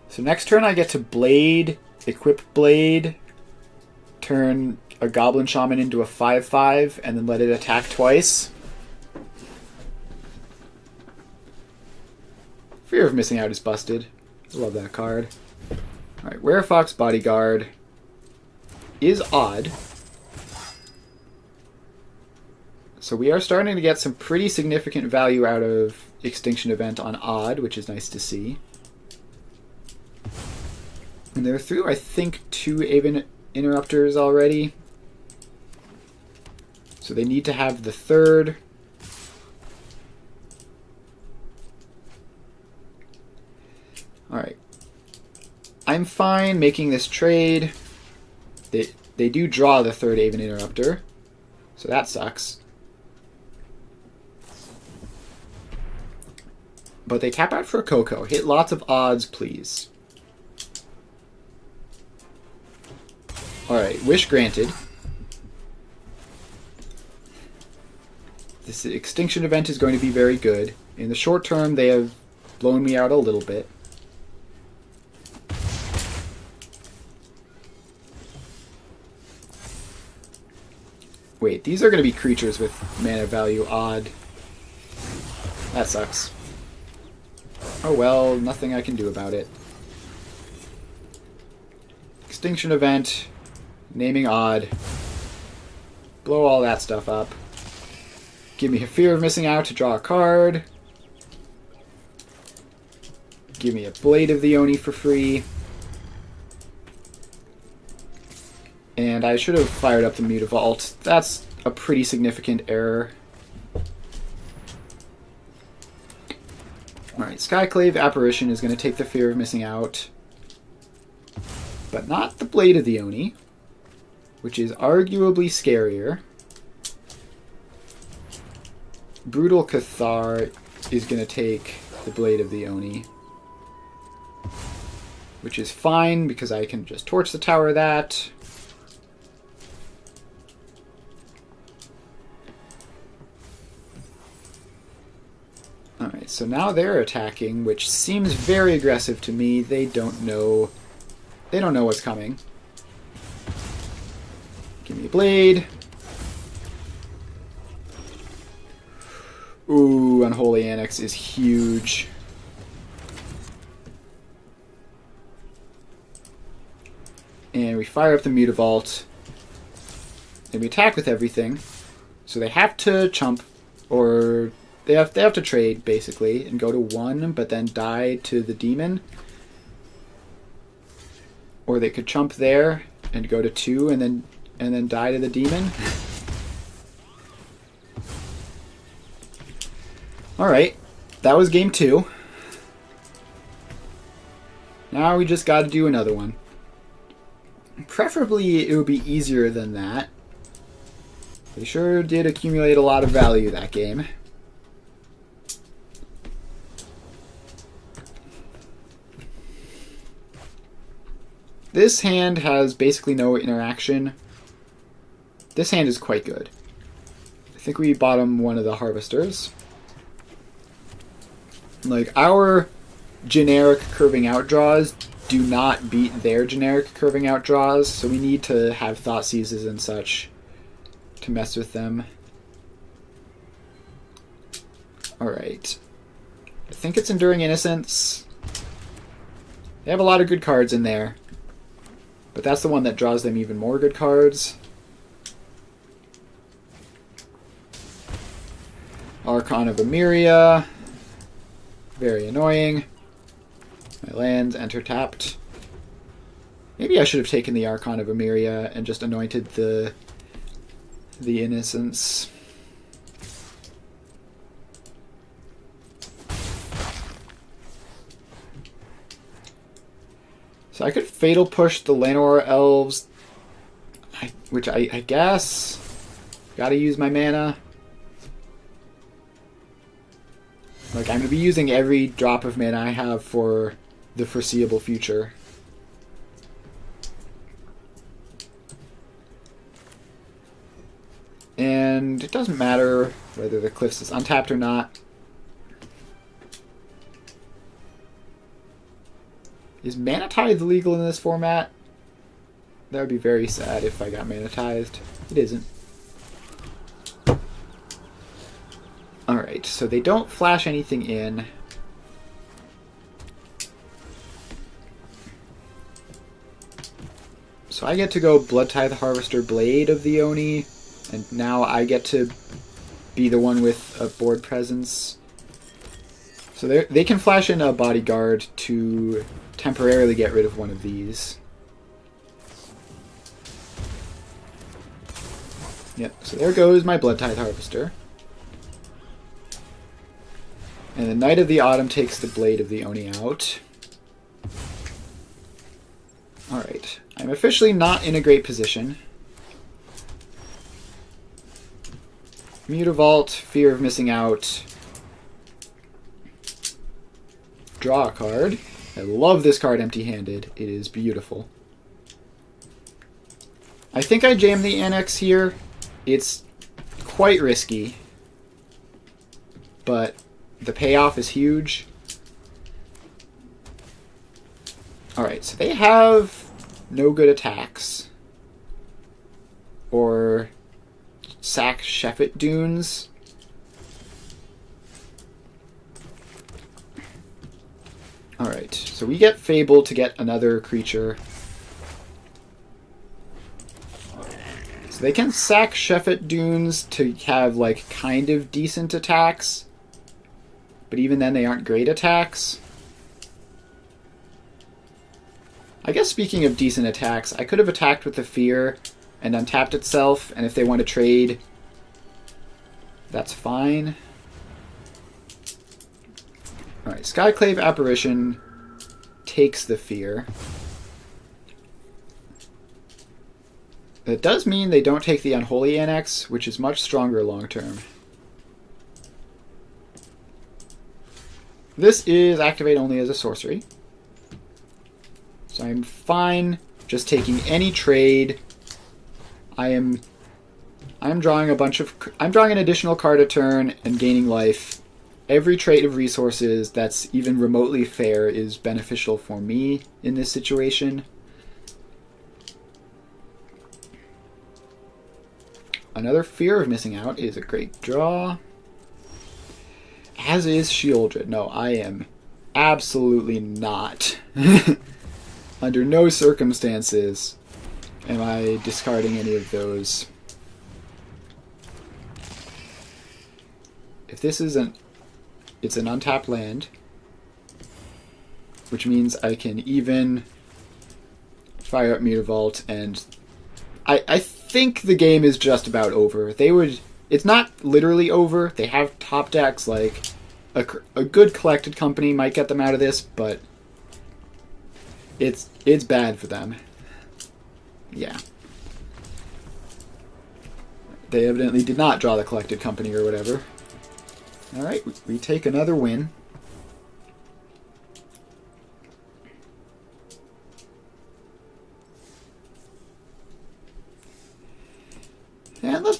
S1: So next turn I get to Blade, equip Blade, turn a Goblin Shaman into a 5/5, and then let it attack twice. Fear of Missing Out is busted. Love that card. Alright, Werefox Bodyguard is odd. So we are starting to get some pretty significant value out of Extinction Event on odd, which is nice to see. And they're through, I think, 2 Aven Interrupters already. So they need to have the third. Alright. I'm fine making this trade. They do draw the third Aven Interrupter, so that sucks. But they tap out for a Coco. Hit lots of odds, please. Alright, wish granted. This Extinction Event is going to be very good. In the short term, they have blown me out a little bit. Wait, these are going to be creatures with mana value odd. That sucks. Oh well, nothing I can do about it. Extinction Event, naming odd. Blow all that stuff up. Give me a Fear of Missing Out to draw a card. Give me a Blade of the Oni for free. And I should have fired up the Mutavault. That's a pretty significant error. Alright, Skyclave Apparition is going to take the Fear of Missing Out. But not the Blade of the Oni, which is arguably scarier. Brutal Cathar is going to take the Blade of the Oni, which is fine because I can just torch the tower that. Alright, so now they're attacking, which seems very aggressive to me. They don't know what's coming. Give me a Blade. Ooh, Unholy Annex is huge. And we fire up the Mutavault. And we attack with everything. So they have to chump, or they have to trade, basically, and go to 1, but then die to the demon. Or they could chump there and go to 2 and then die to the demon. Alright, that was game 2. Now we just gotta do another one. Preferably it would be easier than that. They sure did accumulate a lot of value that game. This hand has basically no interaction. This hand is quite good. I think we bottom one of the harvesters. Like, our generic curving out draws do not beat their generic curving out draws, so we need to have thought seizes and such to mess with them. Alright. I think it's Enduring Innocence. They have a lot of good cards in there, but that's the one that draws them even more good cards. Archon of Emeria. Very annoying. My lands enter tapped. Maybe I should have taken the Archon of Emeria and just anointed the Innocence. So I could Fatal Push the Llanowar Elves, which I guess. Gotta use my mana. Like, I'm going to be using every drop of mana I have for the foreseeable future. And it doesn't matter whether the Cliffs is untapped or not. Is Mana Tithe legal in this format? That would be very sad if I got Mana Tithed. It isn't. Alright, so they don't flash anything in. So I get to go Blood Tithe Harvester Blade of the Oni, and now I get to be the one with a board presence. So they can flash in a Bodyguard to temporarily get rid of one of these. Yep, so there goes my Blood Tithe Harvester. And the Knight of the Autumn takes the Blade of the Oni out. Alright, I'm officially not in a great position. Mutavault, Fear of Missing Out. Draw a card. I love this card empty-handed. It is beautiful. I think I jam the Annex here. It's quite risky, but the payoff is huge. Alright, so they have no good attacks. Or sack Sheffet Dunes. Alright, so we get Fable to get another creature. So they can sack Sheffet Dunes to have, like, kind of decent attacks. But even then, they aren't great attacks. I guess speaking of decent attacks, I could have attacked with the Fear and untapped itself, and if they want to trade, that's fine. Alright, Skyclave Apparition takes the Fear. That does mean they don't take the Unholy Annex, which is much stronger long term. This is activate only as a sorcery. So I'm fine just taking any trade. I'm drawing I'm drawing an additional card a turn and gaining life. Every trade of resources that's even remotely fair is beneficial for me in this situation. Another Fear of Missing Out is a great draw. As is Sheoldred. No, I am absolutely not. Under no circumstances am I discarding any of those. If this isn't... It's an untapped land, which means I can even fire up Mutavault, and I think the game is just about over. It's not literally over. They have top decks, like a good collected company might get them out of this, but it's bad for them. Yeah. They evidently did not draw the collected company or whatever. Alright, we take another win.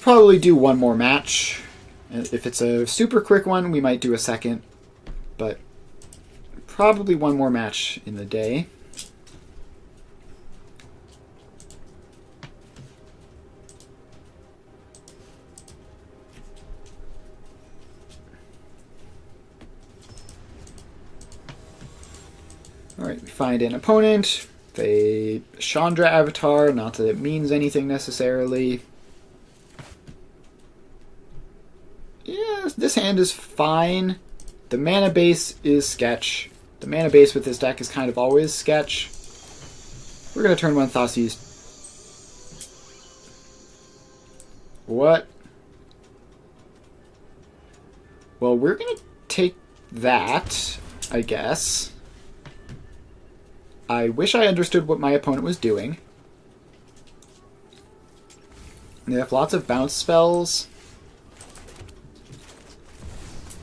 S1: probably do one more match. If it's a super quick one, we might do a second. But probably one more match in the day. Alright, we find an opponent. They Chandra avatar, not that it means anything necessarily. Yeah, this hand is fine. The mana base is sketch. The mana base with this deck is kind of always sketch. We're going to turn one Thoughtseize. What? Well, we're going to take that, I guess. I wish I understood what my opponent was doing. They have lots of bounce spells.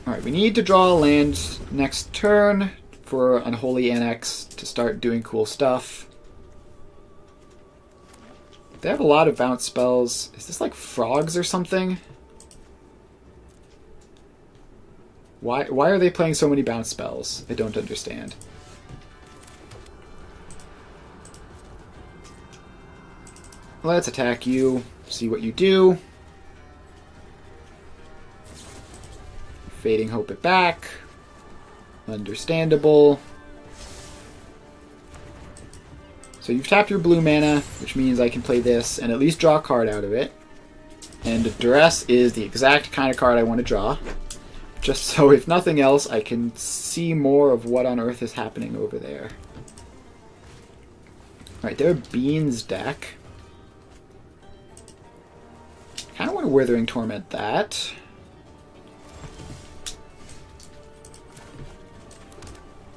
S1: Alright, we need to draw a land next turn for Unholy Annex to start doing cool stuff. They have a lot of bounce spells. Is this like frogs or something? Why are they playing so many bounce spells? I don't understand. Let's attack you, see what you do. Fading Hope it back. Understandable. So you've tapped your blue mana, which means I can play this and at least draw a card out of it. And Duress is the exact kind of card I want to draw. Just so, if nothing else, I can see more of what on earth is happening over there. Alright, they're a Beans deck. Kind of want to Withering Torment that.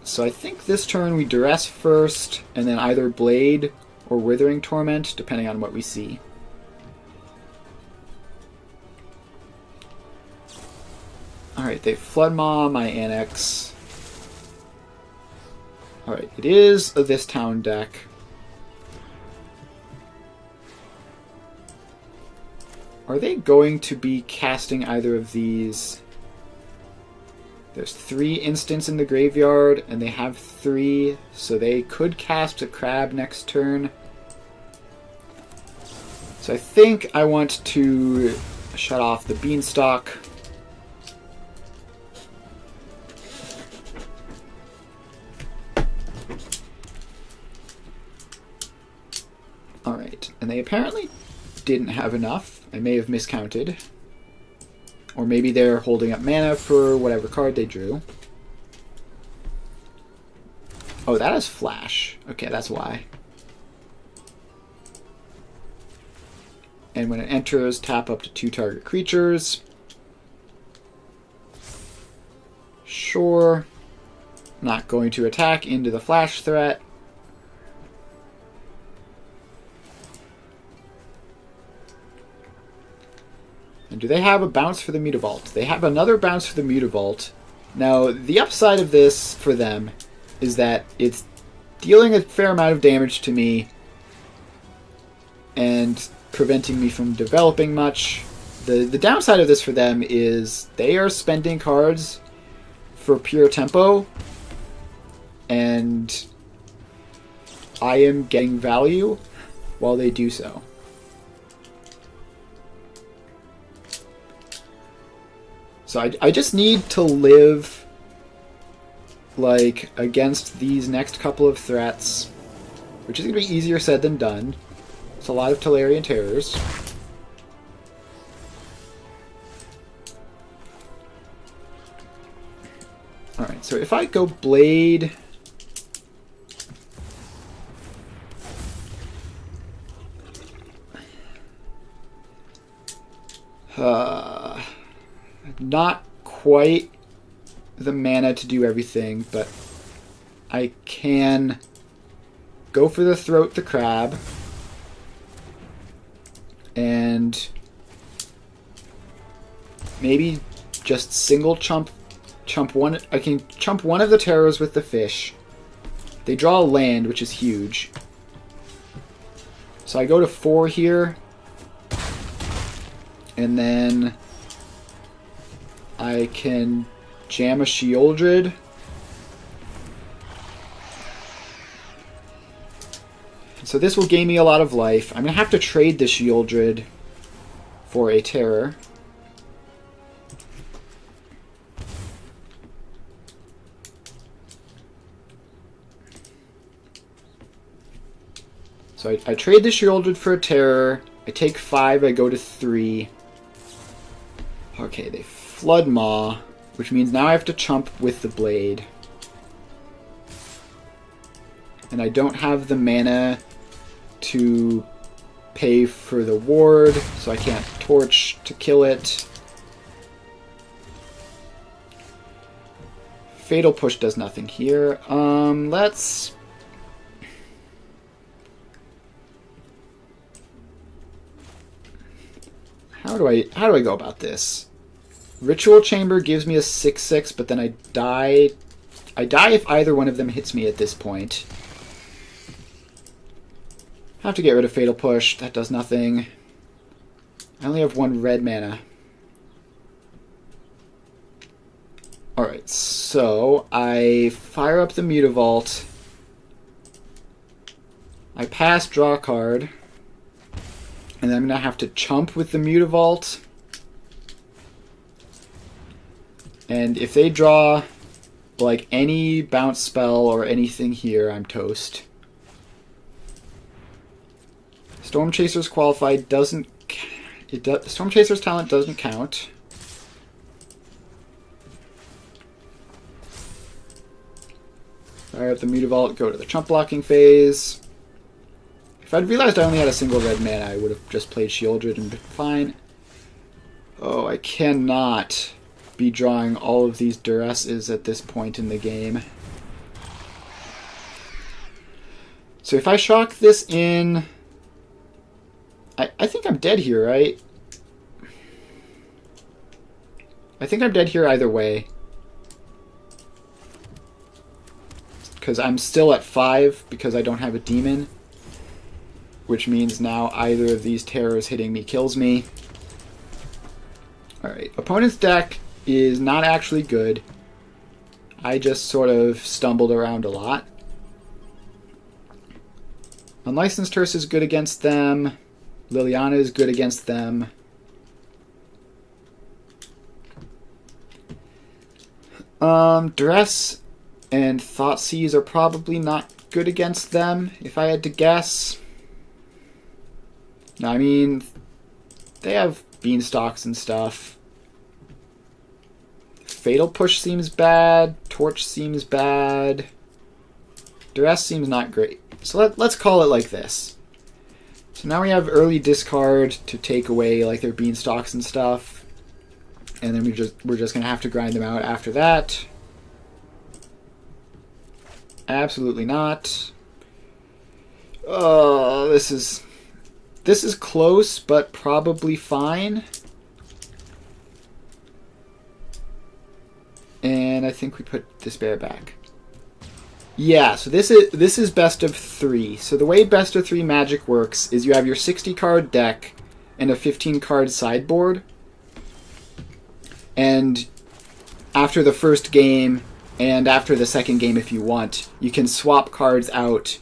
S1: So I think this turn we Duress first, and then either Blade or Withering Torment, depending on what we see. Alright, they Flood Maw my Annex. Alright, it is a This Town deck. Are they going to be casting either of these? There's 3 instants in the graveyard, and they have 3, so they could cast a Crab next turn. So I think I want to shut off the Beanstalk. Alright, and they apparently didn't have enough. I may have miscounted. Or maybe they're holding up mana for whatever card they drew. Oh, that is Flash. Okay, that's why. And when it enters, tap up to 2 target creatures. Sure. Not going to attack into the Flash threat. And do they have a bounce for the Mutavault? They have another bounce for the Mutavault. Now, the upside of this for them is that it's dealing a fair amount of damage to me and preventing me from developing much. The downside of this for them is they are spending cards for pure tempo, and I am getting value while they do so. So I just need to live like against these next couple of threats, which is going to be easier said than done. It's a lot of Tolarian Terrors. Alright, so if I go Blade... not quite the mana to do everything, but I can go for the Throat the Crab and maybe just single chump one. I can chump one of the terrors with the fish. They draw a land, which is huge. So I go to 4 here. And then I can jam a Sheoldred. So this will gain me a lot of life. I'm going to have to trade the Sheoldred for a Terror. So I trade the Sheoldred for a Terror. I take 5, I go to 3. Okay, they Flood Maw, which means now I have to chump with the Blade. And I don't have the mana to pay for the ward, so I can't Torch to kill it. Fatal Push does nothing here. Let's... How do I go about this? Ritual Chamber gives me a 6/6, but then I die. I die if either one of them hits me at this point. I have to get rid of Fatal Push. That does nothing. I only have 1 red mana. Alright, so I fire up the Mutavault. I pass, draw a card. And then I'm going to have to chump with the Mutavault. And if they draw like any bounce spell or anything here, I'm toast. Storm Chaser's Qualified doesn't... Storm Chaser's talent doesn't count. Fire up the Mutavault, go to the chump blocking phase. If I'd realized I only had a single red mana, I would have just played Sheoldred and been fine. Oh, I cannot be drawing all of these duresses at this point in the game. So if I shock this in... I think I'm dead here, right? I think I'm dead here either way. Because I'm still at 5 because I don't have a demon. Which means now either of these terrors hitting me kills me. Alright, opponent's deck is not actually good. I just sort of stumbled around a lot. Unlicensed Hearse is good against them. Liliana is good against them. Duress and Thoughtseize are probably not good against them, if I had to guess. I mean, they have beanstalks and stuff. Fatal Push seems bad. Torch seems bad. Duress seems not great. So let's call it like this. So now we have early discard to take away like their beanstalks and stuff. And then we're just going to have to grind them out after that. Absolutely not. Oh, this is close, but probably fine. And I think we put Despair back. Yeah, so this is best of 3. So the way best of 3 Magic works is you have your 60 card deck and a 15 card sideboard. And after the first game and after the second game if you want, you can swap cards out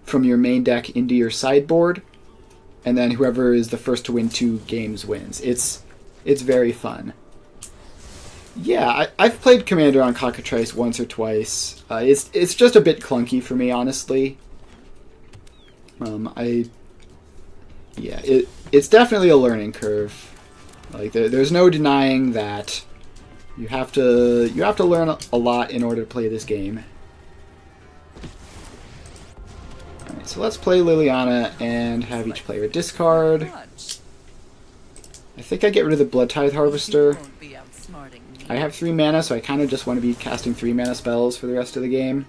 S1: from your main deck into your sideboard. And then whoever is the first to win 2 games wins. It's very fun. Yeah, I've played Commander on Cockatrice once or twice. It's just a bit clunky for me, honestly. It's definitely a learning curve. Like there's no denying that you have to learn a lot in order to play this game. All right, so let's play Liliana and have each player discard. I think I get rid of the Blood Tithe Harvester. I have 3 mana, so I kind of just want to be casting 3 mana spells for the rest of the game.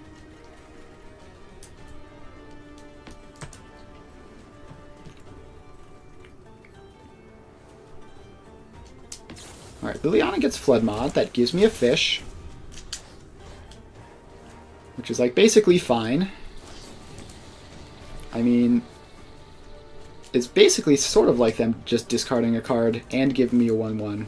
S1: Alright, Liliana gets Flood Mod. That gives me a fish. Which is, like, basically fine. I mean, it's basically sort of like them just discarding a card and giving me a 1/1.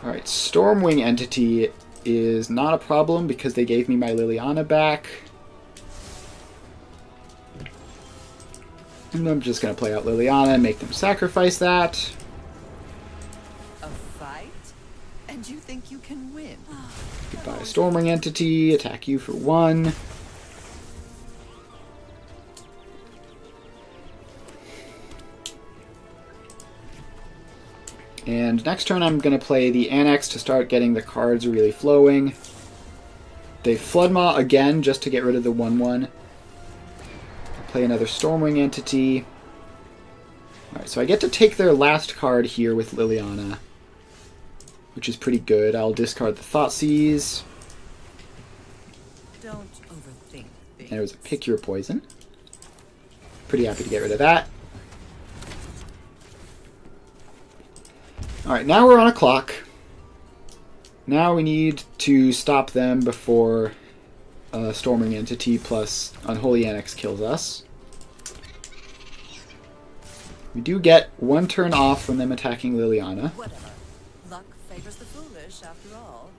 S1: Alright, Stormwing Entity is not a problem because they gave me my Liliana back. And I'm just going to play out Liliana and make them sacrifice that.
S2: A fight? And you think you can win?
S1: Goodbye, Stormwing Entity. Attack you for 1. And next turn I'm going to play the Annex to start getting the cards really flowing. They Floodmaw again just to get rid of the 1/1. Play another Stormwing Entity. Alright, so I get to take their last card here with Liliana, which is pretty good. I'll discard the Thoughtseize.
S2: Don't overthink things.
S1: And it was a Pick Your Poison. Pretty happy to get rid of that. Alright, now we're on a clock. Now we need to stop them before Storming Entity plus Unholy Annex kills us. We do get 1 turn off from them attacking Liliana.
S2: Whatever. Luck favors the foolish, after all.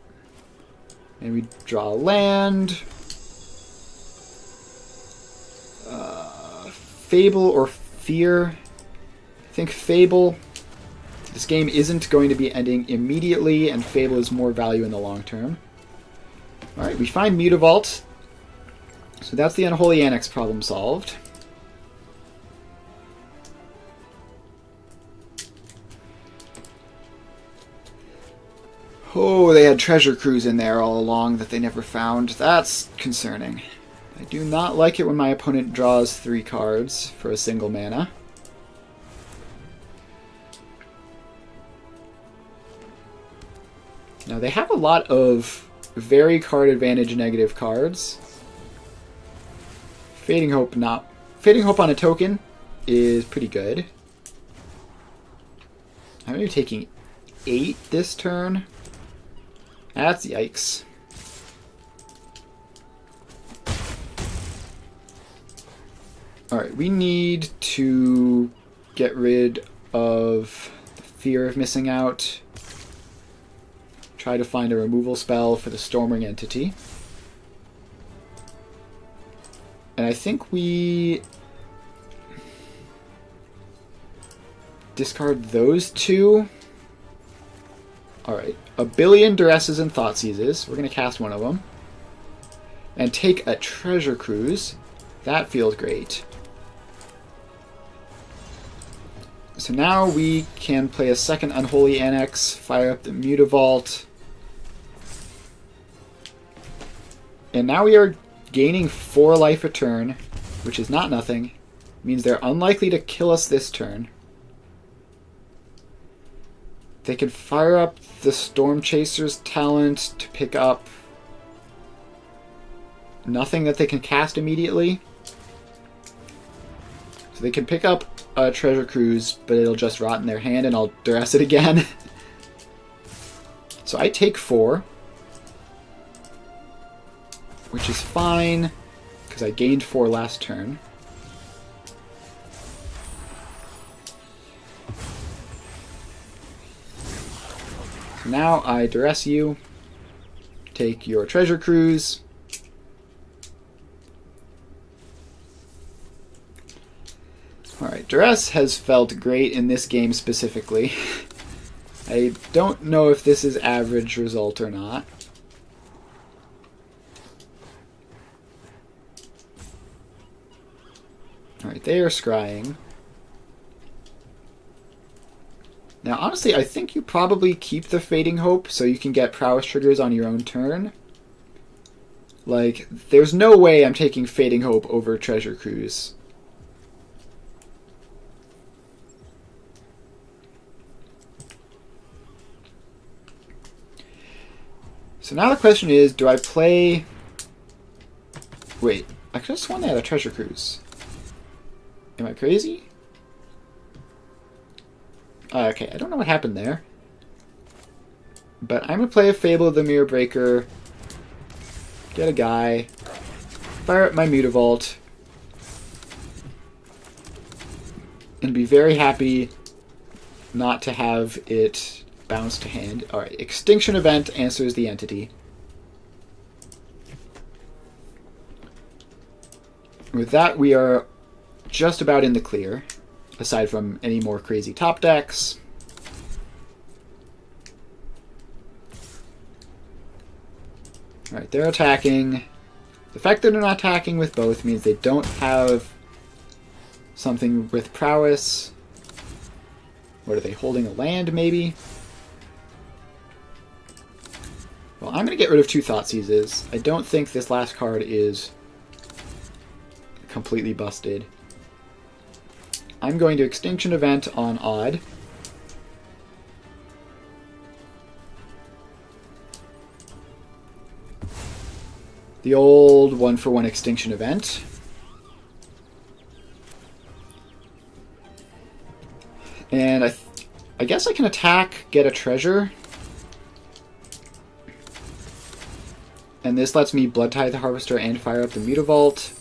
S1: And we draw a land. Fable or Fear? I think Fable. This game isn't going to be ending immediately, and Fable is more value in the long term. Alright, we find Mutavault. So that's the Unholy Annex problem solved. Oh, they had Treasure Cruise in there all along that they never found. That's concerning. I do not like it when my opponent draws 3 cards for a single mana. Now, they have a lot of very card advantage negative cards. Fading Hope on a token is pretty good. I'm going to be taking 8 this turn. That's yikes. Alright, we need to get rid of the fear of missing out. Try to find a removal spell for the Storming Entity. And I think we discard those 2. Alright, a billion Duresses and Thoughtseizes. We're going to cast one of them. And take a Treasure Cruise. That feels great. So now we can play a second Unholy Annex, fire up the Mutavault. And now we are gaining 4 life a turn, which is not nothing. Means they're unlikely to kill us this turn. They can fire up the Storm Chaser's talent to pick up nothing that they can cast immediately. So they can pick up a Treasure Cruise, but it'll just rot in their hand and I'll duress it again. So I take 4. Which is fine, because I gained 4 last turn. So now I duress you, take your Treasure Cruise. Alright, duress has felt great in this game specifically. I don't know if this is average result or not. Alright, they are scrying. Now, honestly, I think you probably keep the Fading Hope so you can get prowess triggers on your own turn. Like, there's no way I'm taking Fading Hope over Treasure Cruise. So now the question is, do I play... Wait, I could have sworn they had a Treasure Cruise. Am I crazy? Okay, I don't know what happened there. But I'm going to play a Fable of the Mirror Breaker. Get a guy. Fire up my Mutavault. and be very happy not to have it bounce to hand. Alright, Extinction Event answers the entity. With that, we are just about in the clear, aside from any more crazy top decks. Alright, they're attacking. The fact that they're not attacking with both means they don't have something with prowess. What are they, holding a land, maybe? Well, I'm going to get rid of 2 Thoughtseizes. I don't think this last card is completely busted. I'm going to Extinction Event on Odd. The old 1-for-1 Extinction Event. And I guess I can attack, get a treasure. And this lets me Blood Tithe the Harvester and fire up the Mutavault.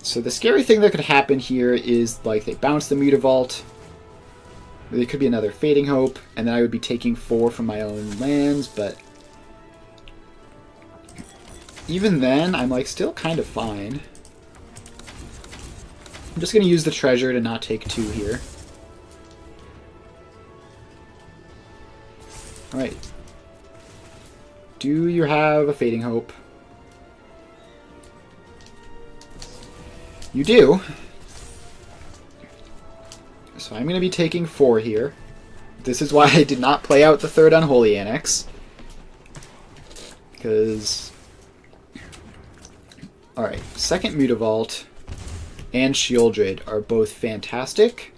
S1: So the scary thing that could happen here is, like, they bounce the Mutavault. There could be another Fading Hope, and then I would be taking 4 from my own lands, but even then, I'm, like, still kind of fine. I'm just going to use the treasure to not take 2 here. Alright. Do you have a Fading Hope? You do. So I'm going to be taking 4 here. This is why I did not play out the 3rd Unholy Annex. Because... Alright, 2nd Mutavault and Shieldred are both fantastic.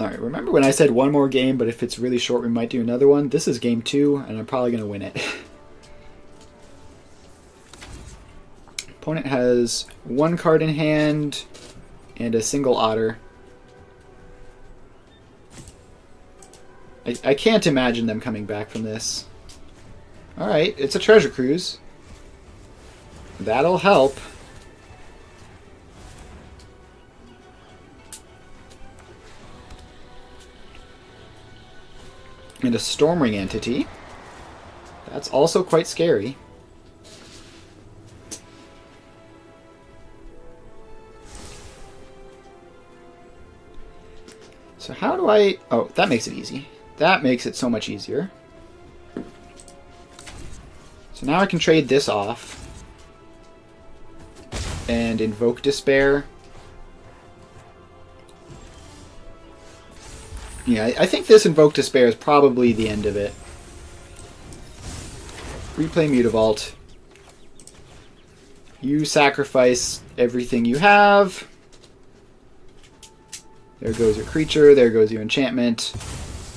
S1: Alright, remember when I said one more game, but if it's really short we might do another one? This is game 2, and I'm probably going to win it. Opponent has 1 card in hand and a single Otter. I can't imagine them coming back from this. Alright, it's a Treasure Cruise. That'll help. And a Stormring entity. That's also quite scary. So how do I... Oh, that makes it easy. That makes it so much easier. So now I can trade this off. And invoke Despair. Yeah, I think this Invoke Despair is probably the end of it. Replay Mutavault. You sacrifice everything you have. There goes your creature, there goes your enchantment.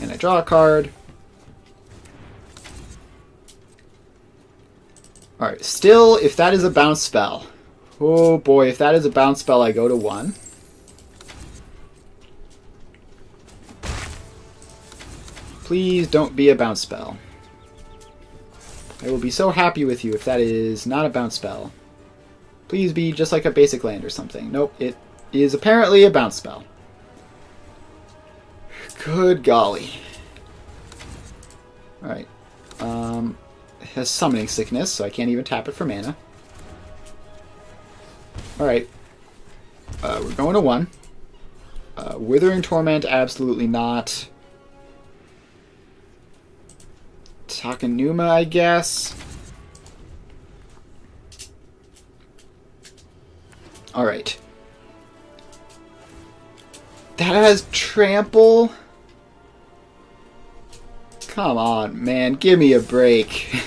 S1: And I draw a card. Alright, still, if that is a bounce spell. Oh boy, if that is a bounce spell, I go to 1. Please don't be a bounce spell. I will be so happy with you if that is not a bounce spell. Please be just like a basic land or something. Nope, it is apparently a bounce spell. Good golly. Alright. It has Summoning Sickness, so I can't even tap it for mana. Alright. We're going to 1. Withering Torment, absolutely not. Takenuma, I guess. Alright. That has Trample? Come on, man. Give me a break.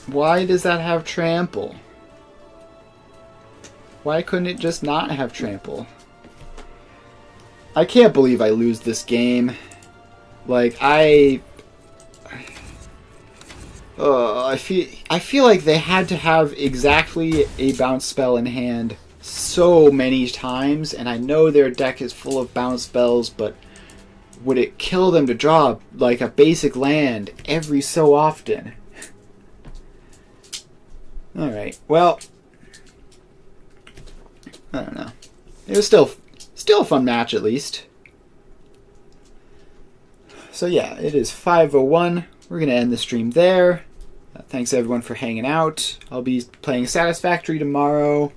S1: Why does that have Trample? Why couldn't it just not have Trample? I can't believe I lose this game. Like, I feel like they had to have exactly a bounce spell in hand so many times, and I know their deck is full of bounce spells, but would it kill them to draw like a basic land every so often? Alright, well, I don't know. It was still a fun match at least. So yeah, it is 5:01. We're going to end the stream there. Thanks everyone for hanging out. I'll be playing Satisfactory tomorrow,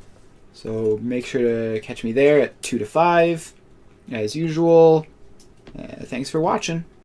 S1: so make sure to catch me there at 2 to 5 as usual. Thanks for watching.